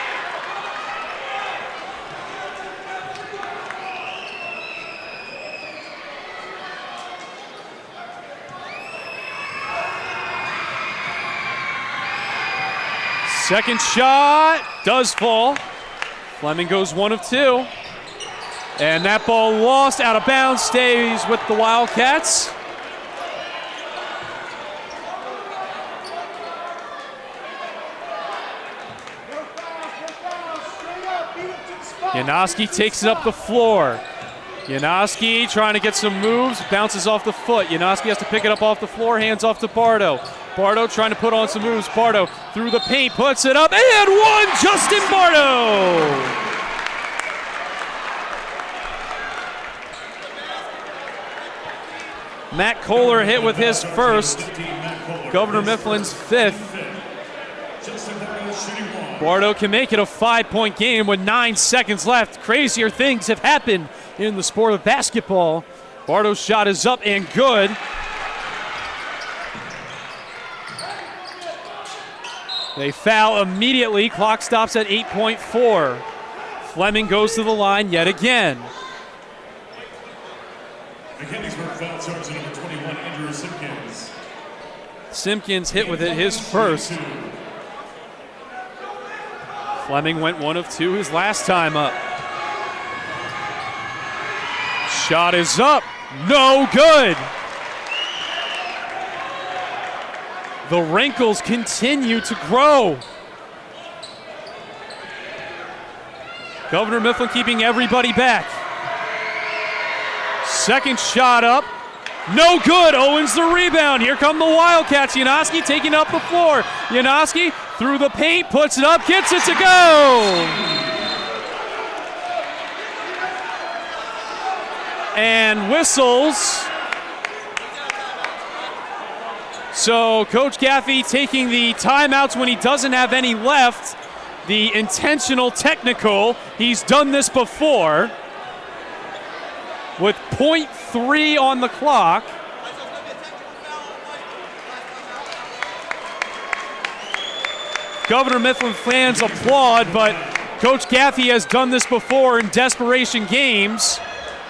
Second shot does fall. Fleming goes 1 of 2. And that ball lost out of bounds, stays with the Wildcats. Janoski takes it up the floor. Janoski trying to get some moves, bounces off the foot. Janoski has to pick it up off the floor, hands off to Bardo. Bardo trying to put on some moves. Bardo through the paint, puts it up, and one, Justin Bardo! Matt Kohler hit with his first. Governor Mifflin's 5th. Bardo can make it a 5-point game with 9 seconds left. Crazier things have happened in the sport of basketball. Bardo's shot is up and good. They foul immediately. Clock stops at 8.4. Fleming goes to the line yet again. Mechanicsburg foul charge to number 21, Andrew Simpkins. Simpkins hit with it his first. Fleming went 1 of 2 his last time up. Shot is up. No good. The wrinkles continue to grow. Governor Mifflin keeping everybody back. Second shot up. No good. Owens the rebound. Here come the Wildcats. Janoski taking up the floor. Janoski through the paint, puts it up, gets it to go. And whistles. So Coach Gaffey taking the timeouts when he doesn't have any left. The intentional technical. He's done this before. With 0.3 on the clock. Governor Mifflin fans applaud, but Coach Gaffey has done this before in desperation games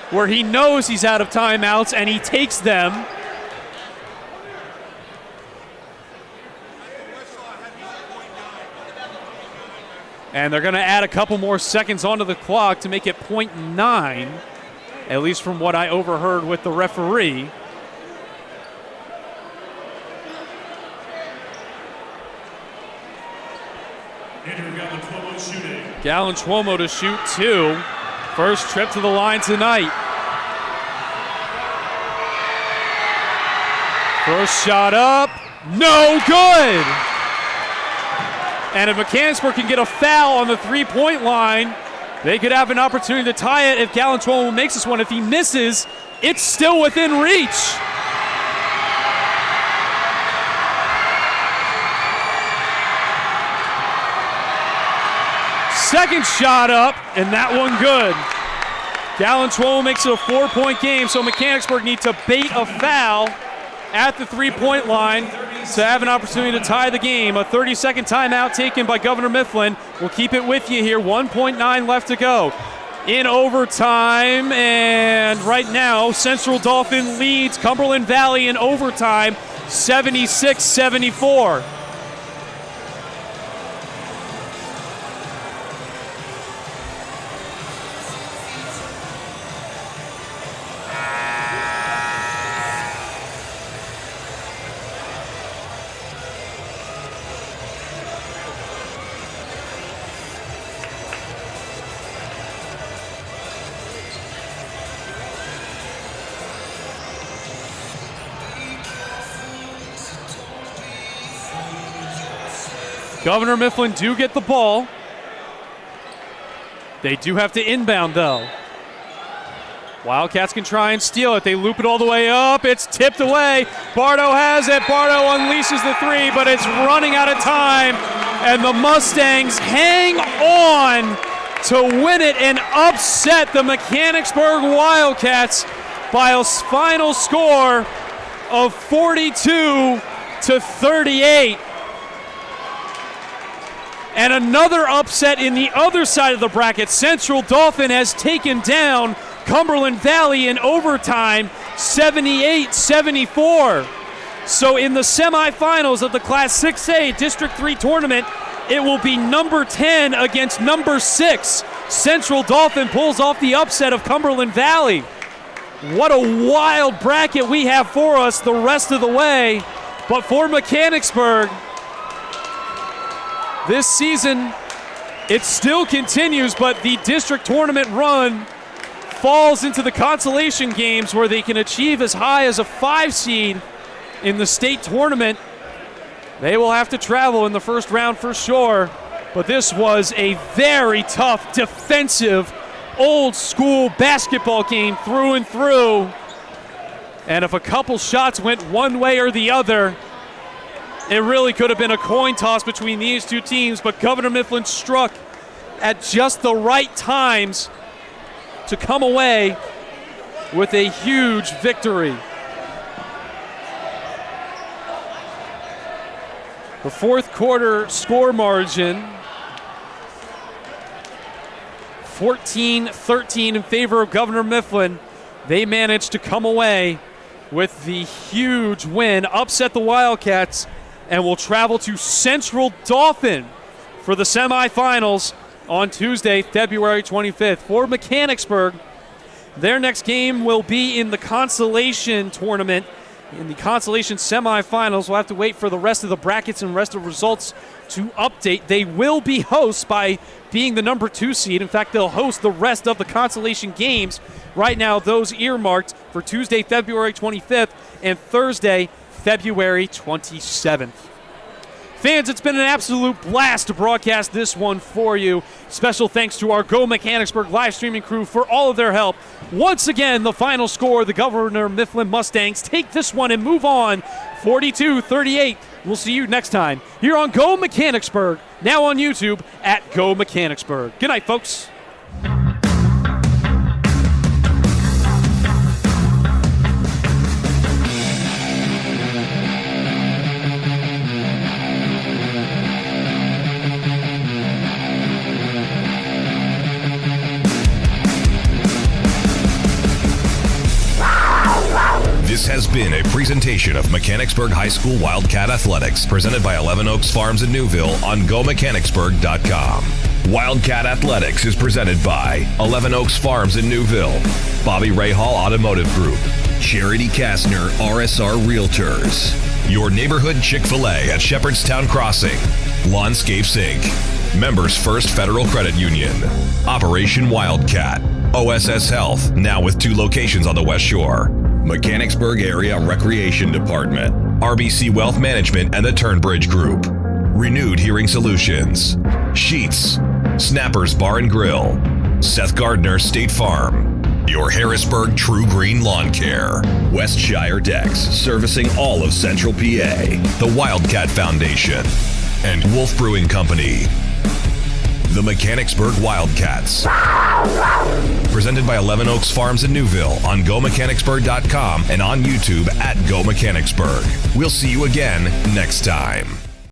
where he knows he's out of timeouts and he takes them. And they're going to add a couple more seconds onto the clock to make it 0.9, at least from what I overheard with the referee. Gallen-Tuomo to shoot 2. First trip to the line tonight. First shot up. No good. And if Mechanicsburg can get a foul on the three-point line, they could have an opportunity to tie it if Gallen-Tuomo makes this one. If he misses, it's still within reach. Second shot up, and that one good. Gallen-Tuomo makes it a 4-point game, so Mechanicsburg need to bait a foul at the three-point line to have an opportunity to tie the game. A 30-second timeout taken by Governor Mifflin. We'll keep it with you here. 1.9 left to go in overtime. And right now, Central Dauphin leads Cumberland Valley in overtime, 76-74. Governor Mifflin do get the ball. They do have to inbound, though. Wildcats can try and steal it. They loop it all the way up. It's tipped away. Bardo has it. Bardo unleashes the three, but it's running out of time. And the Mustangs hang on to win it and upset the Mechanicsburg Wildcats by a final score of 42-38. And another upset in the other side of the bracket. Central Dauphin has taken down Cumberland Valley in overtime, 78-74. So in the semifinals of the Class 6A District 3 tournament, it will be number 10 against number 6. Central Dauphin pulls off the upset of Cumberland Valley. What a wild bracket we have for us the rest of the way. But for Mechanicsburg, this season, it still continues, but the district tournament run falls into the consolation games where they can achieve as high as a 5 seed in the state tournament. They will have to travel in the first round for sure, but this was a very tough, defensive, old-school basketball game through and through. And if a couple shots went one way or the other, it really could have been a coin toss between these two teams, but Governor Mifflin struck at just the right times to come away with a huge victory. The fourth quarter score margin, 14-13 in favor of Governor Mifflin. They managed to come away with the huge win, upset the Wildcats, and will travel to Central Dauphin for the semifinals on Tuesday, February 25th. For Mechanicsburg, their next game will be in the Consolation Tournament, in the Consolation semifinals. We'll have to wait for the rest of the brackets and rest of the results to update. They will be hosts by being the number 2 seed. In fact, they'll host the rest of the Consolation games. Right now, those earmarked for Tuesday, February 25th and Thursday, February 27th. Fans, it's been an absolute blast to broadcast this one for you. Special thanks to our Go Mechanicsburg live streaming crew for all of their help. Once again, the final score, the Governor Mifflin Mustangs take this one and move on, 42-38. We'll see you next time here on Go Mechanicsburg, now on YouTube at Go Mechanicsburg. Good night, folks. This has been a presentation of Mechanicsburg High School Wildcat Athletics, presented by 11 Oaks Farms in Newville on GoMechanicsburg.com. Wildcat Athletics is presented by 11 Oaks Farms in Newville, Bobby Ray Hall Automotive Group, Charity Kastner RSR Realtors, Your Neighborhood Chick-fil-A at Shepherdstown Crossing, Lawnscapes Inc., Members First Federal Credit Union, Operation Wildcat, OSS Health, now with 2 locations on the West Shore, Mechanicsburg Area Recreation Department, RBC Wealth Management and the Turnbridge Group, Renewed Hearing Solutions, Sheets, Snappers Bar and Grill, Seth Gardner State Farm, your Harrisburg True Green Lawn Care, Westshire Decks, servicing all of Central PA, the Wildcat Foundation, and Wolf Brewing Company. The Mechanicsburg Wildcats. Presented by 11 Oaks Farms in Newville on GoMechanicsburg.com and on YouTube at Go Mechanicsburg. We'll see you again next time.